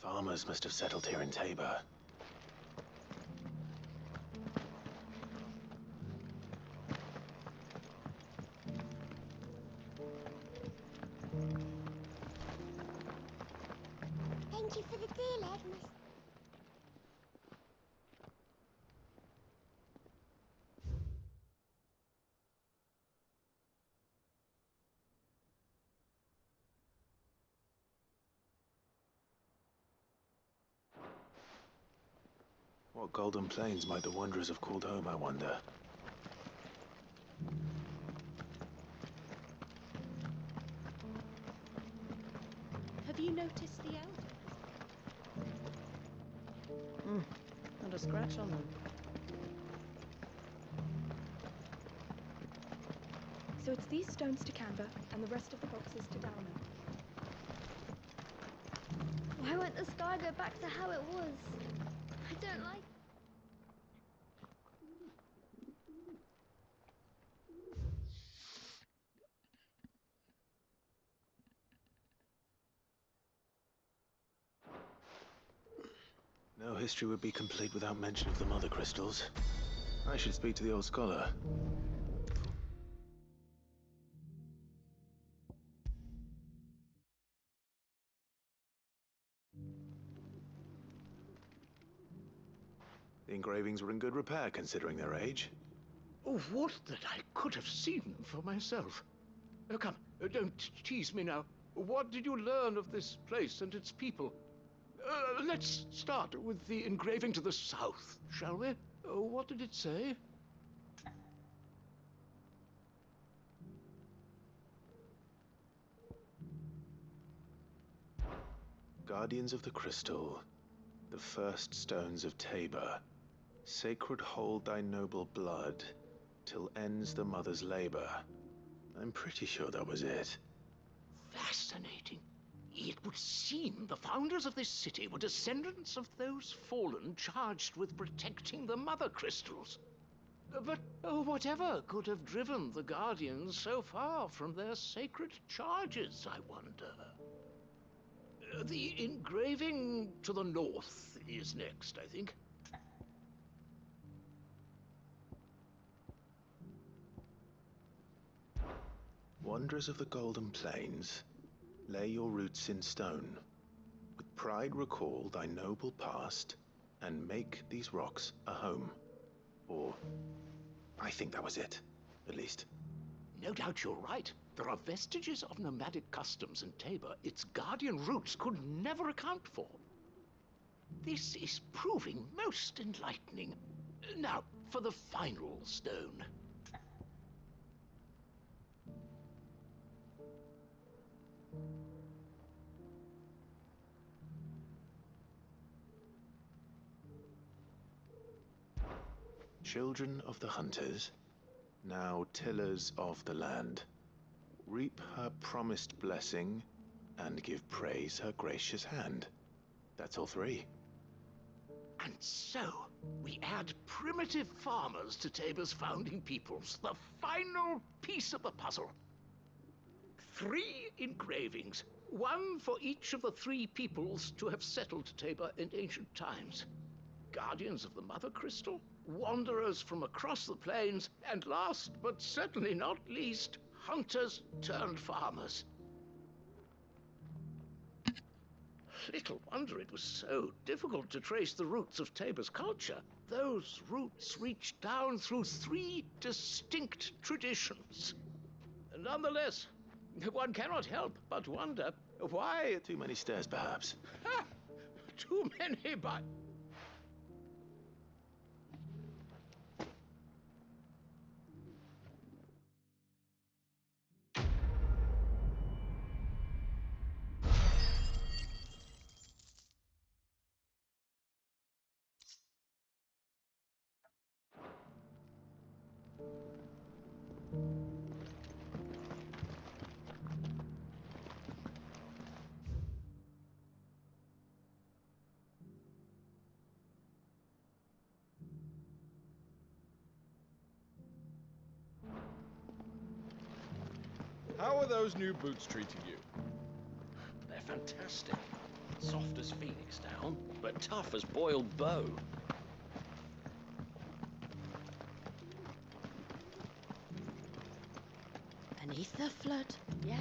Farmers must have settled here in Tabor. Thank you for the deal, Agnes. What golden plains might the wanderers have called home, I wonder? Have you noticed the elder? Not a scratch on them. So it's these stones to Canva and the rest of the boxes to Dalma. Why won't the sky go back to how it was? I don't like. No history would be complete without mention of the mother crystals. I should speak to the old scholar. The engravings were in good repair, considering their age. Oh, would that I could have seen them for myself. Oh, come, don't tease me now. What did you learn of this place and its people? Let's start with the engraving to the south, shall we? What did it say? Guardians of the Crystal, the first stones of Tabor. Sacred hold thy noble blood, till ends the mother's labor. I'm pretty sure that was it. Fascinating. It would seem the founders of this city were descendants of those fallen charged with protecting the mother crystals. But whatever could have driven the Guardians so far from their sacred charges, I wonder? The engraving to the north is next, I think. Wanderers of the Golden Plains, lay your roots in stone. With pride recall thy noble past, and make these rocks a home. Or, I think that was it, at least. No doubt you're right. There are vestiges of nomadic customs in Tabor its guardian roots could never account for. This is proving most enlightening. Now, for the final stone. Children of the hunters, now tillers of the land, reap her promised blessing and give praise her gracious hand. That's all 3. And so, we add primitive farmers to Tabor's founding peoples, the final piece of the puzzle. 3 engravings, 1 for each of the 3 peoples to have settled Tabor in ancient times. guardians of the Mother Crystal, wanderers from across the plains, and last but certainly not least, hunters turned farmers. Little wonder it was so difficult to trace the roots of Tabor's culture. Those roots reach down through 3 distinct traditions. Nonetheless, one cannot help but wonder why... Too many stairs, perhaps. Ha! Too many, but... How are those new boots treating you? They're fantastic. Soft as phoenix down, but tough as boiled bow. Beneath the flood, yes.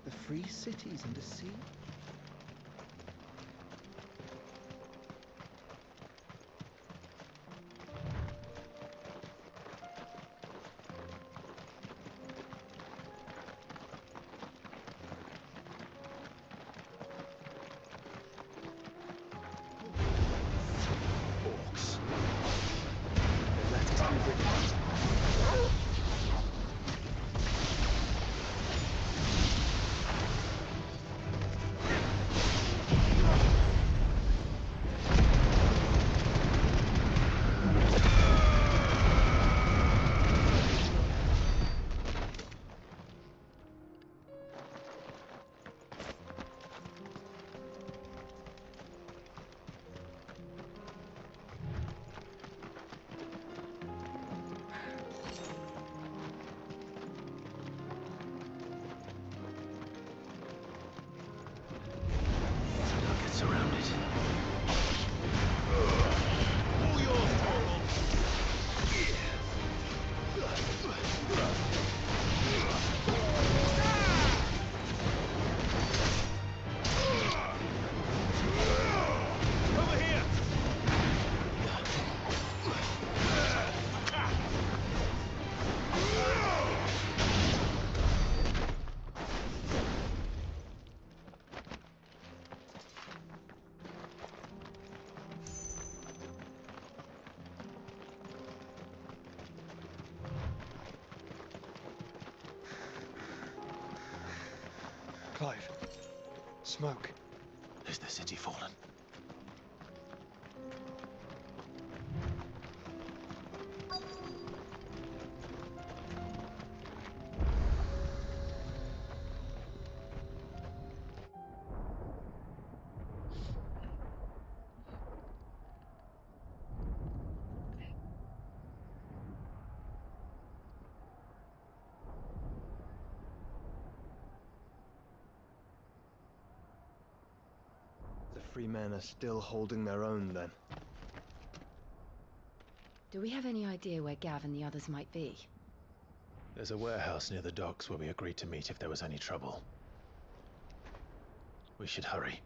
The free cities and the sea. Orcs. Let us be witness. Clive. Smoke. Is the city fallen? The free men are still holding their own, then. Do we have any idea where Gav and the others might be? There's a warehouse near the docks where we agreed to meet if there was any trouble. We should hurry.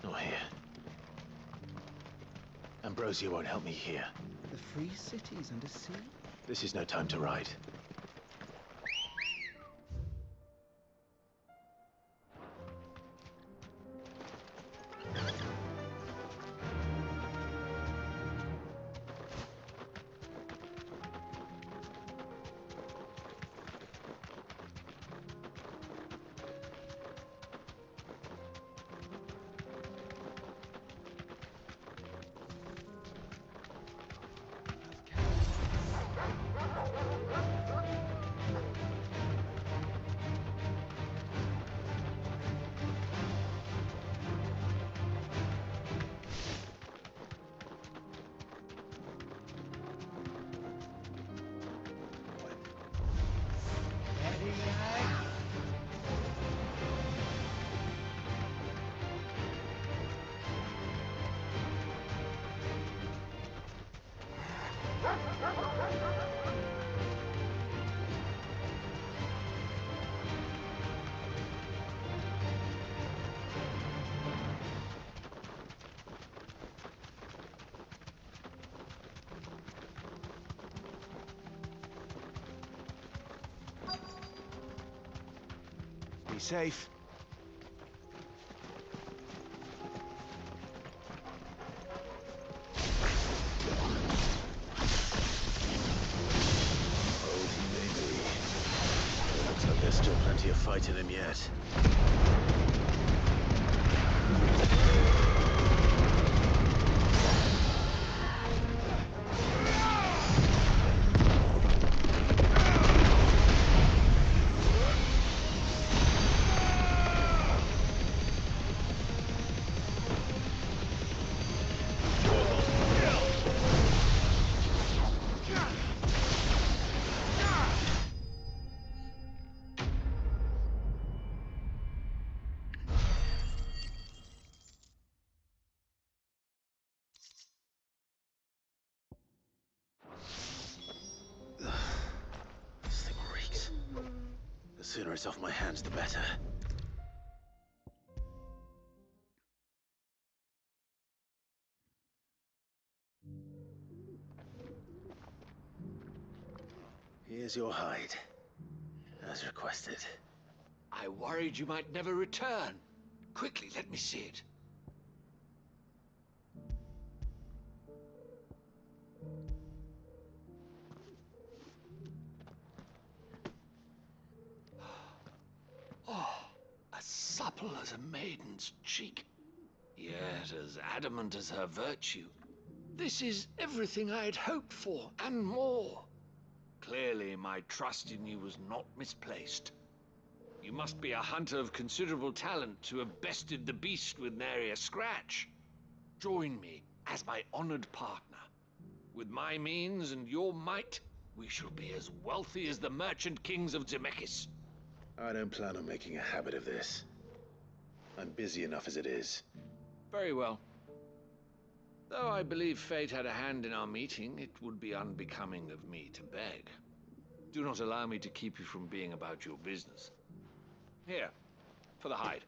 Not here. Ambrosia won't help me here. The free cities under sea? This is no time to ride. Be safe. Looks like there's still plenty of fight in him yet. This thing reeks. The sooner it's off my hands, the better. Here's your hide, as requested. I worried you might never return. Quickly, let me see it. Oh, as supple as a maiden's cheek, yet as adamant as her virtue. This is everything I had hoped for, and more. Clearly, my trust in you was not misplaced. You must be a hunter of considerable talent to have bested the beast with nary a scratch. Join me as my honored partner. With my means and your might, we shall be as wealthy as the merchant kings of Zemeckis. I don't plan on making a habit of this. I'm busy enough as it is. Very well. Though I believe fate had a hand in our meeting, it would be unbecoming of me to beg. Do not allow me to keep you from being about your business. Here, for the hide.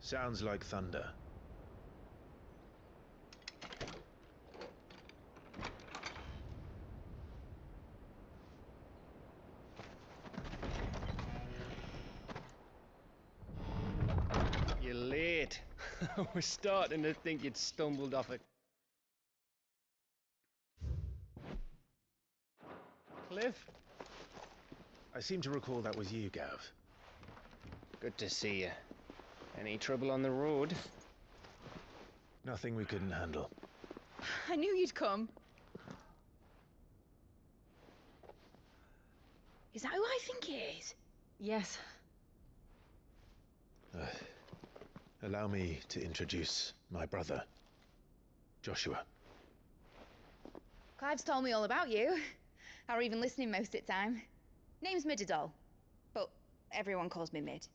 Sounds like thunder. You're late. I was starting to think you'd stumbled off a cliff. I seem to recall that was you, Gav. Good to see you. Any trouble on the road? Nothing we couldn't handle. I knew you'd come. Is that who I think it is? Yes. Allow me to introduce my brother, Joshua. Clive's told me all about you. Or even listening most of the time. Name's Midadol, but everyone calls me Mid.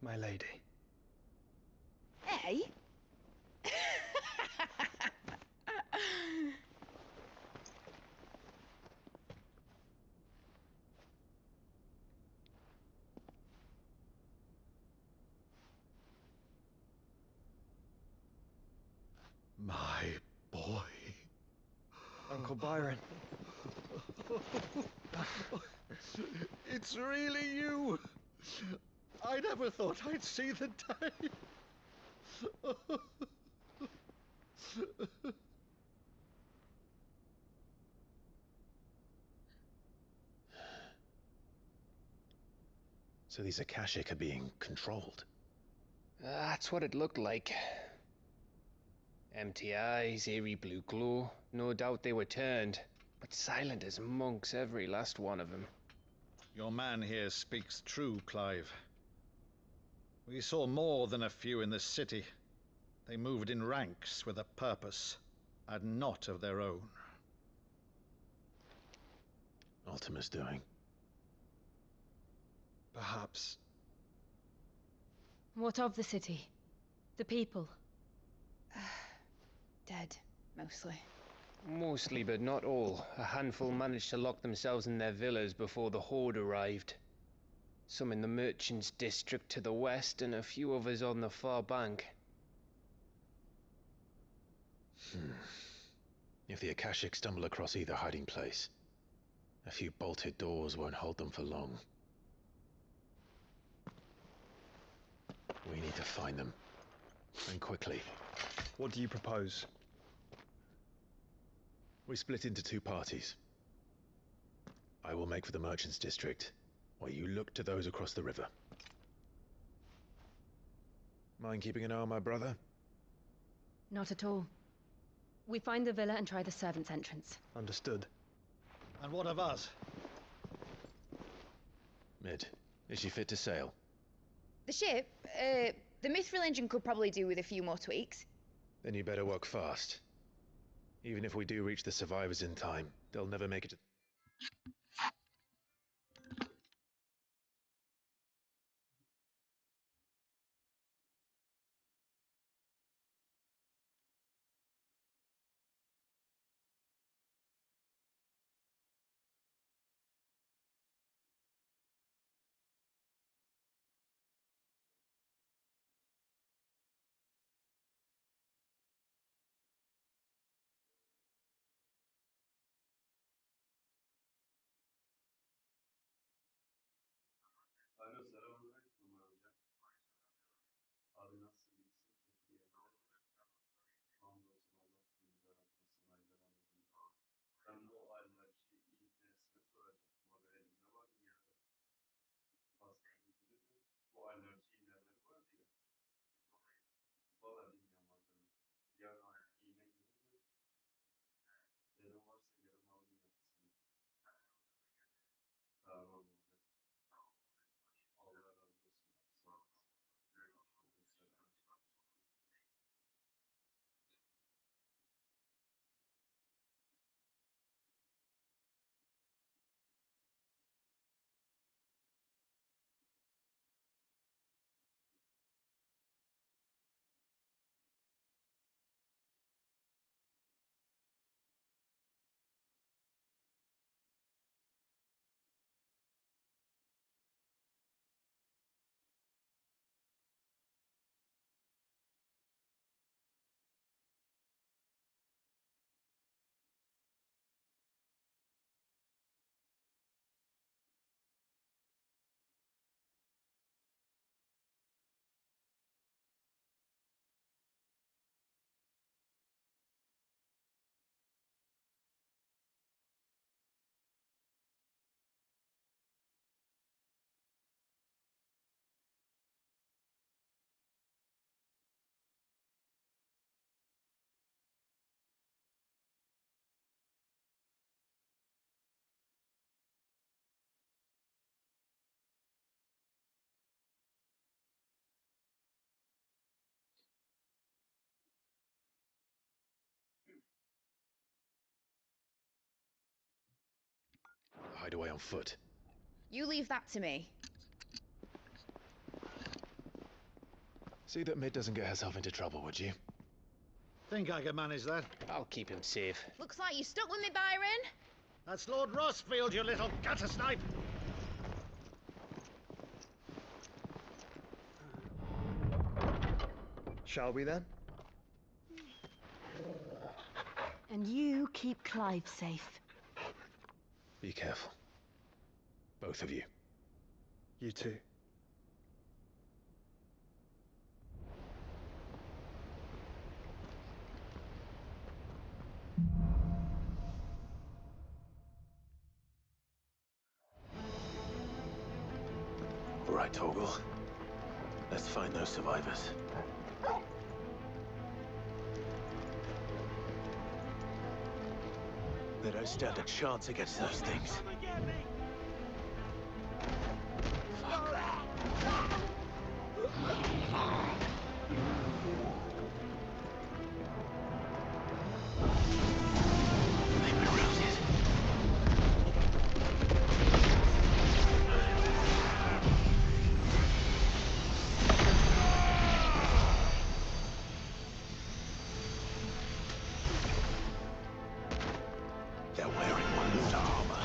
My lady. Hey? My boy. Uncle Byron. It's really you. I never thought I'd see the day. So these Akashic are being controlled? That's what it looked like. Empty eyes, eerie blue glow. No doubt they were turned, but silent as monks, every last one of them. Your man here speaks true, Clive. We saw more than a few in the city. They moved in ranks with a purpose, and not of their own. Ultima's doing. Perhaps. What of the city? The people? Dead, mostly. Mostly, but not all. A handful managed to lock themselves in their villas before the Horde arrived. Some in the merchants' district to the west, and a few others on the far bank. If the Akashic stumble across either hiding place, a few bolted doors won't hold them for long. We need to find them. And quickly. What do you propose? We split into two parties. I will make for the merchants' district, while you look to those across the river. Mind keeping an eye on my brother? Not at all. We find the villa and try the servants' entrance. Understood. And what of us? Mid, is she fit to sail? The ship, the Mithril engine could probably do with a few more tweaks. Then you better work fast. Even if we do reach the survivors in time, they'll never make it to... ride away on foot. You leave that to me. See that Mid doesn't get herself into trouble, would you? Think I can manage that. I'll keep him safe. Looks like you stuck with me, Byron. That's Lord Rossfield, you little gutter snipe! Shall we then? And you keep Clive safe. Be careful. Both of you. You too. All right, Torgal. Let's find those survivors. They don't stand a chance against those things. They've been routed. They're wearing Waluta armor.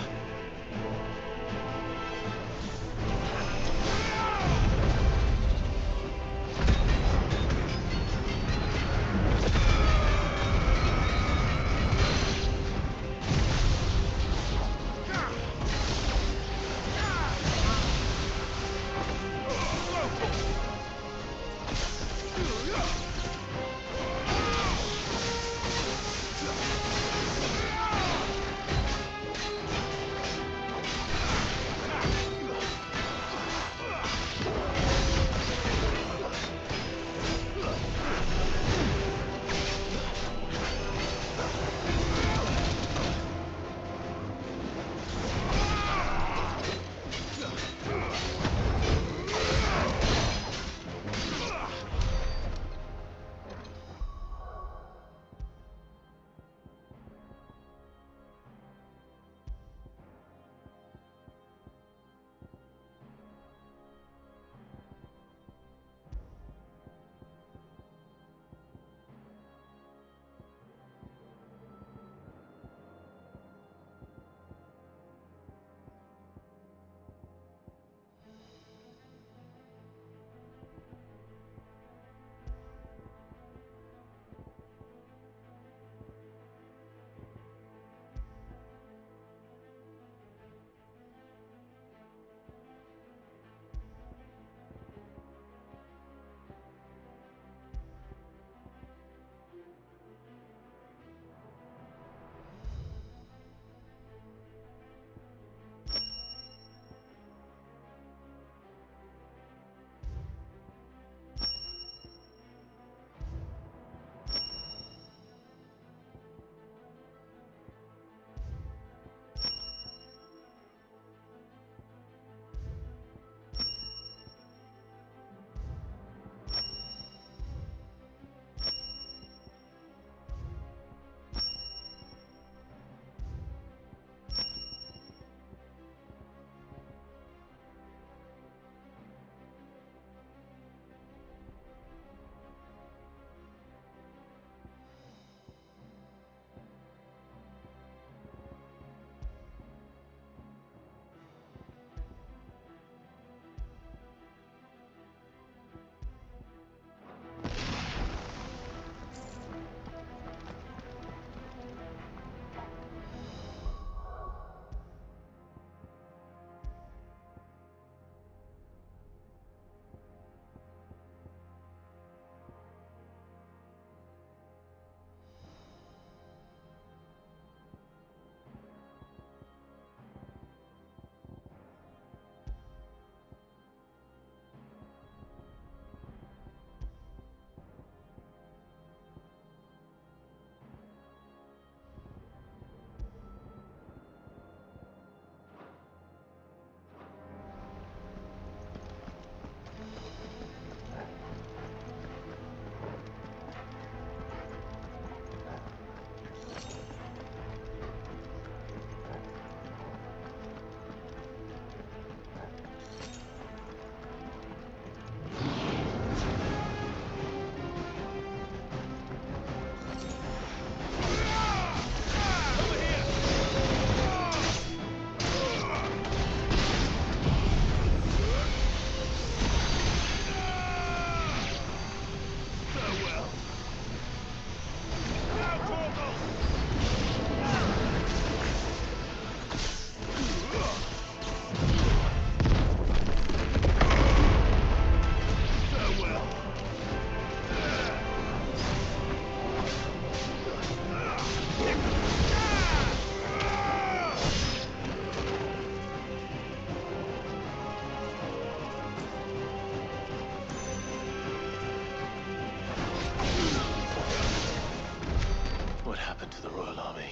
army.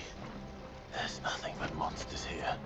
There's nothing but monsters here.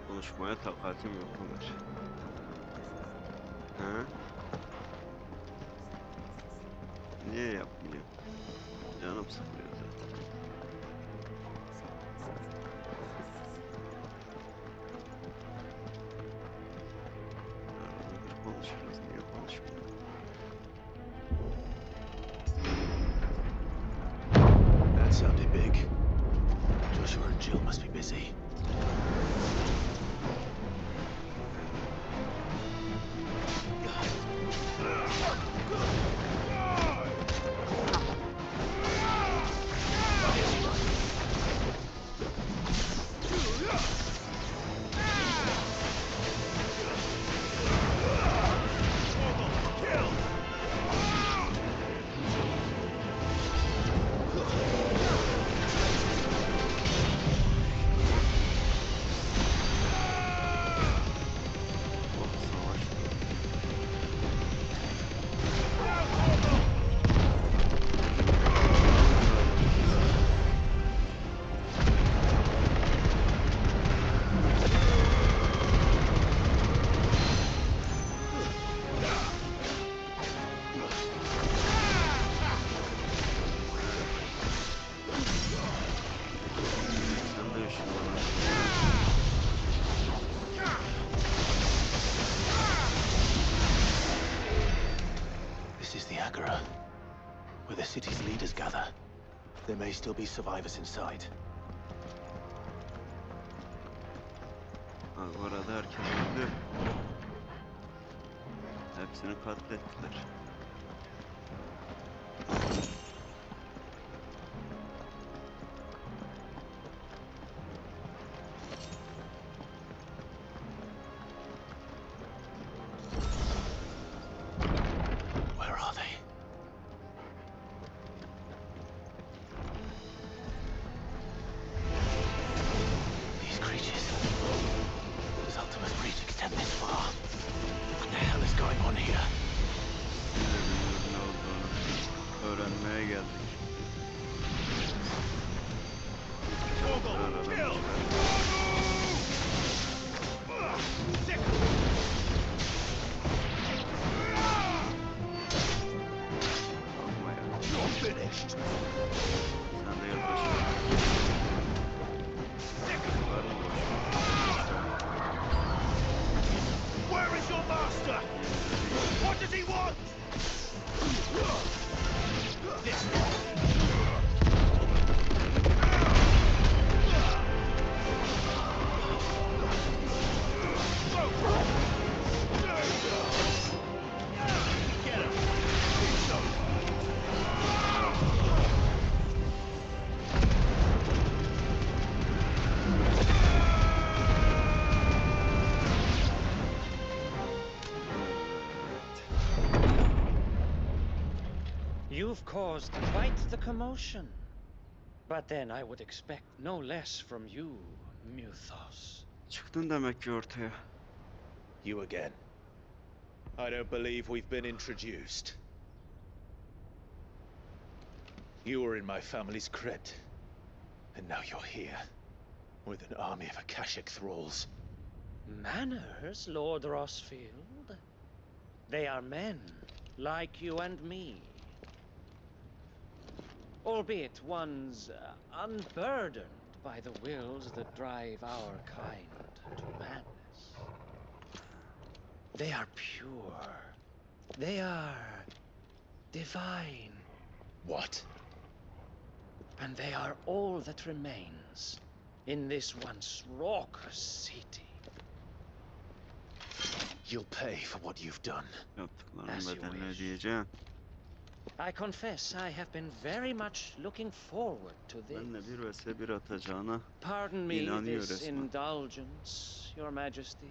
Konuşmaya takatim yok Ömer. Ha? Niye yapmıyor? Canım sıkılıyor zaten. Arada bir konuşuruz. Niye konuşmuyor? That sounded big. Joshua and Jill must be busy. Where the city's leaders gather. There may still be survivors inside. Abi orada herkes öldü. Hepsini katlettiler. Where are they? You've caused quite the commotion. But then I would expect no less from you, Mythos. Çıktın demek ki ortaya. You again. I don't believe we've been introduced. You were in my family's crypt, and now you're here, with an army of Akashic thralls. Manners, Lord Rossfield? They are men, like you and me. Albeit ones unburdened by the wills that drive our kind to madness. They are pure. They are divine. What? And they are all that remains in this once raucous city. You'll pay for what you've done. Yaptıklarının bedelini ödeyeceğim. I confess I have been very much looking forward to this. Benle 1 vs 1 atacağına Pardon me inanıyor this resmen. indulgence, Your Majesty.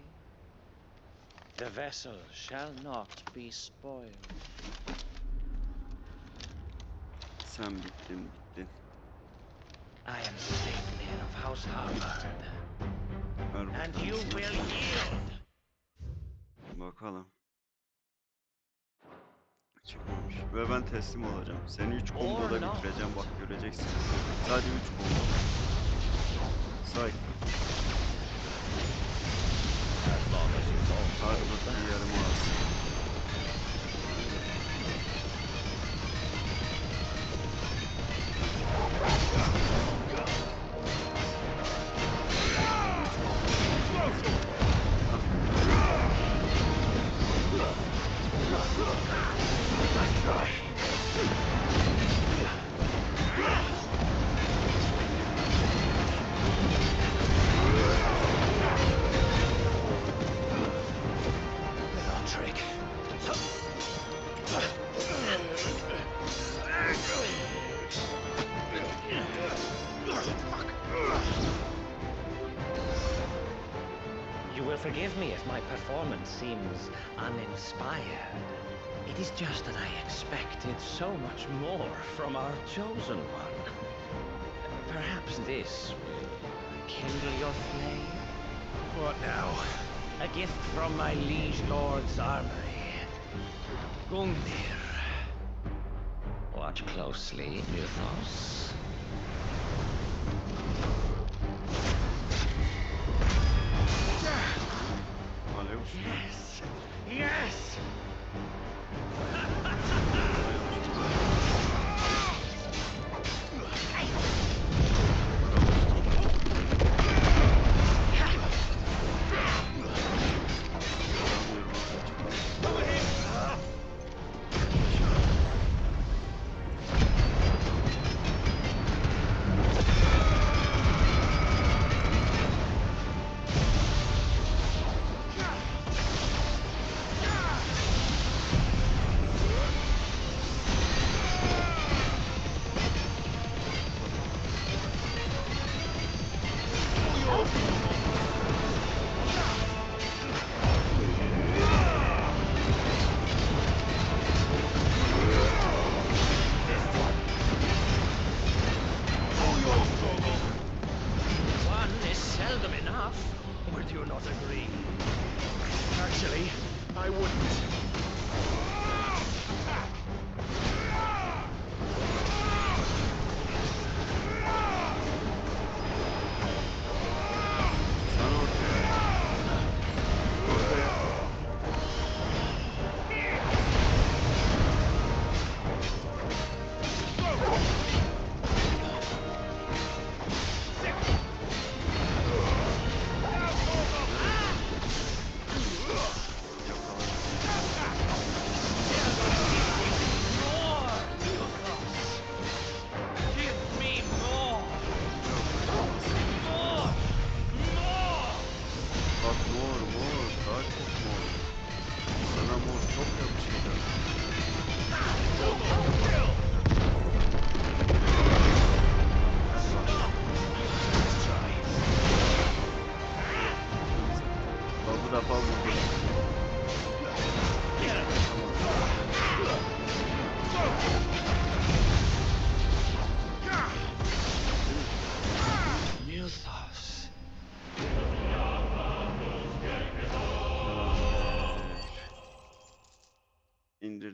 The vessel shall not be spoiled. Sen bittin. I am Statelian of House Harvard. And you will yield. Bakalım. Çıkmamış. Ve ben teslim olacağım. Seni 3 komboda bitireceğim, bak göreceksin. Sadece 3 kombo. Say. Harvard'ın yarım ağası. You will forgive me if my performance seems uninspired. It is just that I expected so much more from our chosen one. Perhaps this will kindle your flame? What now? A gift from my liege lord's armory. Gungnir. Watch closely, Mythos. Yes! Yes! Would you not agree? Actually, I wouldn't.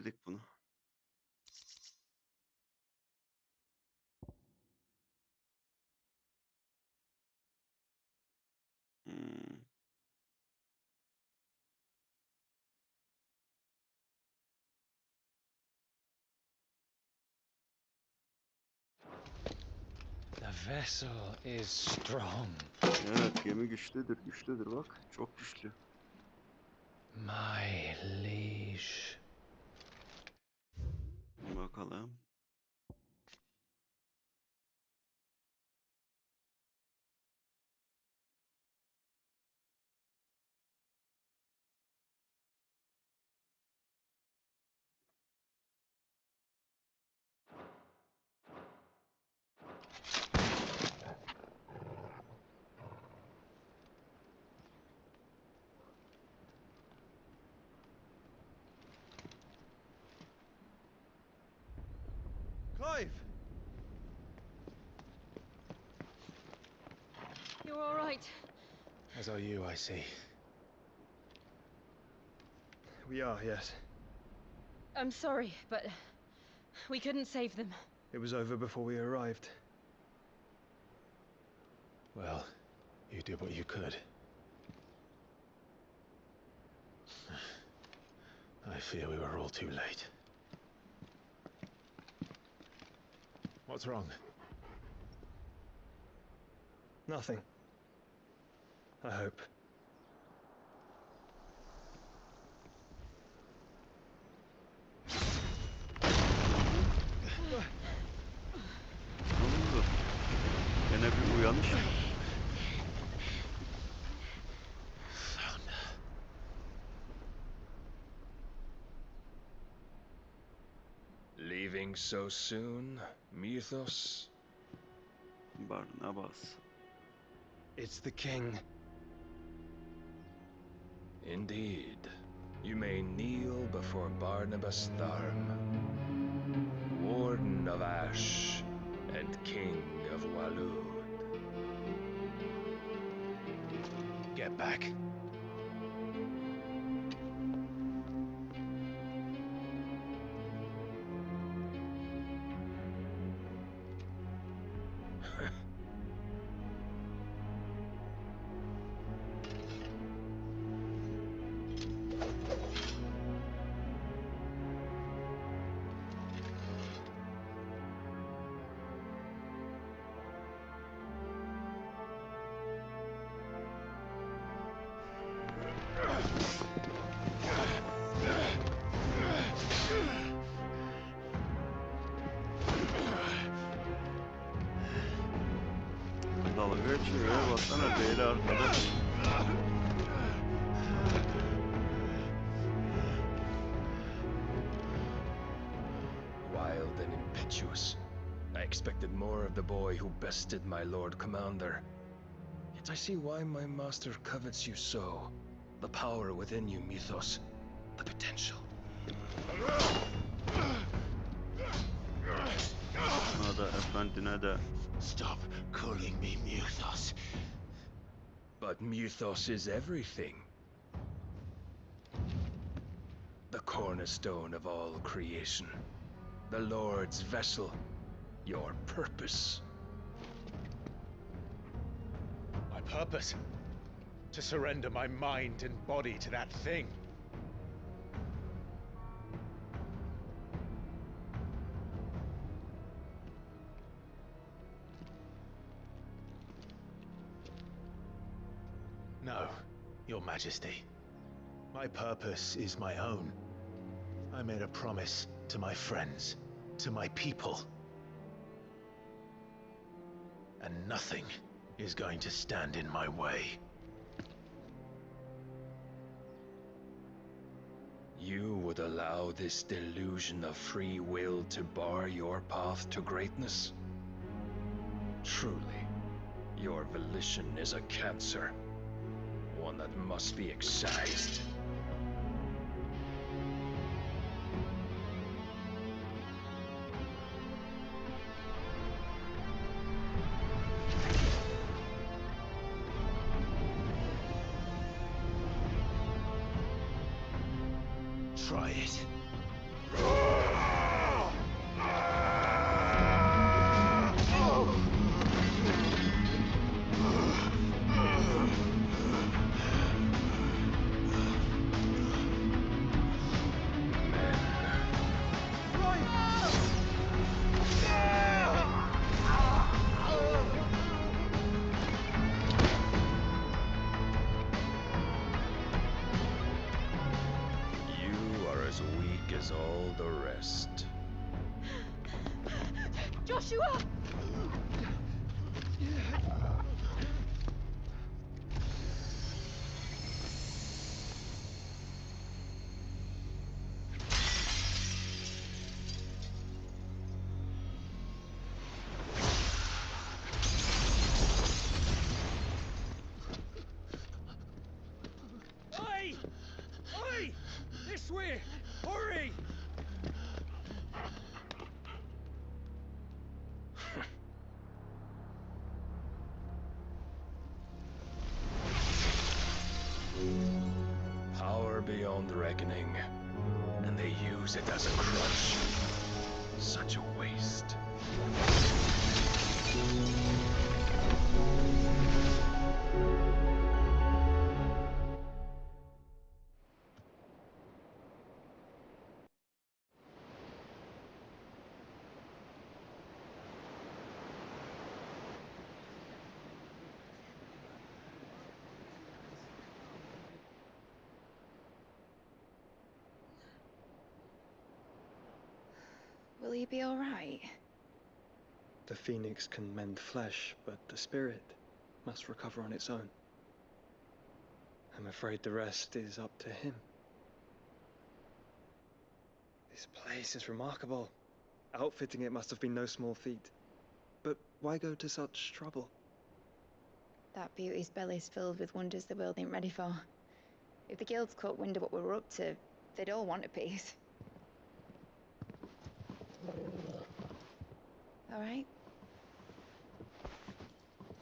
Bitirdik bunu. The vessel is strong. Evet, gemi güçlüdür, güçlüdür bak. Çok güçlü. My liege. Bakalım. Clive! You're all right. As are you, I see. We are, yes. I'm sorry, but we couldn't save them. It was over before we arrived. Well, you did what you could. I fear we were all too late. What's wrong? Nothing. I hope. Ne oldu? Gene bir uyanış. Leaving so soon, Mythos? Barnabas. It's the king. Indeed. You may kneel before Barnabas Tharm, Warden of Ash and King of Walud. Get back. Dalga geçiyor ya, baksana beyler arkada. Wild and impetuous. I expected more of the boy who bested my Lord Commander. Yet I see why my master covets you so. The power within you, Mythos. The potential. Buna da efendine de. Stop calling me Mythos. But Mythos is everything. The cornerstone of all creation. The Lord's vessel. Your purpose. My purpose? To surrender my mind and body to that thing. No, Your Majesty. My purpose is my own. I made a promise to my friends, to my people. And nothing is going to stand in my way. You would allow this delusion of free will to bar your path to greatness? Truly, your volition is a cancer. One that must be excised. Try it. You are as weak as all the rest. Joshua! Oi! Oi! This way! Hurry! Power beyond reckoning. And they use it as a crutch. Such a waste. Will you be all right? The phoenix can mend flesh, but the spirit must recover on its own. I'm afraid the rest is up to him. This place is remarkable. Outfitting it must have been no small feat. But why go to such trouble? That beauty's belly's filled with wonders the world ain't ready for. If the guilds caught wind of what we were up to, they'd all want a piece. All right?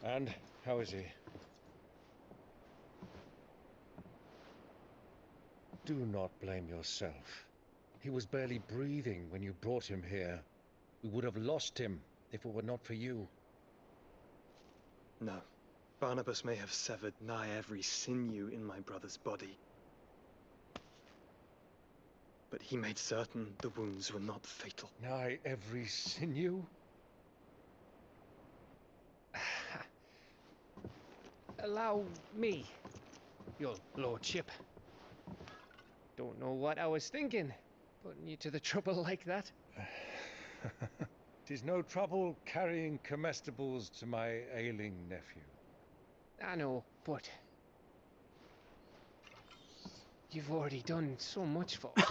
And how is he? Do not blame yourself. He was barely breathing when you brought him here. We would have lost him if it were not for you. No. Barnabas may have severed nigh every sinew in my brother's body. But he made certain the wounds were not fatal. Nigh every sinew? Allow me, your lordship. Don't know what I was thinking, putting you to the trouble like that. Tis no trouble carrying comestibles to my ailing nephew. I know, but you've already done so much for me.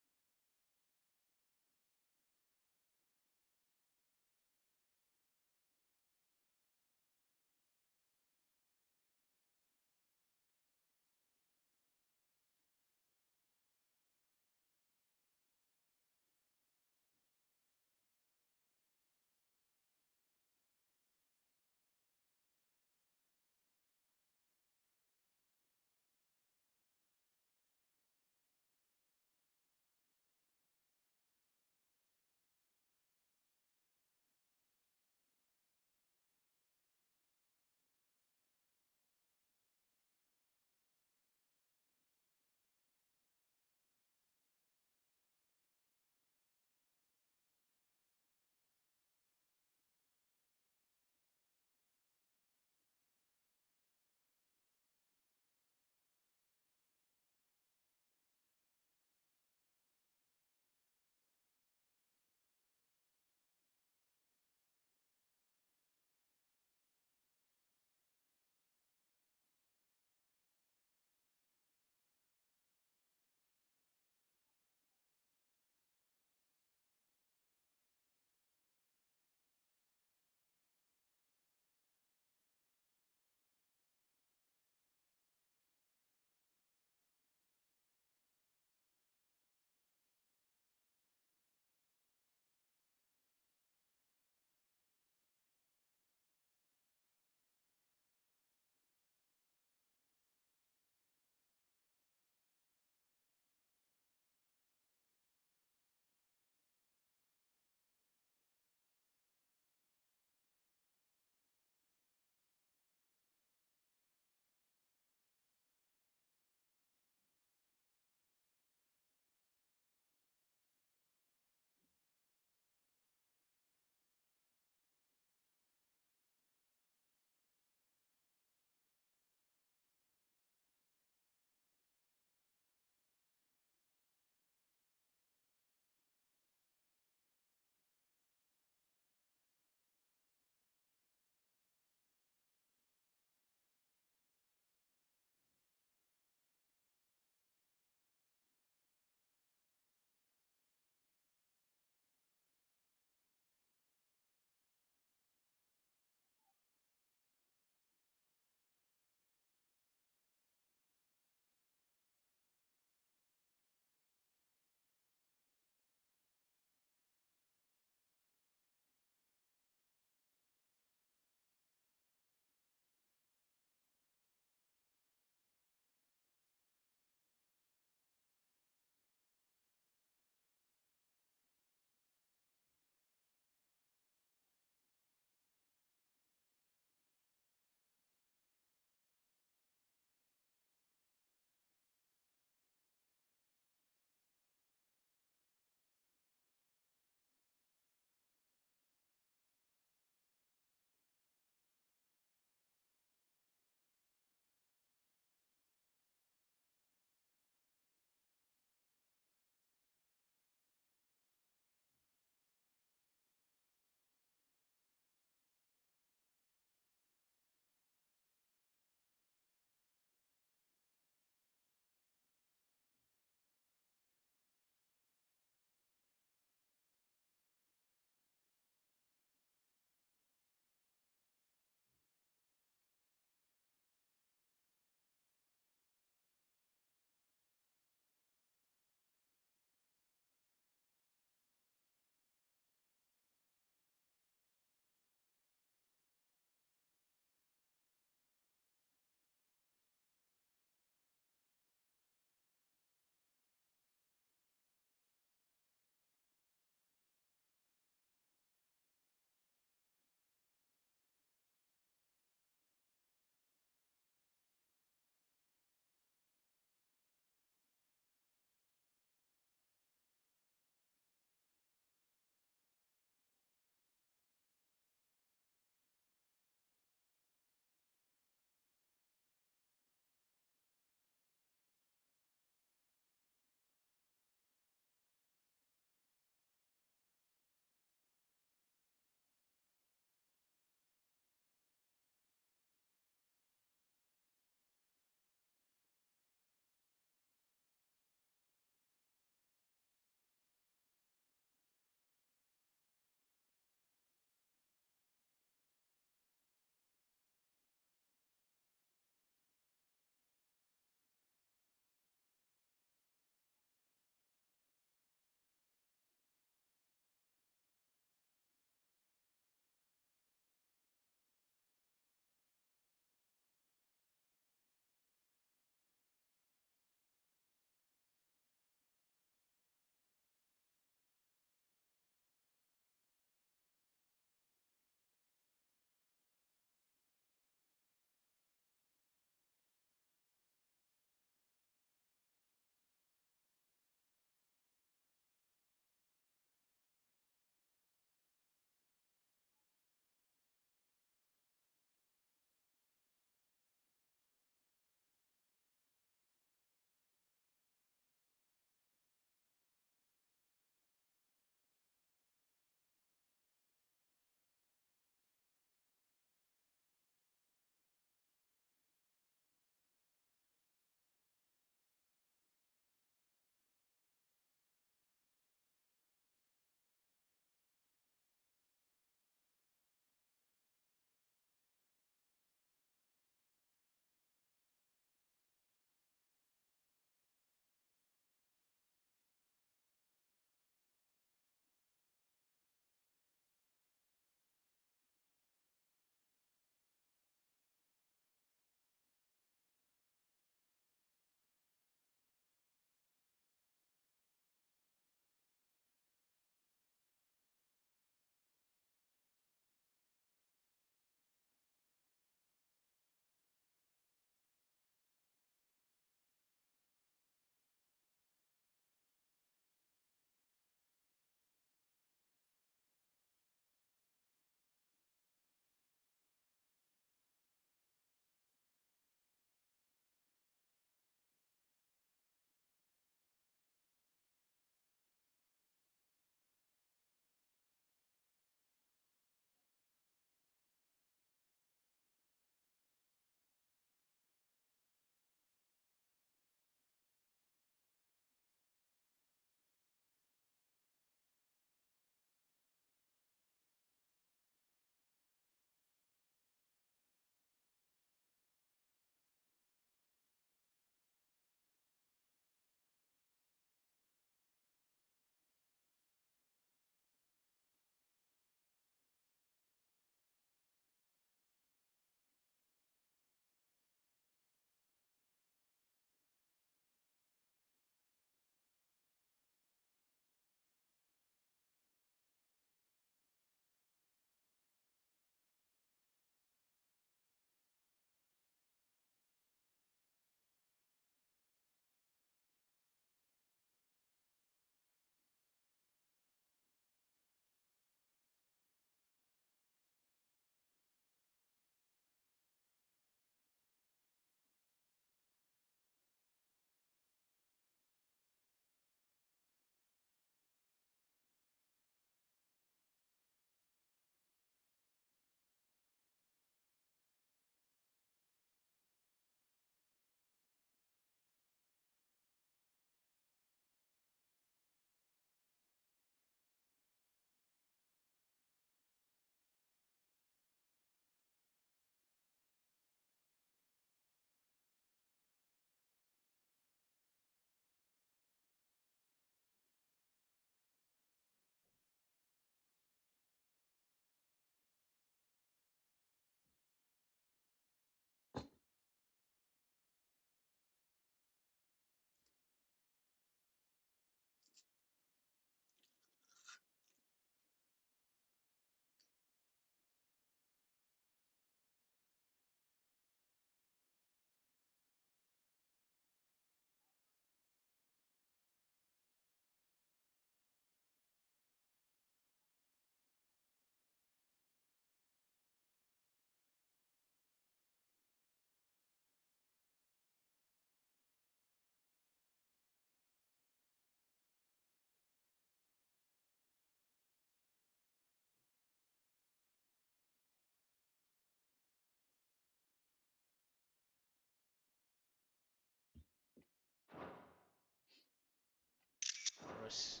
us.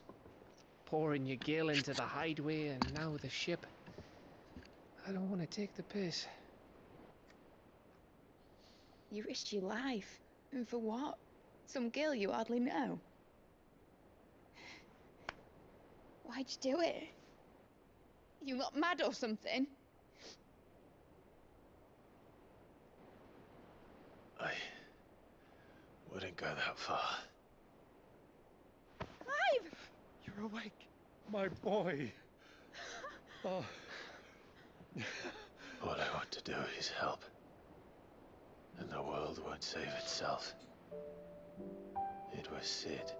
Pouring your gil into the hideaway and now the ship. I don't want to take the piss. You risked your life. And for what? Some girl you hardly know. Why'd you do it? You got mad or something? I wouldn't go that far. Clive! You're awake, my boy. Oh. All I want to do is help. And the world won't save itself. It was Sid.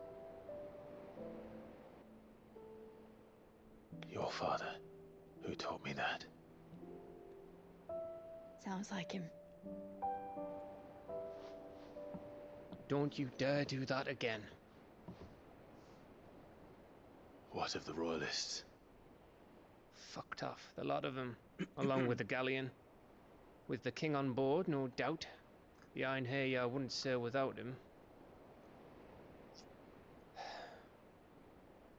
Your father, who taught me that. Sounds like him. Don't you dare do that again. What of the Royalists? Fucked off, the lot of them, along with the galleon. With the king on board, no doubt. The Iron Hair wouldn't sail without him.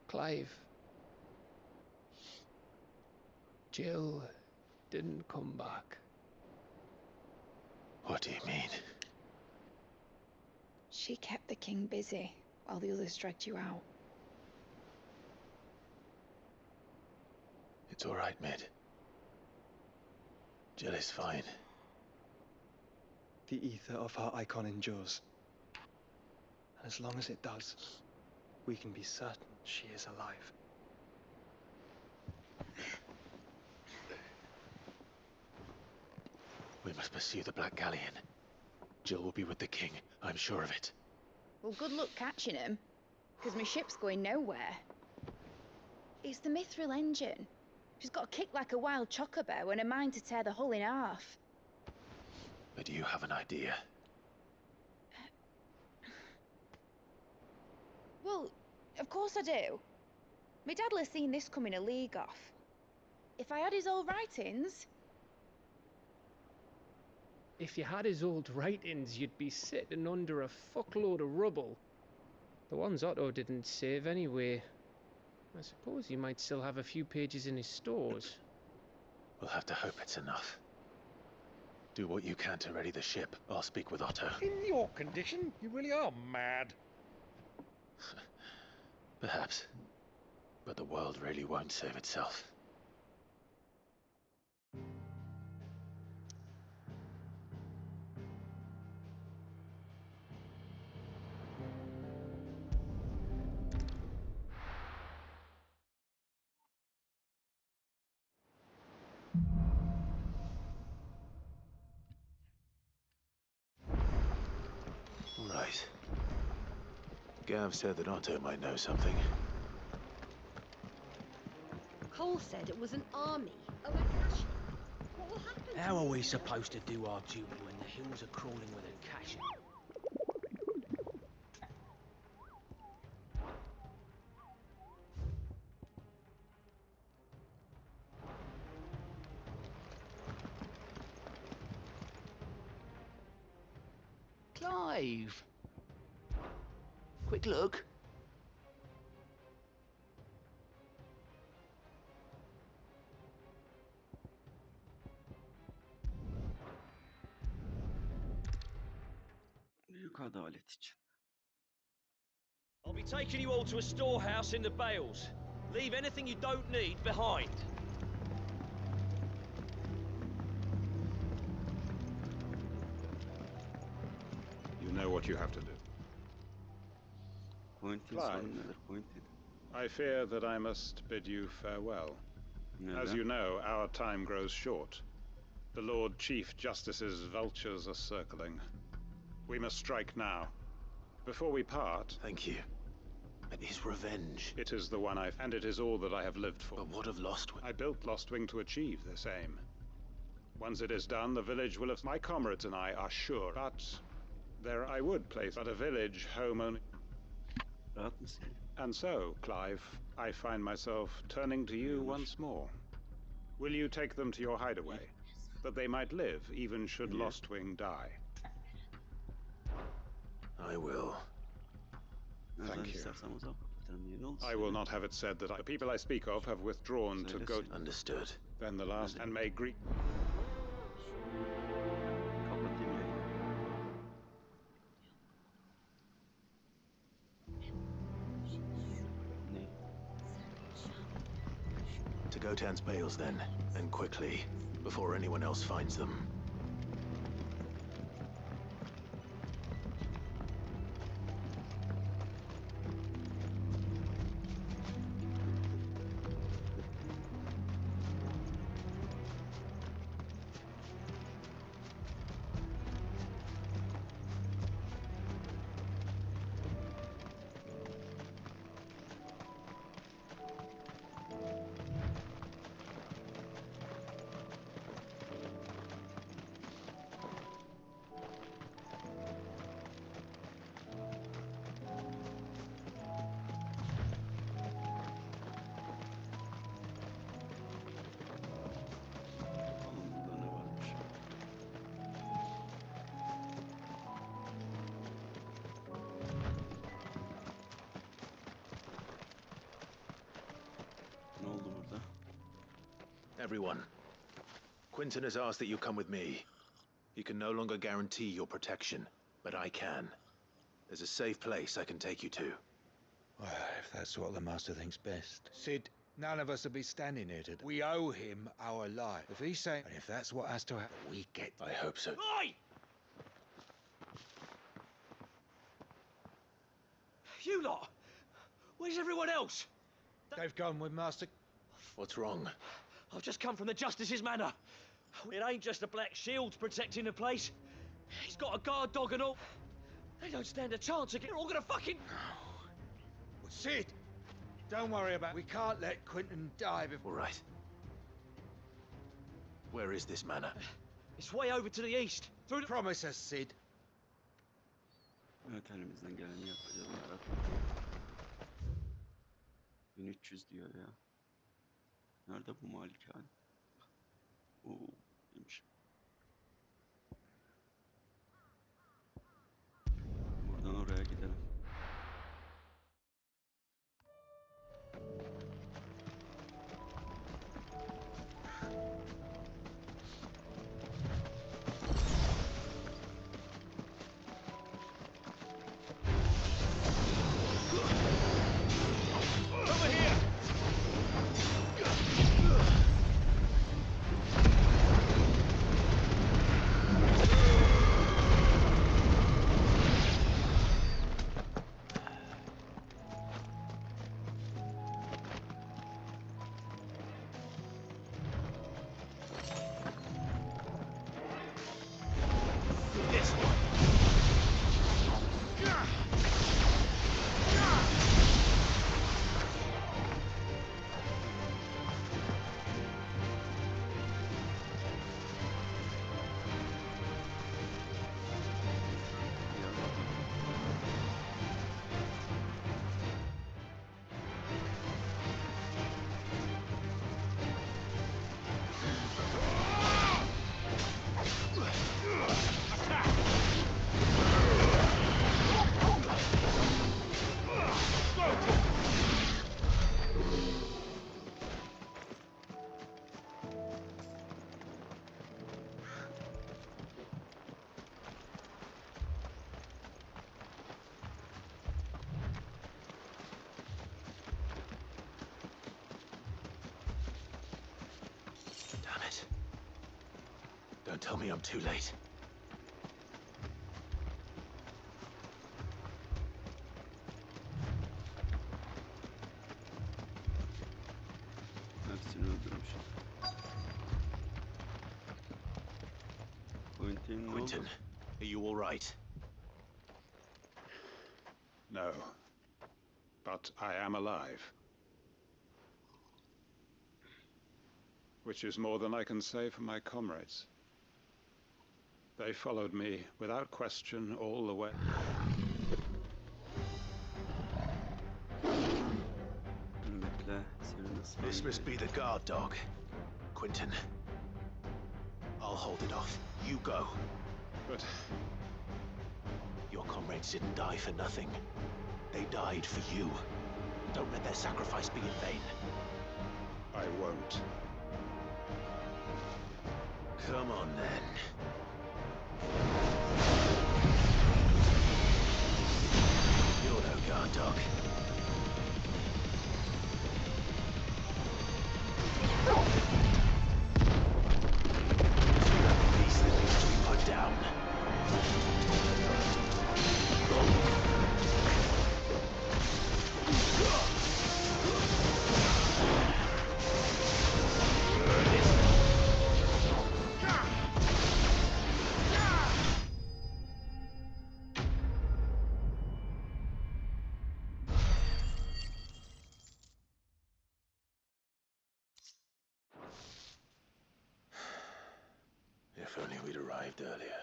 Clive. Jill didn't come back. What do you mean? She kept the king busy while the others dragged you out. It's all right, Mid. Jill is fine. The ether of her icon endures. And as long as it does, we can be certain she is alive. We must pursue the Black Galleon. Jill will be with the king, I'm sure of it. Well, good luck catching him, because my ship's going nowhere. It's the Mithril engine. She's got a kick like a wild chocobo and a mind to tear the hull in half. But do you have an idea? Well, of course I do. My dad'll have seen this coming a league off. If I had his old writings... If you had his old writings, you'd be sitting under a fuckload of rubble. The ones Otto didn't save anyway. I suppose he might still have a few pages in his stores. We'll have to hope it's enough. Do what you can to ready the ship. I'll speak with Otto. In your condition, you really are mad. Perhaps. But the world really won't save itself. Right. Gav said that Otto might know something. Cole said it was an army. Oh, a cache. What will happen? How are we supposed to do our duty when the hills are crawling with a cache? Clive! Quick look. Büyük adalet için. I'll be taking you all to a storehouse in the Bales. Leave anything you don't need behind. You know what you have to do. Pointing Clive. sorun nedir? Pointing. I fear that I must bid you farewell. As you know, our time grows short. The Lord Chief Justice's vultures are circling. We must strike now. Before we part... Thank you. But his revenge... It is the one and it is all that I have lived for. But what of Lostwing? I built Lostwing to achieve this aim. Once it is done, the village will have... My comrades and I are sure, but... There I would place, but a village home only... And so, Clive, I find myself turning to you once more. Will you take them to your hideaway, that they might live, even should Lostwing die? I will. Thank you. I will not have it said that the people I speak of have withdrawn to go. Understood. Then the last, and may Greek. To Gotan's bales then, and quickly, before anyone else finds them. Everyone, Quinton has asked that you come with me. He can no longer guarantee your protection, but I can. There's a safe place I can take you to. Well, if that's what the Master thinks best. Sid, none of us will be standing here today. We owe him our life. If he's saying, and if that's what has to happen, we get... I hope so. Oi! You lot! Where's everyone else? They've gone with Master... What's wrong? I've just come from the Justice's manor. It ain't just the Black Shields protecting the place. He's got a guard dog and all. They don't stand a chance again. They're all gonna fucking... Well, Sid! Don't worry about it. We can't let Quinton die before... All right. Where is this manor? It's way over to the east. Through the... Promise us, Sid. Evet, elimizden geleni yapacağız. Merak 1300 diyor ya. Nerede bu malikane? Oo, iyiymiş. Buradan oraya gidelim. Over here! This one. Damn it. Don't tell me I'm too late. Hepsini öldürmüşüm. Quentin, Quentin, are you all right? No. But I am alive. Which is more than I can say for my comrades. They followed me without question all the way. This must be the guard dog. Quentin. I'll hold it off. You go. But... Your comrades didn't die for nothing. They died for you. Don't let their sacrifice be in vain. I won't. Come on, then. You're no guard dog. Beast that needs to be put down. If only we'd arrived earlier.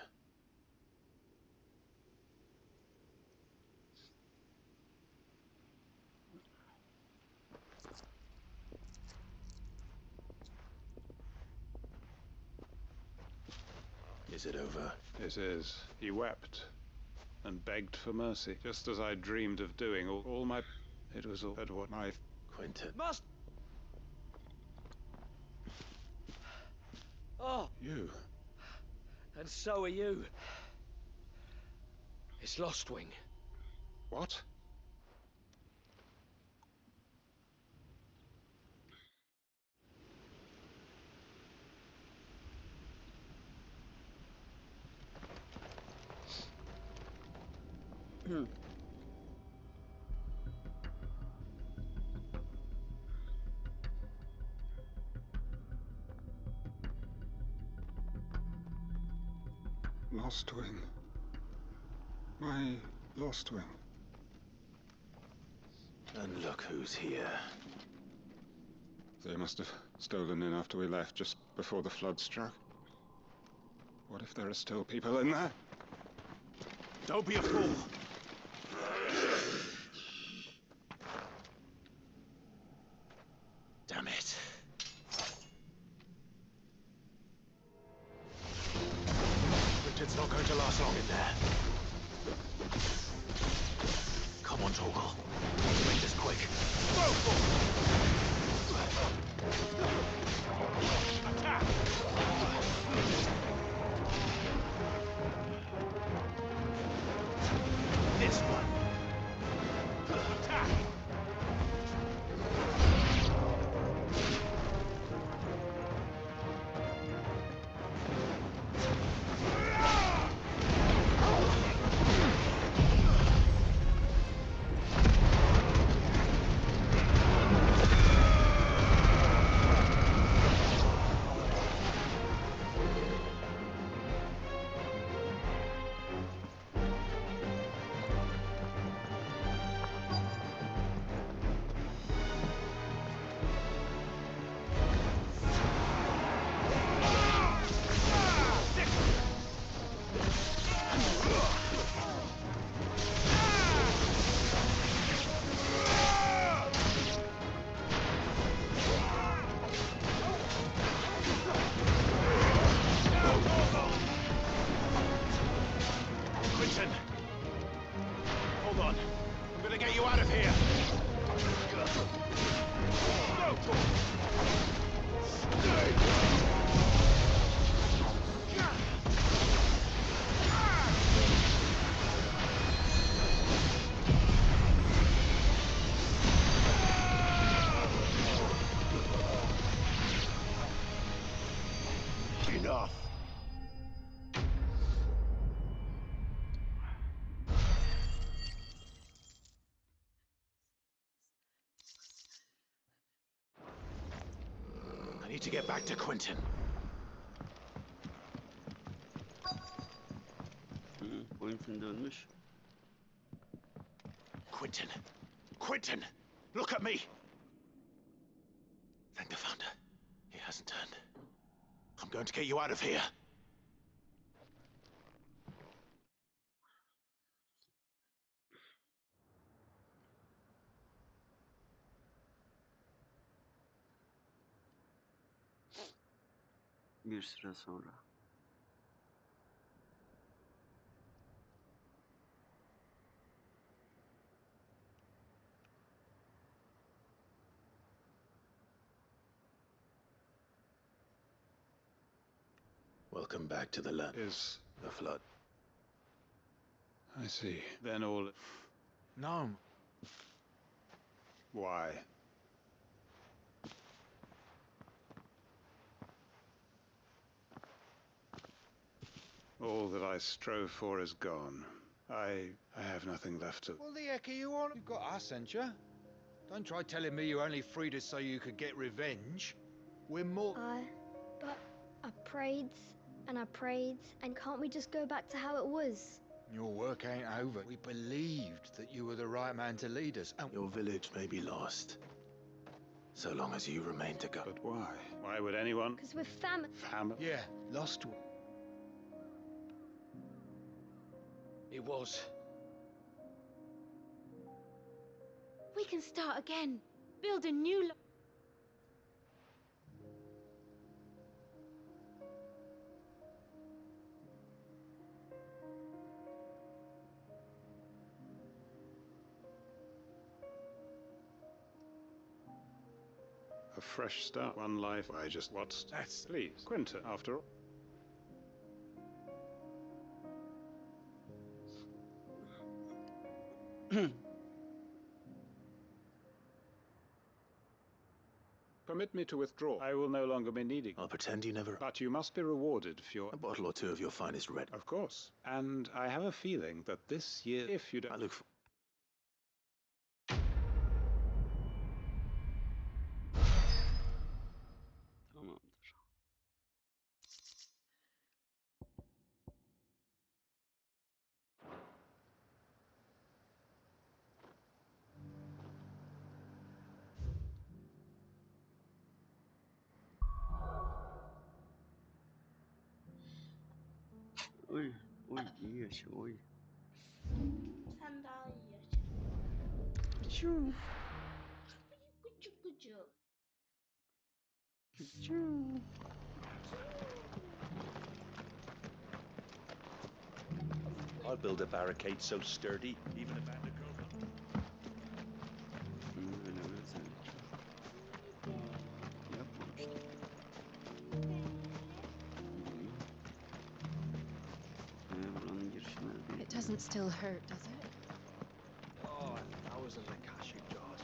Is it over? It is. He wept and begged for mercy, just as I dreamed of doing. All my... It was all what my... Quentin. Must... Oh! You. And so are you. It's Lostwing. What? Lostwing. My Lostwing. And look who's here. They must have stolen in after we left, just before the flood struck. What if there are still people in there? Don't be a fool. Damn it. Richard's not going to last long in there. Come on, Torgal. Make this quick. Attack! This one. Attack! Quentin! Hold on. I'm gonna get you out of here! Enough! I need to get back to Quentin. Oyun film dönmüş. Quentin! Quentin! Look at me! Thank the Founder. He hasn't turned. I'm going to get you out of here. Bir süre sonra. Welcome back to the land. Is the flood. I see. Then all... No. Why? All that I strove for is gone. I have nothing left to... What the heck are you on? You've got us, ain't you? Don't try telling me you only freed us so you could get revenge. We're more... But I prayed, and can't we just go back to how it was? Your work ain't over. We believed that you were the right man to lead us, and... Your village may be lost, so long as you remain to go. But why? Why would anyone... Because we're family. Family? Yeah, lost... It was. We can start again. Build a new... A fresh start, one life. I just... What's... That's... Please, Quinta, after all. Permit me to withdraw. I will no longer be needing. I'll pretend you never... But you must be rewarded for your... A bottle or two of your finest red. Of course. And I have a feeling that this year, if you don't... I look for... Tamamdır. Oy, oy iyi yaşa, oy. Sen daha iyi yaşa. Çuu. Küçük küçük. Çuu. I'll build a barricade so sturdy, even if I had to go. Öyle bir özellik. Yapmamıştım. Buranın girişi nerede? It doesn't still hurt, does it? Oh, thousands of cashew jaws.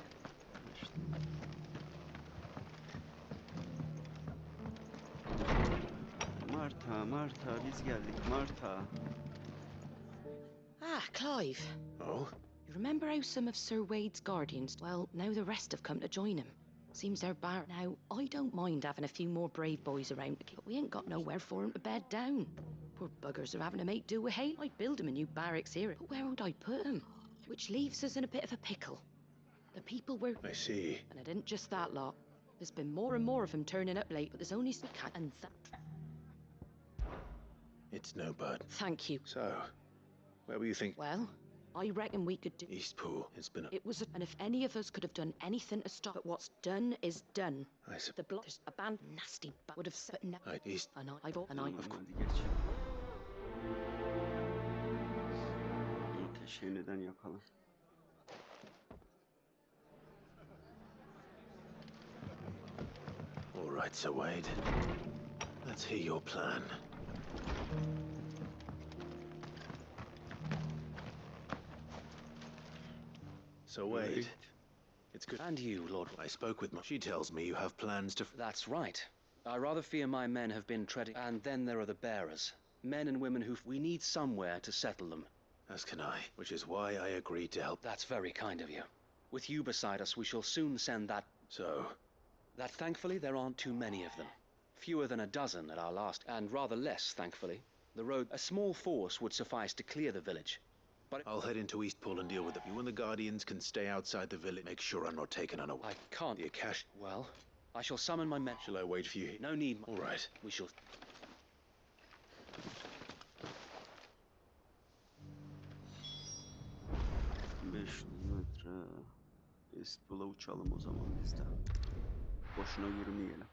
Marta, biz geldik. Marta. Ah, Clive. Oh? You remember how some of Sir Wade's guardians... Well, now the rest have come to join him. Seems they're bar... Now, I don't mind having a few more brave boys around, but we ain't got nowhere for 'em to bed down. Poor buggers are having to make do with hay. I'd build 'em a new barracks here, but where would I put 'em? Which leaves us in a bit of a pickle. The people were... I see. And it isn't just that lot. There's been more and more of them turning up late, but there's only some... And that... It's no bud. Thank you. So, where were you thinking? Well, I reckon we could do... Eastpool. It's been a... It was... And if any of us could have done anything to stop... But what's done is done. I see. The block... A band... Nasty... Would have said no. East... And I... And I... Of course. İlk eşeği neden yakalım? All right, Sir Wade. Let's hear your plan. So Wade, it's good. And you, Lord. I spoke with She tells me you have plans to... That's right. I rather fear my men have been treading... And then there are the bearers. Men and women who... We need somewhere to settle them. As can I, which is why I agreed to help. That's very kind of you. With you beside us, we shall soon send that... So? That thankfully there aren't too many of them. Fewer than a dozen at our last, and rather less, thankfully. The road... A small force would suffice to clear the village. But I'll head into Eastpool and deal with it. You and the Guardians can stay outside the village. Make sure I'm not taken unaware. I can't... The Akash... Well, I shall summon my men... Shall I wait for you here? No need... All right. We shall... 500 metre. Eastpool'a uçalım o zaman biz de. Boşuna yürümeyelim.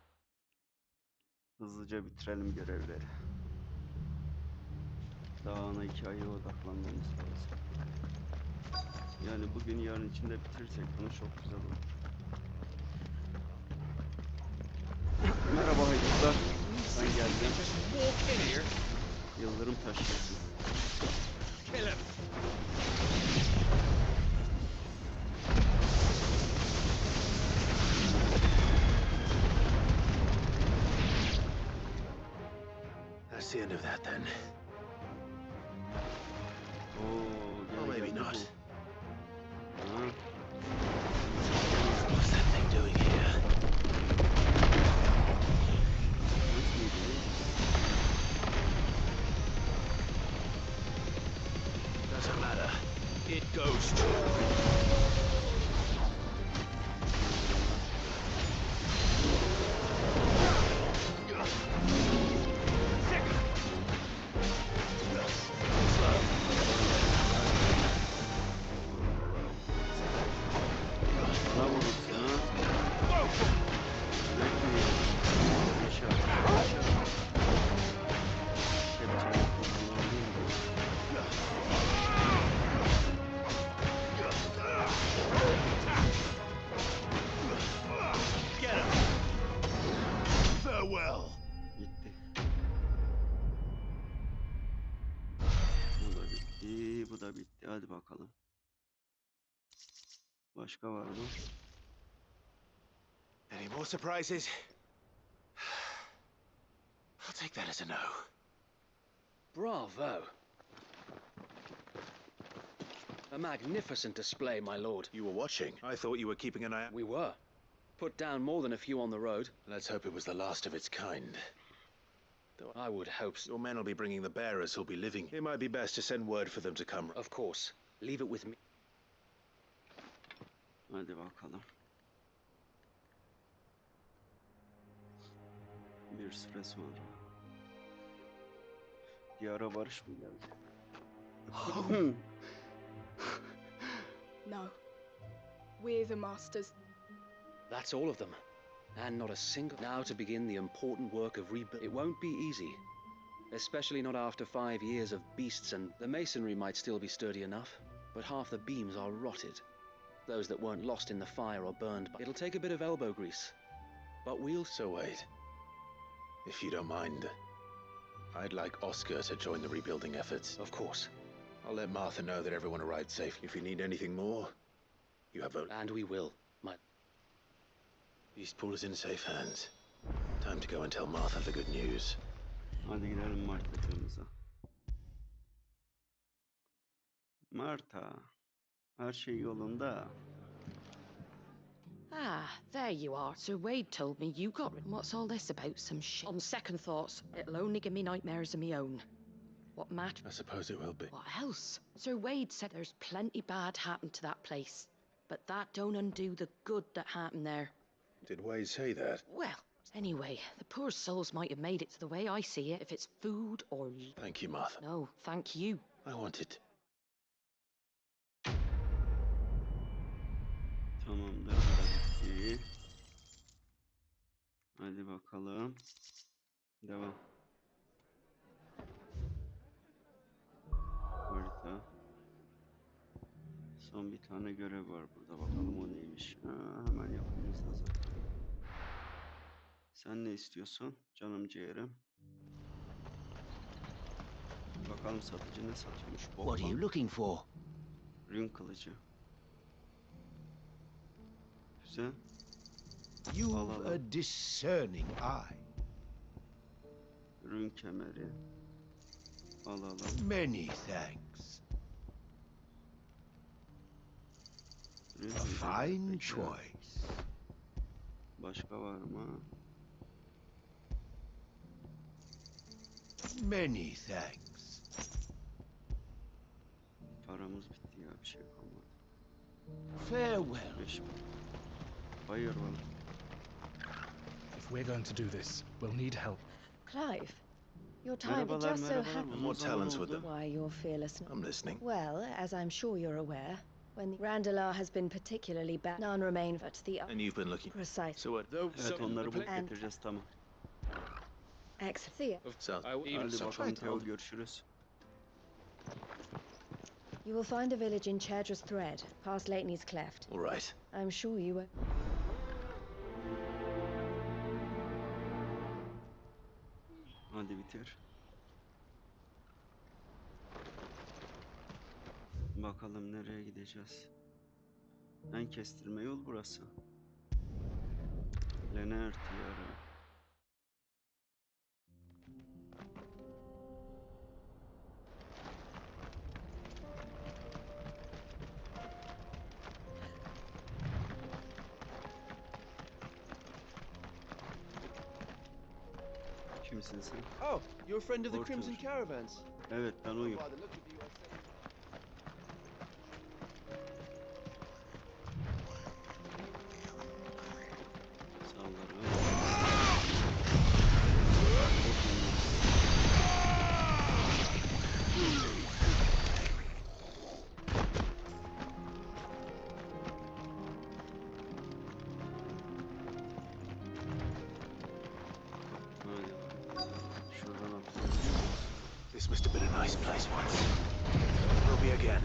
Hızlıca bitirelim görevleri. Daha ana hikayeye odaklanmamız lazım. Yani bugün yarın içinde bitirirsek bunu çok güzel olur. Merhaba haydutlar. Ben geldim. Just walk in here. Yıldırım taşıyıcı. Kill him. That's the end of that then. Oo, Or maybe geldi not. bu. Ha. What's that thing doing here? Doesn't matter. It goes to. Bana vurursun ha. Bekleyin. Yaşa. Yaşa. Kepçeyi kullanayım da. Get him. Farewell. Gitti. Bu da bitti. Bu da bitti. Hadi bakalım. Başka var mı? Any more surprises? I'll take that as a no. Bravo! A magnificent display, my lord. You were watching. I thought you were keeping an eye out. We were. Put down more than a few on the road. Let's hope it was the last of its kind. Though I would hope so. your men will be bringing the bearers who'll be living. It might be best to send word for them to come. Of course. Leave it with me. Hadi bakalım. Bir süre sonra. Diyara barış mı geldi? No. We're the masters. That's all of them. And not a single... Now to begin the important work of rebuild. It won't be easy. Especially not after 5 years of beasts, and the masonry might still be sturdy enough, but half the beams are rotted. Those that weren't lost in the fire or burned by... It'll take a bit of elbow grease. But we'll... So wait. If you don't mind, I'd like Oscar to join the rebuilding efforts. Of course. I'll let Martha know that everyone arrived safely. If you need anything more, you have only... And we will, my... Eastpool is in safe hands. Time to go and tell Martha the good news. Hadi gidelim Marta'cığımıza. Marta, her şey yolunda. Ah, there you are. Sir Wade told me you got... What's all this about? Some shit? On second thoughts, it'll only give me nightmares of me own. What matter? I suppose it will be. What else? Sir Wade said there's plenty bad happened to that place. But that don't undo the good that happened there. Did Wade say that? Well, anyway, the poor souls might have made it to the way I see it, if it's food or... Thank you, Martha. No, thank you. I wanted... Tamamdır, bu da bitti. Hadi bakalım. Devam. Harita. Son bir tane görev var burada. Bakalım o neymiş. Ha, hemen yakınımızda zaten. Sen ne istiyorsun? Canım ciğerim. Bakalım satıcı ne satıyormuş. What are you looking for? Rün kılıcı. Güzel. You've a discerning eye. Rün kemeri. Alalım. Many thanks. Rün A fine choice. Başka var mı? Many thanks. Paramız bitti ya, bir şey kalmadı. Farewell. 5 bin. Hayır oğlum. If we're going to do this, we'll need help. Clive, your time it Merhabalar, just so merhabalar. happens. And what talents with them? Why your fearlessness? I'm listening. Well, as I'm sure you're aware, when the Randalar has been particularly bad, none remain but the And you've been looking... precise. So what? Evet, onları bulup And- getireceğiz, tamam. Excellent. Sounds... Hadi bakalım Theo, görüşürüz. You will find a village in Chedra's Thread, past Lateney's Cleft. All right. I'm sure you were... Hadi bitir. Bakalım nereye gideceğiz. En kestirme yol burası. Lener Diyarı. Kimsin sen? Oh, you're a friend of the Porter. Crimson Caravans. Evet, ben oyum. By the look of you, I say. This must have been a nice place once. Will be again.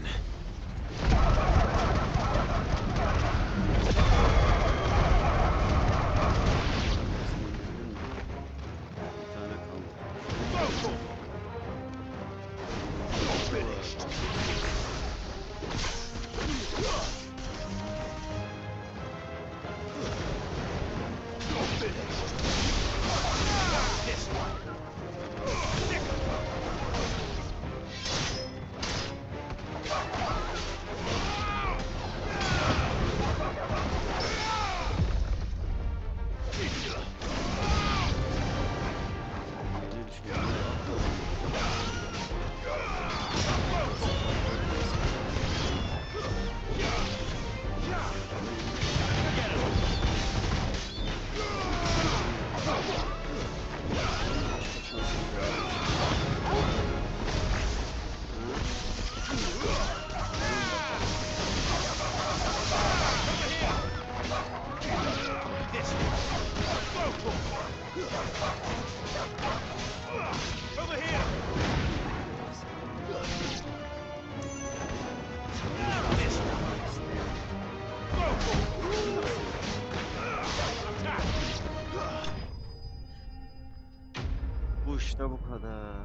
Bu işte bu kadar.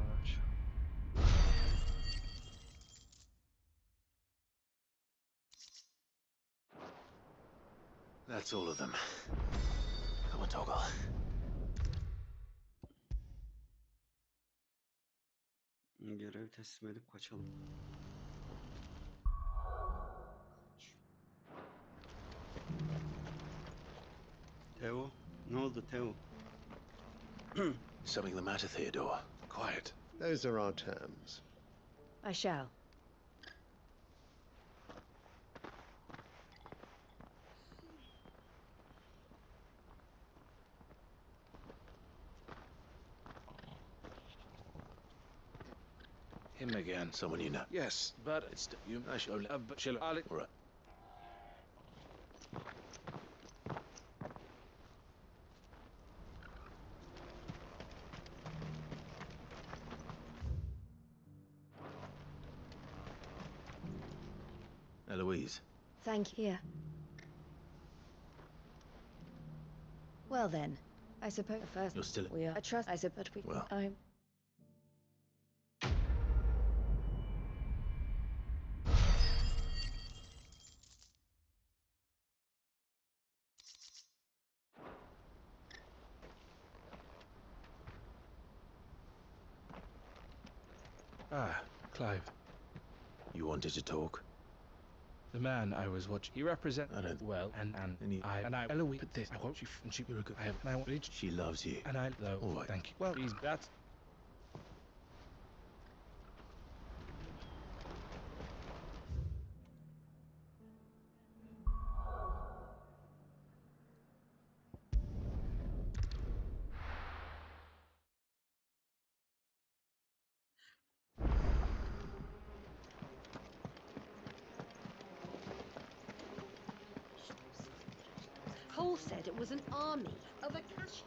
That's all of them. Come on, Toggle. Görev teslim edip kaçalım. Theo, ne oldu Theo? Something the matter, Theodore? Quiet. Those are our terms. I shall. Him again. Someone you know. Yes, but it's you. I shall have, but shall I? All right. Eloise. Thank you. Well then, I suppose first You're still. we are. I trust. I suppose we. Well. I'm. Ah, Clive. You wanted to talk? The man I was watching, he represents I don't. well, and Eloise, but this, I want you, and you're a good, and I want, She loves you. and I, though, All right. thank you. Well, that's. Cole said it was an army of Akashic.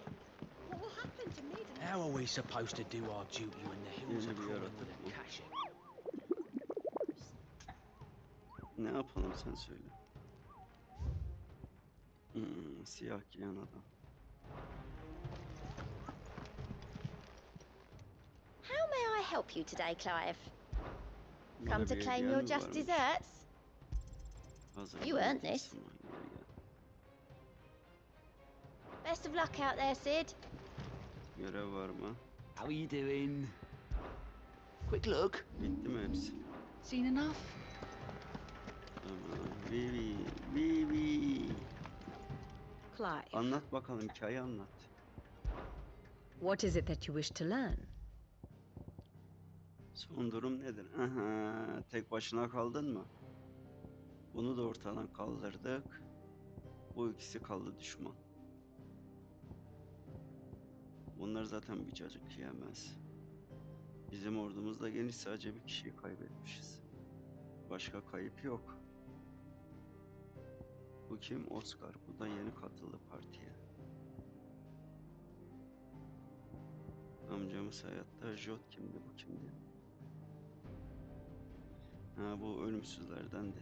What will happen to me? How are we supposed to do our duty when the hills are crawling with Akashic? Ne yapalım sen söyle. Siyah giyen adam. help you today, Clive? Bana Come to bir claim hediyen your mi just varmış? desserts? Hazır You earned this. sunma, geri gel. Best of luck out there, Sid. Görev var mı? How are you doing? Quick look. Bitti mi hepsi? Seen enough? Tamam. Vivi. Clive, Anlat bakalım, hikaye anlat. what is it that you wish to learn? Son durum nedir? Aha, tek başına kaldın mı? Bunu da ortadan kaldırdık. Bu ikisi kaldı düşman. Bunlar zaten bir cacık yiyemez. Bizim ordumuz da geniş, sadece bir kişiyi kaybetmişiz. Başka kayıp yok. Bu kim? Oscar. Bu da yeni katıldı partiye. Amcamız hayatta. Jot kimdi? Bu kimdi? Ha, bu ölümsüzlerdendi.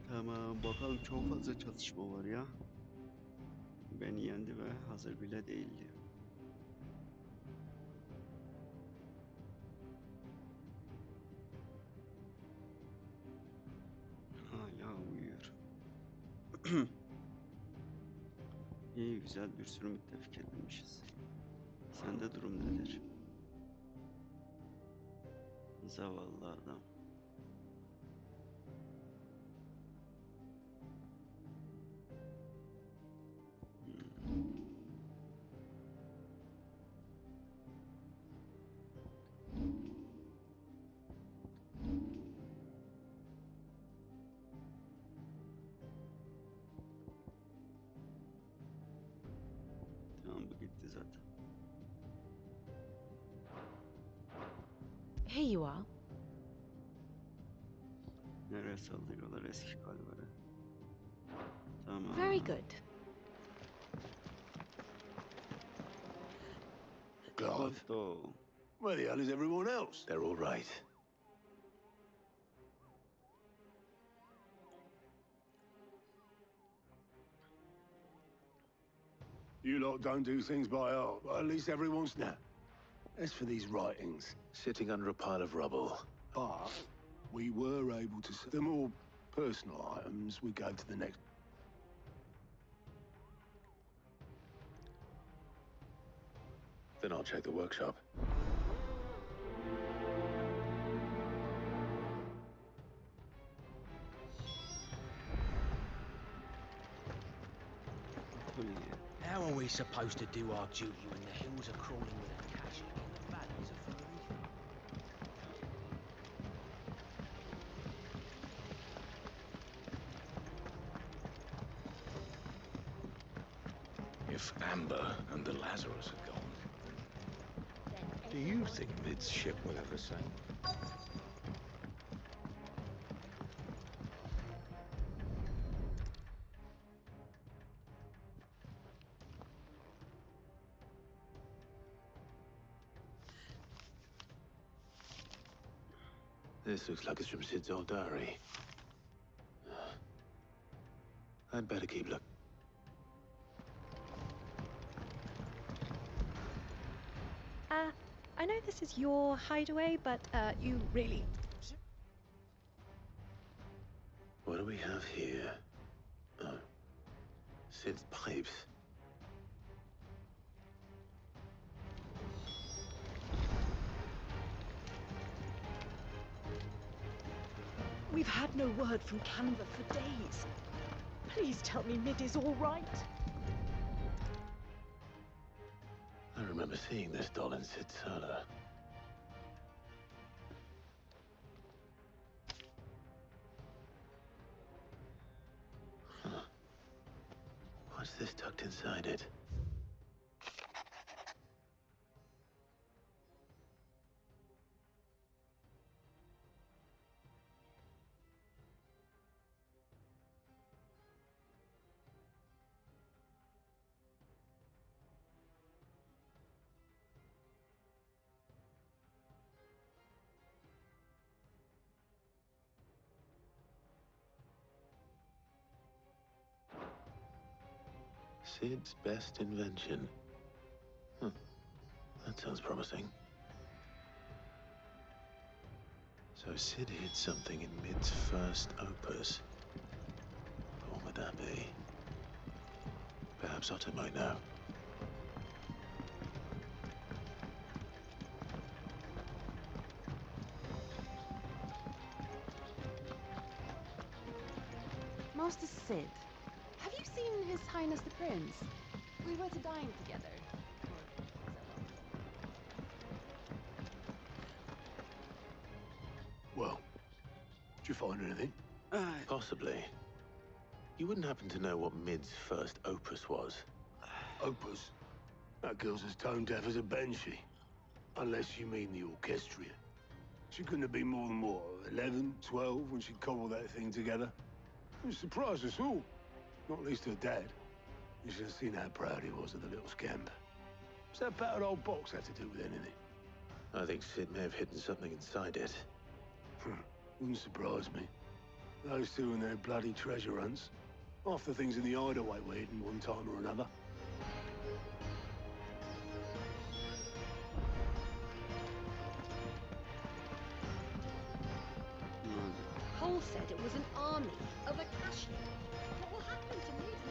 Tamam, bakalım, çok fazla çatışma var ya. Beni yendi ve hazır bile değildi. Hala uyuyor. İyi güzel, bir sürü müttefik edinmişiz. Sende durum nedir? Zavallı adam. Tamam, bu gitti zaten. Here you are. Nereye saldırıyorlar? Eski kalvere. Tamam. Very good. Clive, Otto. where the hell is everyone else? They're all right. You lot don't do things by art, but at least everyone's now. As for these writings, sitting under a pile of rubble. But we were able to see the more personal items. We go to the next. Then I'll check the workshop. How are we supposed to do our duty when the hills are crawling with a cache and the valleys are full of If Amber and the Lazarus are gone, do you think Mid's ship will ever sail? This looks like it's from Sid's old diary. I'd better keep looking. I know this is your hideaway, but you really... What do we have here? Oh, Sid's pipes. We've had no word from Canva for days. Please tell me Mid is all right. I remember seeing this doll in Sid's cellar. Huh. What's this tucked inside it? Sid's best invention. Huh. That That sounds promising. So Sid hid something in Mid's first opus. What would that be? Perhaps Otto might know. Master Sid, have you seen His Highness the Prince? We were to dine together. Well, did you find anything? Possibly. You wouldn't happen to know what Mid's first opus was? Opus? That girl's as tone deaf as a banshee. Unless you mean the orchestrion. She couldn't have been more than, what, 11, 12 when she cobbled that thing together? It surprised us all. Not least her dad. You should have seen how proud he was of the little scamp. What's that battered old box have to do with anything? I think Sid may have hidden something inside it. Wouldn't surprise me. Those two and their bloody treasure hunts. Half the things in the hideaway were hidden one time or another. Cole said it was an army of Akashi. What will happen to me to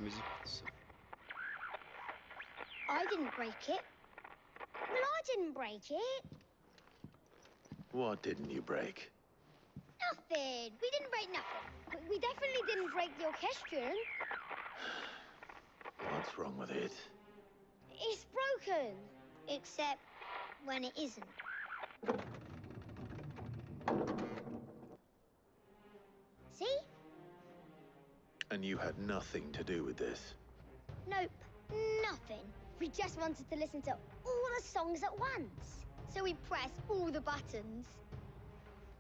Müzik. I didn't break it. Well, I didn't break it. What didn't you break? Nothing. We didn't break nothing. We definitely didn't break the orchestrion. What's wrong with it? It's broken. Except when it isn't. See? And you had nothing to do with this? Nope. Nothing. We just wanted to listen to all the songs at once. So we pressed all the buttons.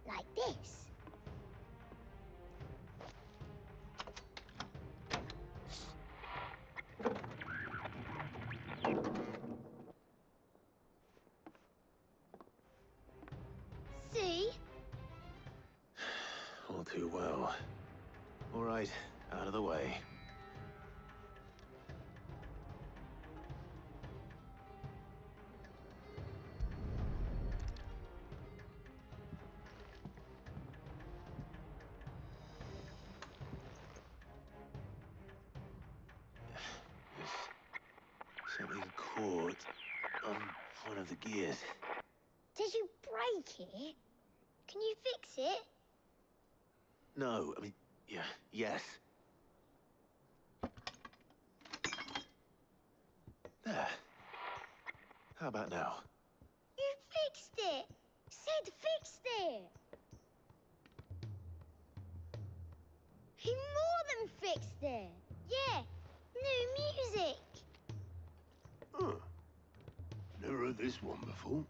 Like this. See? All too well. All right, out of the way. There's something caught on one of the gears. Did you break it? Can you fix it? No, I mean, yeah, yes. There. How about now? You fixed it! Sid fixed it! He more than fixed it! Yeah, new music! Huh. Never heard this one before.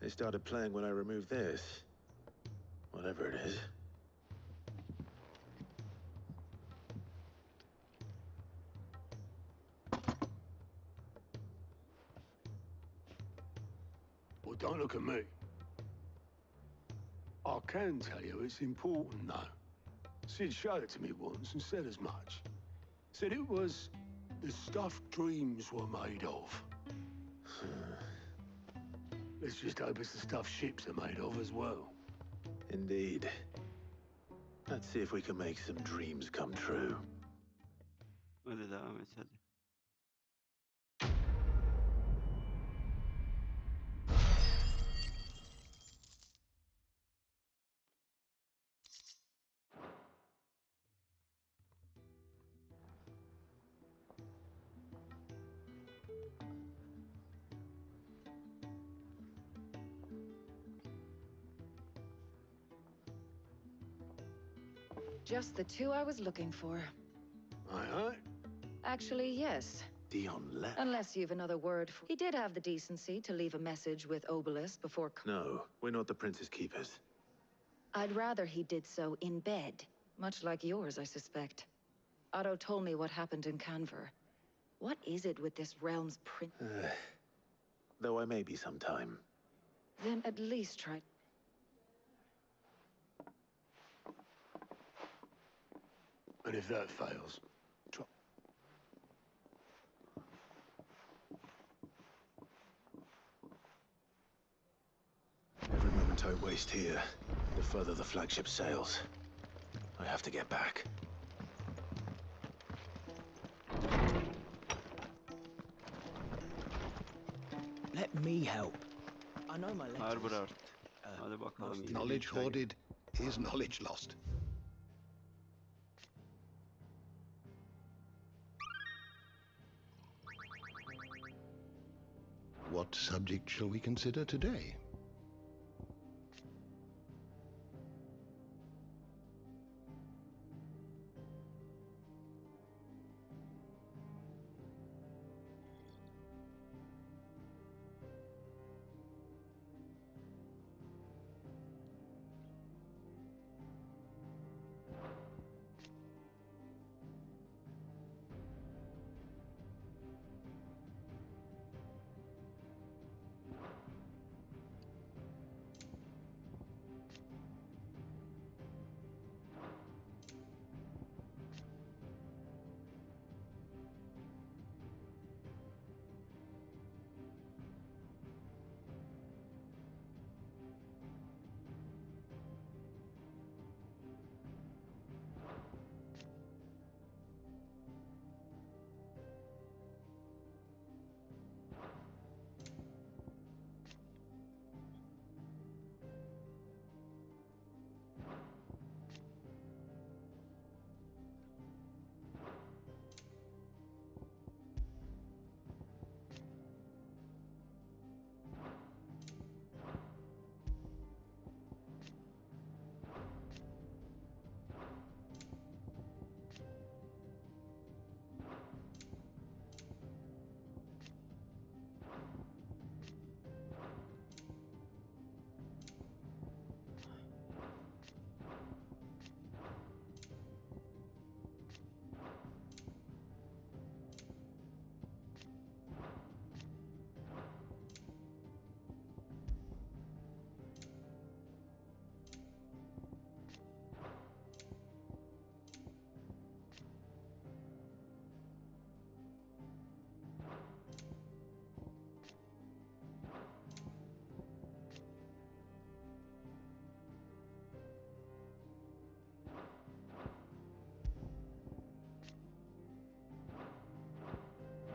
They started playing when I removed this. Whatever it is. Well, don't look at me. I can tell you it's important, though. Sid showed it to me once and said as much. Said it was the stuff dreams were made of. Let's just hope it's the stuff ships are made of as well. Indeed. Let's see if we can make some dreams come true. Hadi devam et hadi. Just the two I was looking for. Aye, aye. Actually, yes. Dion left. Unless you've another word for... He did have the decency to leave a message with Obelisk before... No, we're not the Prince's keepers. I'd rather he did so in bed. Much like yours, I suspect. Otto told me what happened in Canver. What is it with this realm's prince? though I may be some time. Then at least try. And if that fails, try. Every moment I waste here, the further the flagship sails. I have to get back. Let me help. I know my letters. Harbor Art. Hadi bakalım. yine bir Knowledge hikaye. hoarded is knowledge lost. What subject shall we consider today?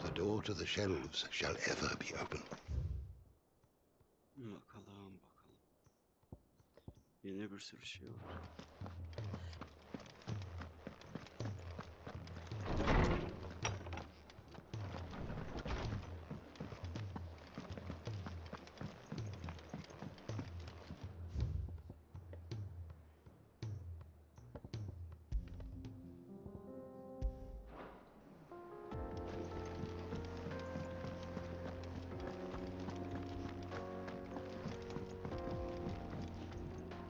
The door to the shelves shall ever be open. Bakalım bakalım. Yine bir sürü şey var.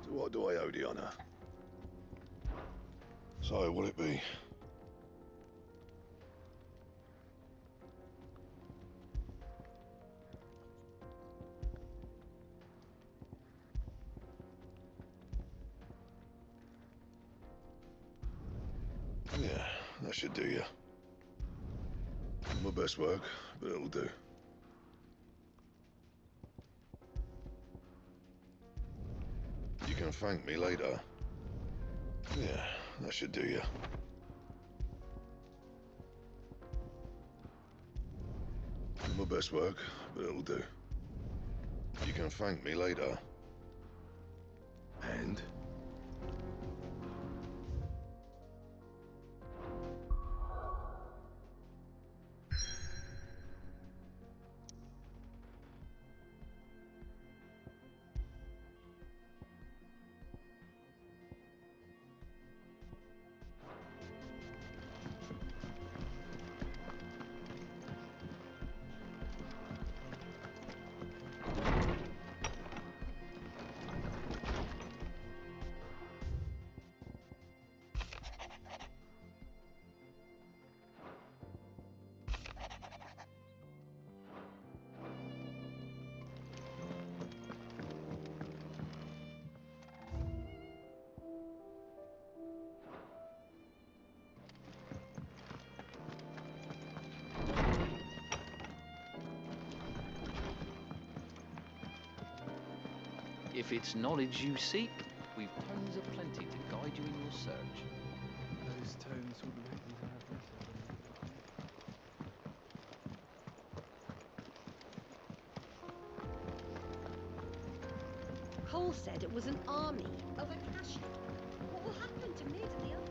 To what do I owe the honor? So, will it be? Yeah, that should do you. My best work, but it'll do. You can thank me later. Yeah, that should do you. My best work, but it'll do. You can thank me later. And? If it's knowledge you seek, we've tons of plenty to guide you in your search. Those tones will be making her Cole said it was an army of Akashi. What will happen to Mid and the others?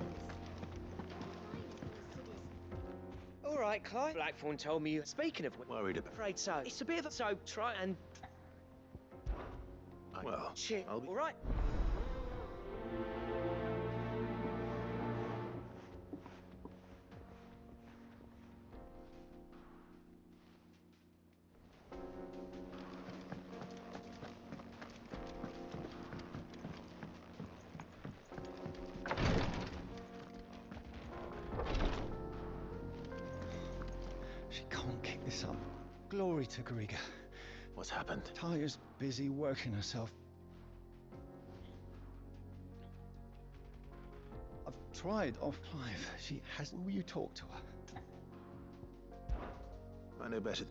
All right, Clive. Blackthorn told me you. Speaking of, Worried about. afraid so. It's a bit of a so. Try and. Well, Shit. I'll be. All right. She can't keep this up. Glory to Griga. What's happened? Talia's busy working herself. I've tried off Clive. She hasn't. Will you talk to her? I know better.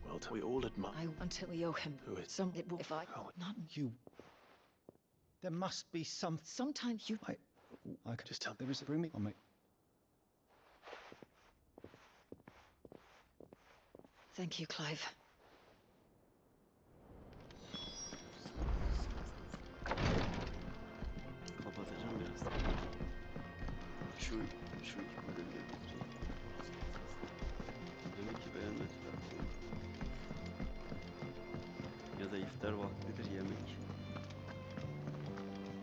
Well, we all admire. Until we owe him. Who is? Some. If I. Not you. There must be some. Sometimes you. I could just tell. There is. Bring me. I'll make. Thank you, Clive. Kapatacağım birazdan. Şu bölümde bitireyim. Demek ki beğenmediler. Ya da iftar vaktidir yemek.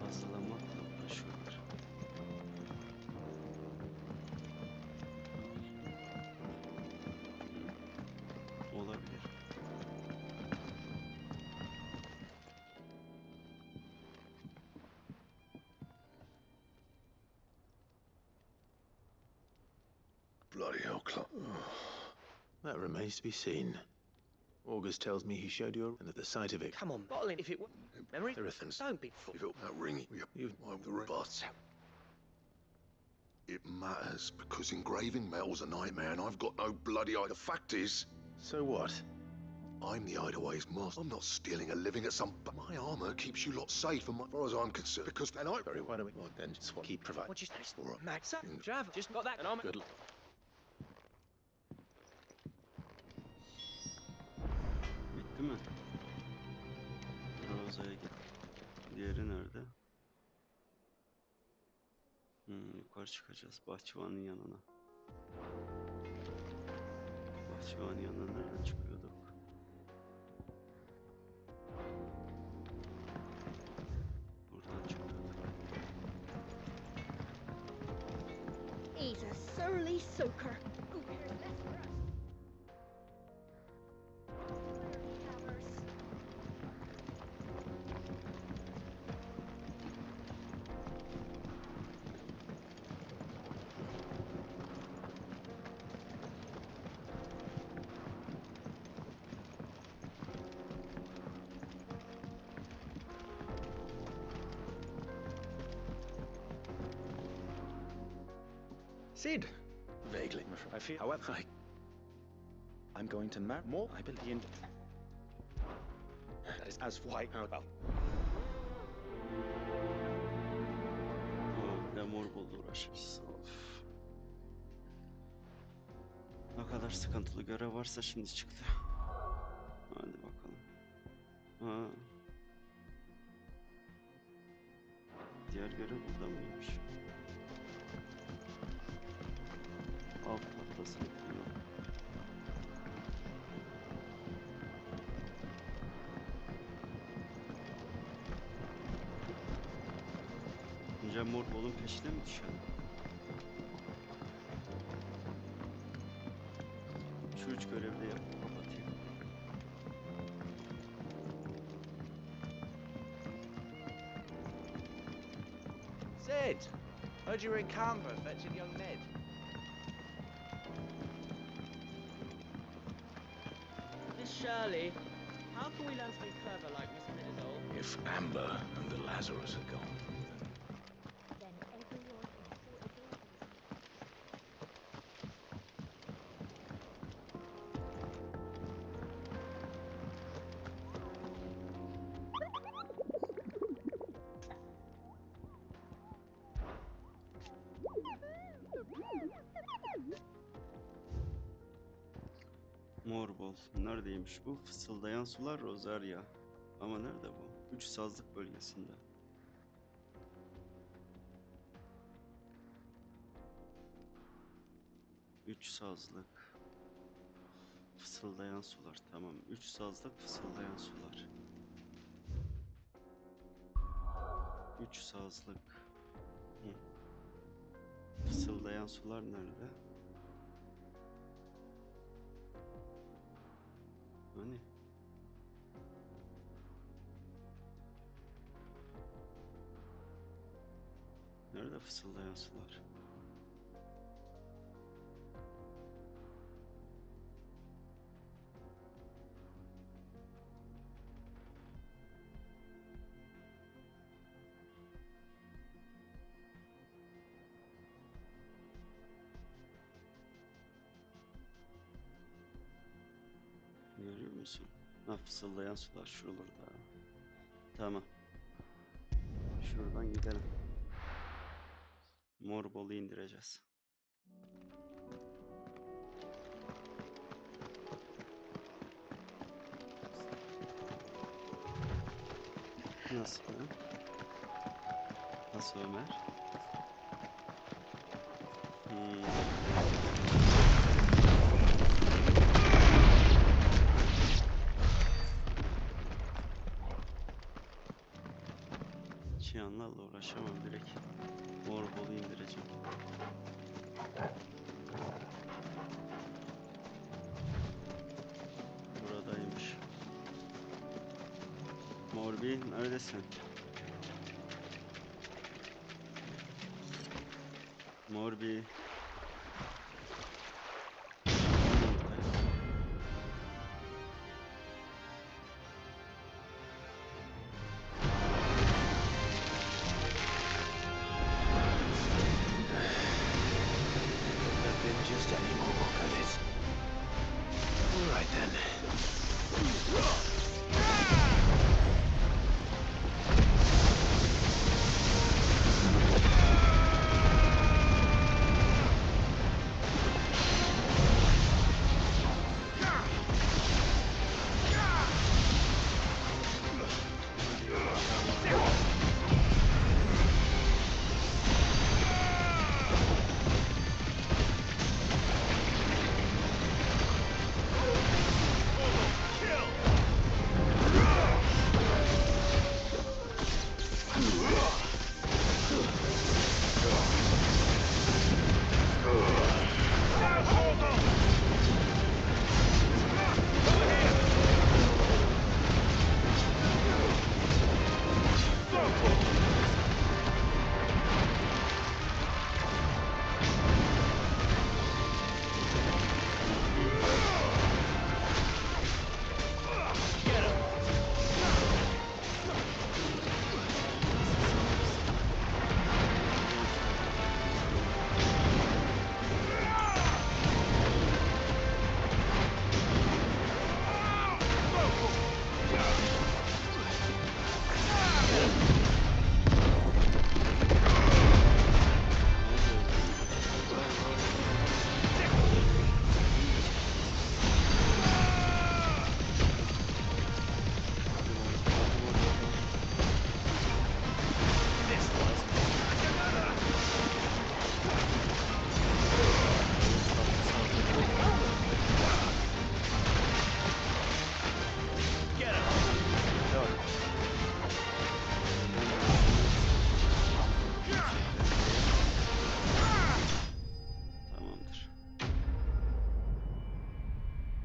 Hazırlamakla uğraşıyorlar. Olabilir. Bloody hell, Clark. That remains to be seen. August tells me he showed you, and at the sight of it. Come on, bottling if it were. Memory? There are things. Don't be fool. If it that ring, You. the ring. But it matters because engraving metal's a nightmare, and I've got no bloody idea. The fact is. So what? I'm the Hideaway's master. I'm not stealing a living at some. But my armor keeps you lot safe, as far as I'm concerned. Because then I. Very. Why don't we? Well, then just keep providing. What you say? All right. Max up. Trav, just got that, and I'm. Good luck. Bitti mi? Roza'ya git. Diğeri nerede? Yukarı çıkacağız. Bahçıvanın yanına. Bahçıvanın yanına nereden çıkıyorduk? Buradan çıkıyorduk. He's a surly soaker. Who cares less for us? Sid! Vaguely. I feel, however, I'm going to marry more, I believe. That is as white. Well. O ne mor buldu uğraşırız. Of. Ne kadar sıkıntılı görev varsa şimdi çıktı. Hadi bakalım. Ha. Diğer görev burada mıymış? Alt patlasın. Önce Morbol'un peşine mi düşelim? Şu 3 görevde kapatayım. Sid! Heard you were in Canberra fetching young Ned. Miss Shirley, how can we learn something clever like Miss Middledole? If Amber and the Lazarus are gone, Morbol. Neredeymiş bu? Fısıldayan sular Rosaria. Ama nerede bu? 3 sazlık bölgesinde. Üç sazlık. Fısıldayan sular. Tamam. 3 sazlık fısıldayan sular. 3 sazlık. Hı. Fısıldayan sular nerede? Hani? Nerede fısıldayan sular? Görüyor musun? Ha, fısıldayan sular şuralarda. Tamam. Şuradan gidelim. Morbol'u indireceğiz. Nasıl ya? Nasıl Ömer? Çiyanlarla uğraşamam, direkt Morbol'u indireceğim. Buradaymış. Morbi neredesin? Morbi. Just any more of it. All right then.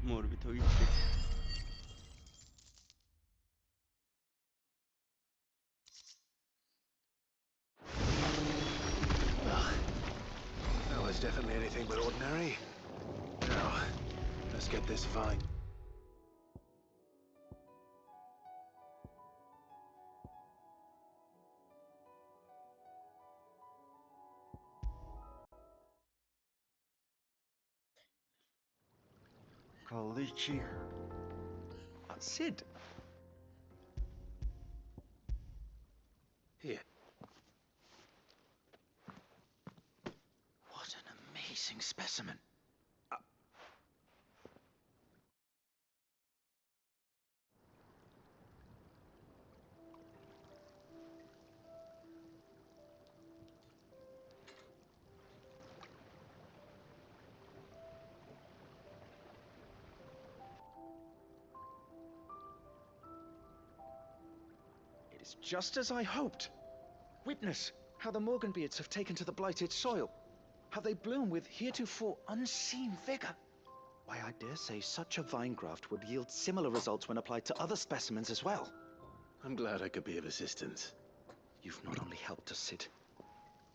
Morbito gitti. That was definitely anything but ordinary. Now, let's get this fine. Kaldı 2. Sid. Here. What an amazing specimen. It's just as I hoped. Witness how the Morganbeards have taken to the blighted soil. How they bloom with heretofore unseen vigor. Why, I dare say such a vine graft would yield similar results when applied to other specimens as well. I'm glad I could be of assistance. You've not only helped us, Sid,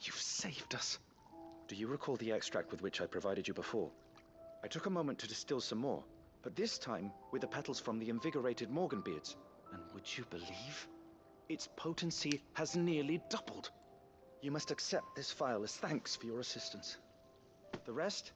you've saved us. Do you recall the extract with which I provided you before? I took a moment to distill some more, but this time with the petals from the invigorated Morganbeards. And would you believe? Its potency has nearly doubled. You must accept this vial as thanks for your assistance. The rest?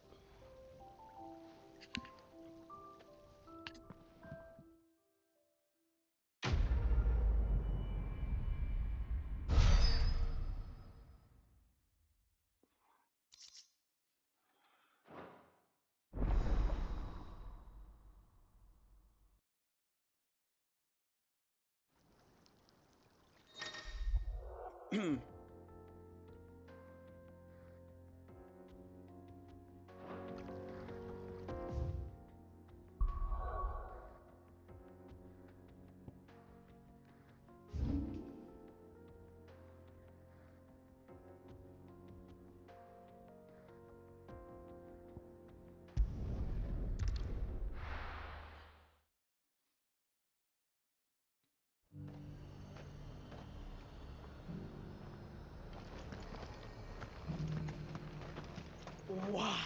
Why,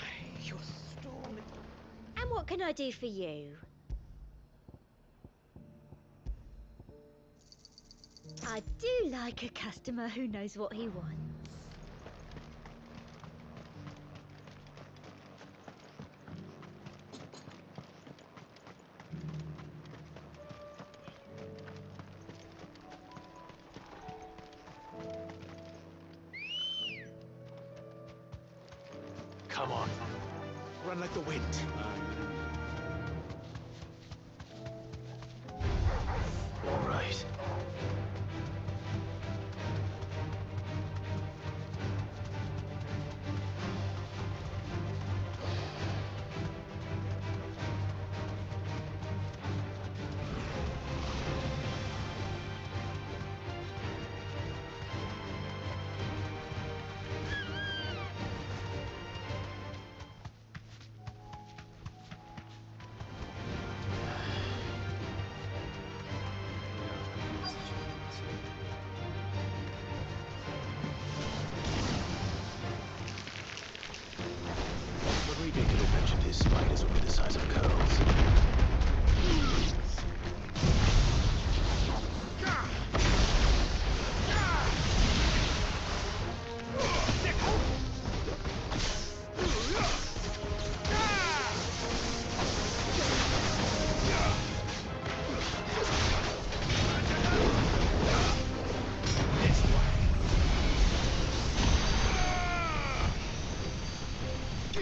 you're storming. And what can I do for you? I do like a customer who knows what he wants. Come on. Run like the wind. All right. Rodrigo could have mentioned his spiders would be the size of curls.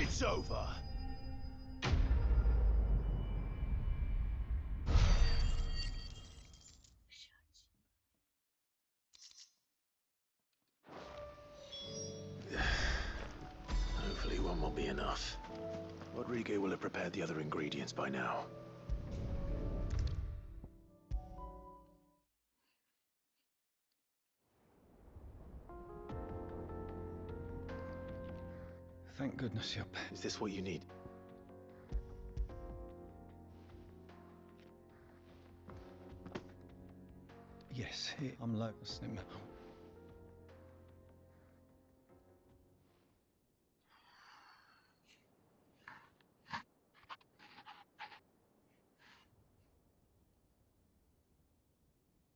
It's over. Hopefully one will be enough. Rodrigo will have prepared the other ingredients by now. Thank goodness you're back. Is this what you need? Yes, I'm low.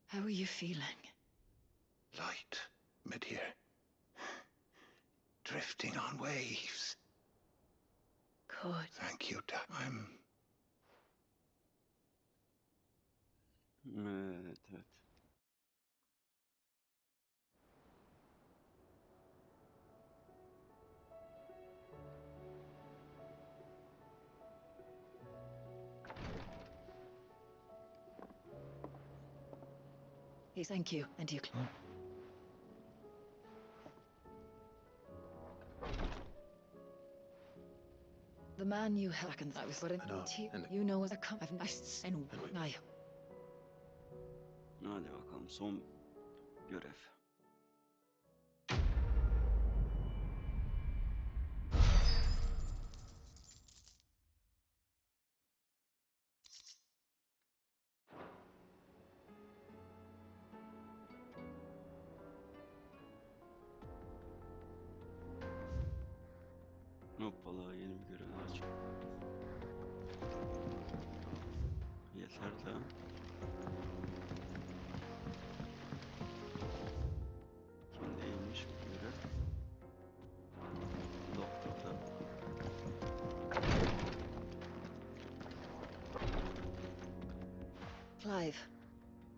How are you feeling? Light, mid-here. Drifting on waves. Good. Thank you, Dad. Evet, evet. Hey, thank you. And you. The man you reckon I was putting you know as a come I've nice and I. Hadi bakalım son Görev. Hoppala, yeni bir görev daha çıktı. Yeter de. Kimdeymiş bu görev? Doktorda. Clive,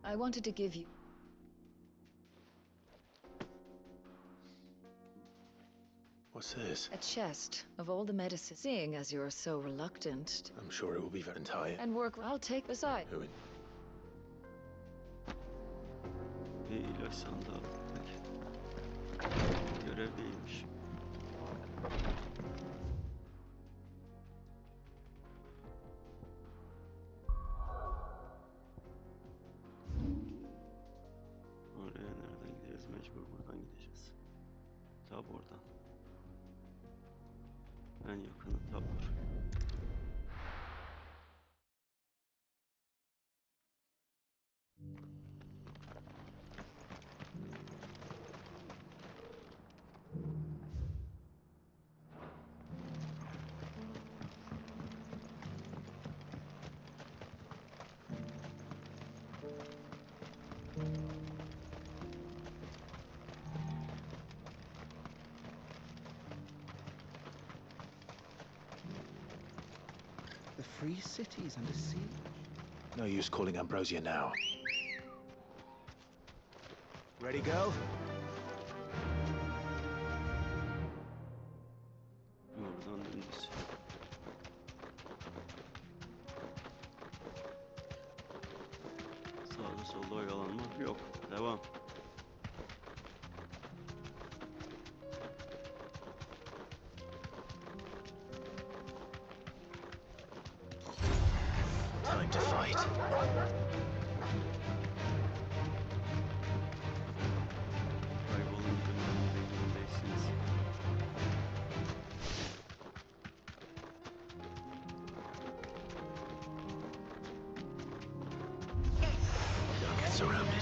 I wanted to give you... What's this? a chest of all the medicine. Seeing as you're so reluctant... I'm sure it will be very tired. And work... I'll take beside. Who in? Bir ilaç sandığı aldık. Görev değilmiş. Oraya nereden gideceğiz? Mecbur buradan gideceğiz. Tab oradan. En yakını tabur. The free city's under siege. No use calling Ambrosia now. Ready, go? Oradan döneceğiz. Sağda solda oyalanmak yok. Devam. Time to fight. Kaybolunca önündeysiniz. Don't get surrounded.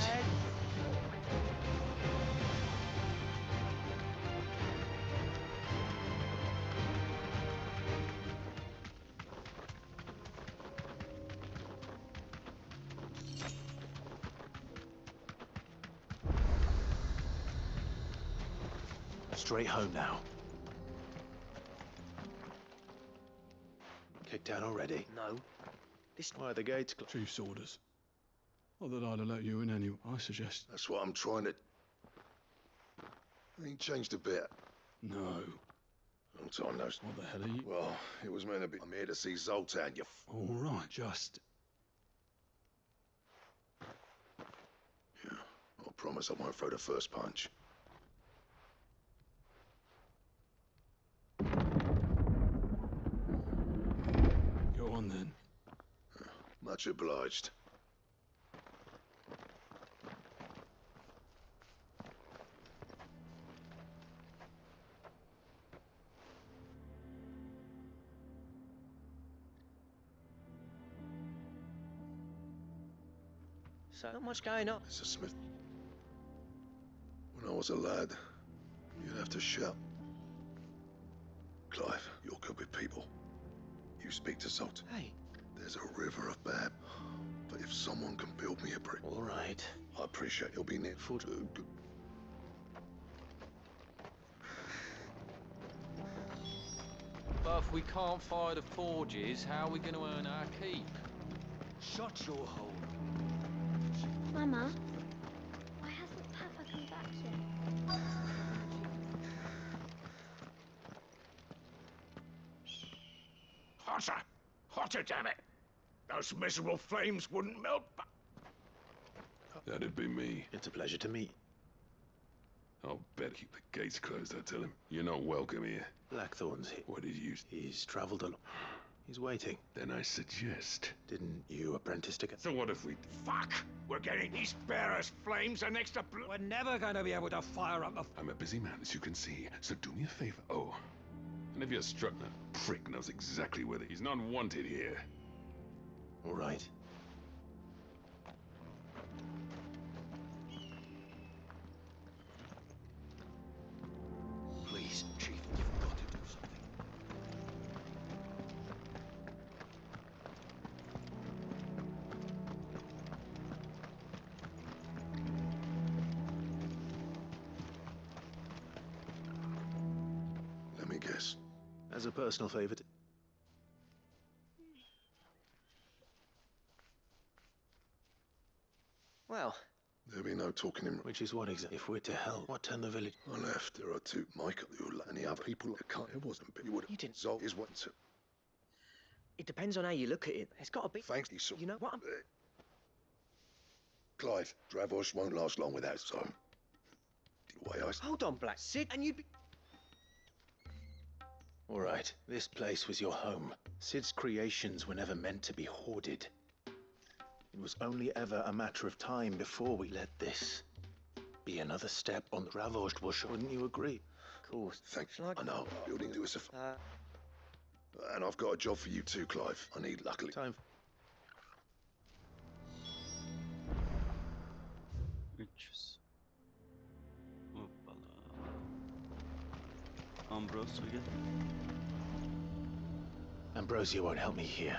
Straight home now. Kicked out already? No. Why are the gates closed? Chief's orders. Not that I'd have let you in anyway. I suggest... That's what I'm trying to... Ain't changed a bit. No. Long time no... What the hell are you... Well, it was meant to be... I'm here to see Zoltan, you... All right, just... Yeah, I promise I won't throw the first punch. Go on then. Much obliged. So not much going on. Mr. Smith. When I was a lad, you'd have to shout. Clive, you're good with people. You speak to Zoltan. Hey. There's a river of bad. But if someone can build me a bridge... All right. I appreciate you'll be near foot. But if we can't fire the forges, how are we going to earn our keep? Shut your hole. Mama, why hasn't Papa come back yet? Hotter! Hotter, damn it! Those miserable flames wouldn't melt. That'd be me. It's a pleasure to meet. I'll better keep the gates closed, I tell him. You're not welcome here. Blackthorn's here. What did you... He's travelled along. He's waiting. Then I suggest... Didn't you apprentice together? So what if we... Fuck! We're getting these bare as flames and next to We're never going to be able to fire up the... I'm a busy man, as you can see, so do me a favor. Oh, and if you're struck, that prick knows exactly whether he's not wanted here. All right. Please, Chief, you've got to do something. Let me guess. As a personal favor to... Well, There'll be no talking him. Which is what exactly? If we're to help, what turn the village... I left. There are two. Micah, and the other people that can't. It wasn't, but you would. You didn't. Zol is what to. it depends on how you look at it. There's got to be... Thanks, Diesel. You know what? Clive, Dravos won't last long without so. The way I... Hold on, Black. Sid, and you'd be... All right, this place was your home. Sid's creations were never meant to be hoarded. It was only ever a matter of time before we let this be another step on the Ravaged Bush, wouldn't you agree? Of course. Thanks. I know. Building do us a... And I've got a job for you too, Clive. I need luckily... Time. 300. Hoppala. Ambrosio gel. Ambrosio won't help me here.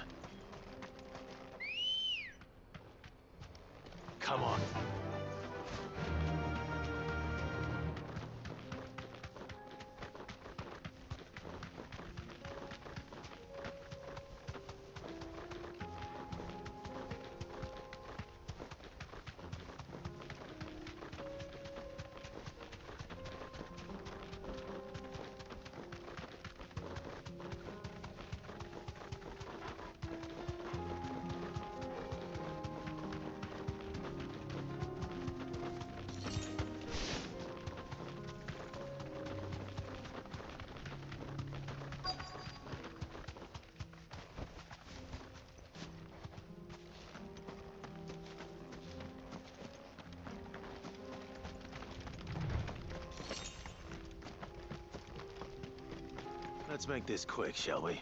Come on. Let's make this quick, shall we?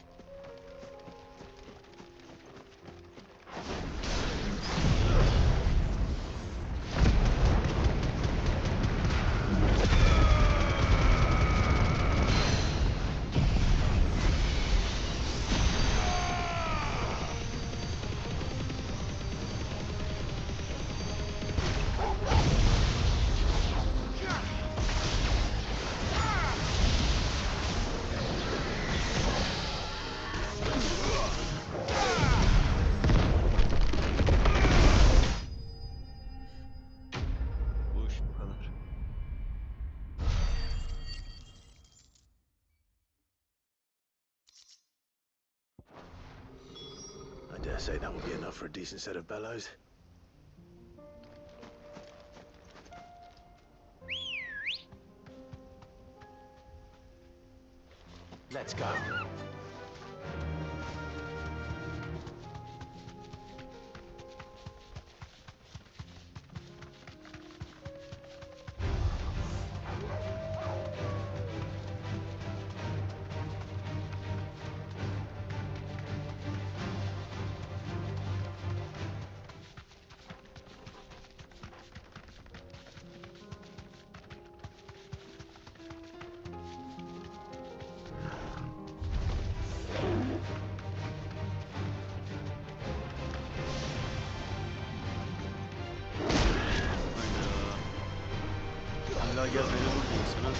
Bu iş bu kadar. I dare say that will be enough for a decent set of bellows. Let's go. Hala gel beni vurdun sana.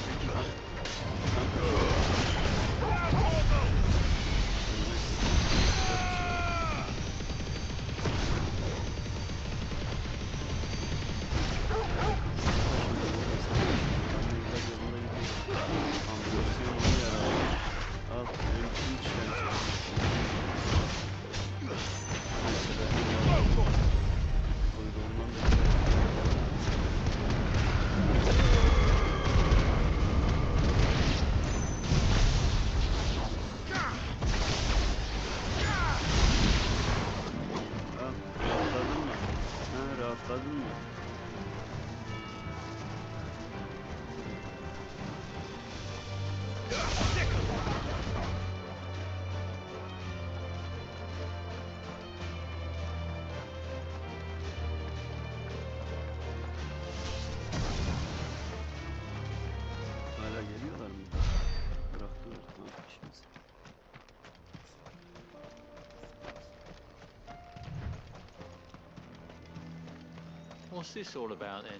What's this all about then?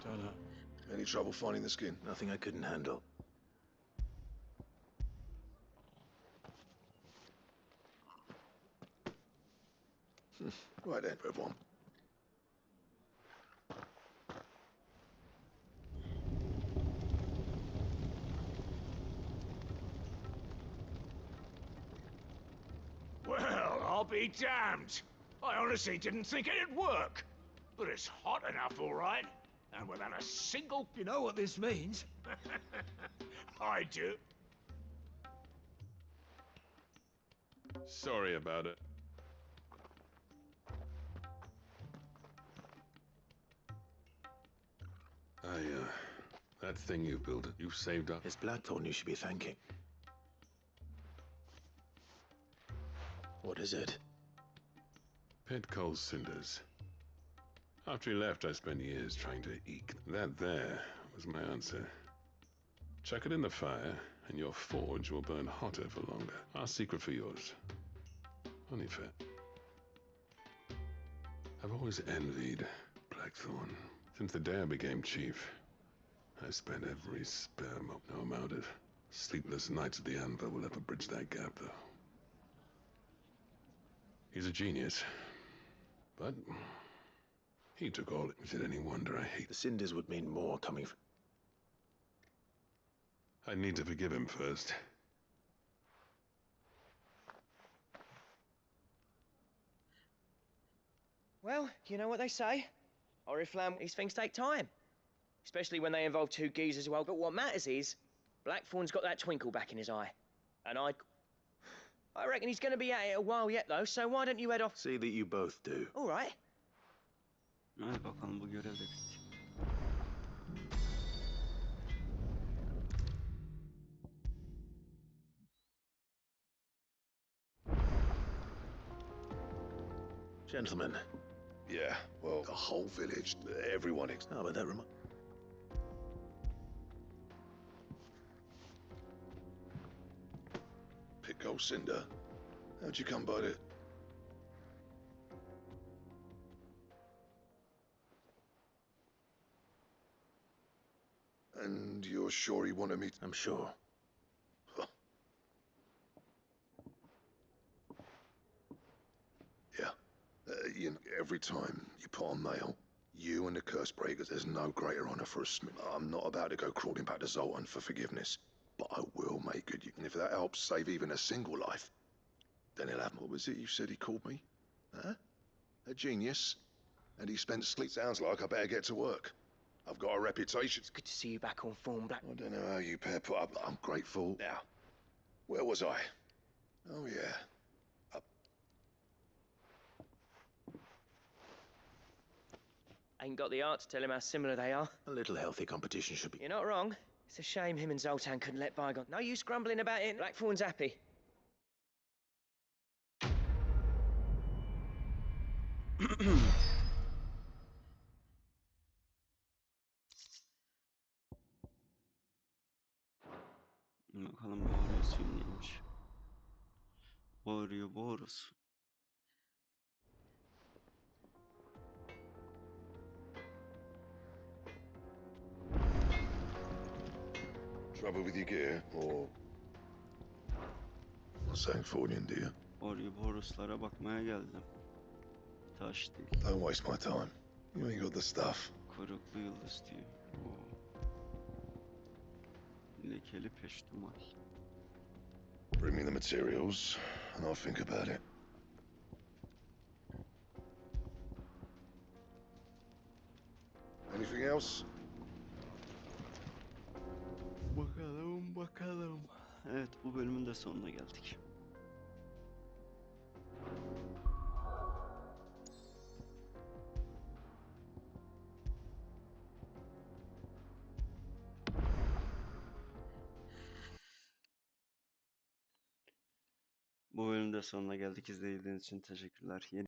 Don't know. Any trouble finding the skin? Nothing I couldn't handle. Right then, everyone. Well, I'll be damned. I honestly didn't think it'd work. But it's hot enough, all right. And without a single... You know what this means? I do. Sorry about it. That thing you built, you've saved up. It's Blackthorn you should be thanking. What is it? Pit coal cinders. After he left, I spent years trying to eke. That there was my answer. Chuck it in the fire, and your forge will burn hotter for longer. Our secret for yours. Only fair. I've always envied Blackthorn. Since the day I became chief, I spent every spare moment. No amount of sleepless nights at the anvil will ever bridge that gap, though. He's a genius, but he took all. Is it any wonder I hate? The cinders would mean more coming from... I need to forgive him first. Well, you know what they say. Oriflamme, these things take time. Especially when they involve two geezers who... But what matters is, Blackthorn's got that twinkle back in his eye. And I reckon he's going to be at it a while yet, though, so why don't you head off... See that you both do. All right. Hadi bakalım bu görev de bitti. Gentlemen. Yeah, well, the whole village, everyone... Oh, but that reminds... Pico Cinder? How'd you come by it? And you're sure he wanted me to... I'm sure. Huh. Yeah. You know, every time you put on mail, you and the curse breakers, there's no greater honor for a smith. I'm not about to go crawling back to Zoltan for forgiveness, but I will make good. And if that helps save even a single life, then he'll have... What was it you said he called me? Huh? A genius? And he spent sleep. Sounds like I better get to work. I've got a reputation. It's good to see you back on form, Black. I don't know how you pair put up. I'm grateful. Now, where was I? Oh, yeah. Ain't got the art to tell him how similar they are. A little healthy competition should be... You're not wrong. It's a shame him and Zoltan couldn't let bygone. No use grumbling about it. Blackthorn's happy. Bakalım Boros neymiş. Arıyor Boros. Trouble with your gear, or... Not saying fortune, do you? Arıyor Boroslara bakmaya geldim. Taş değil. Don't waste my time. You ain't got the stuff. Kuyruklu yıldız diyor. Oo. Lekeli peştemal. Bring me the materials, and I'll think about it. Anything else? Bakalım. Evet, bu bölümün de sonuna geldik. Bu bölümün de sonuna geldik. İzlediğiniz için teşekkürler.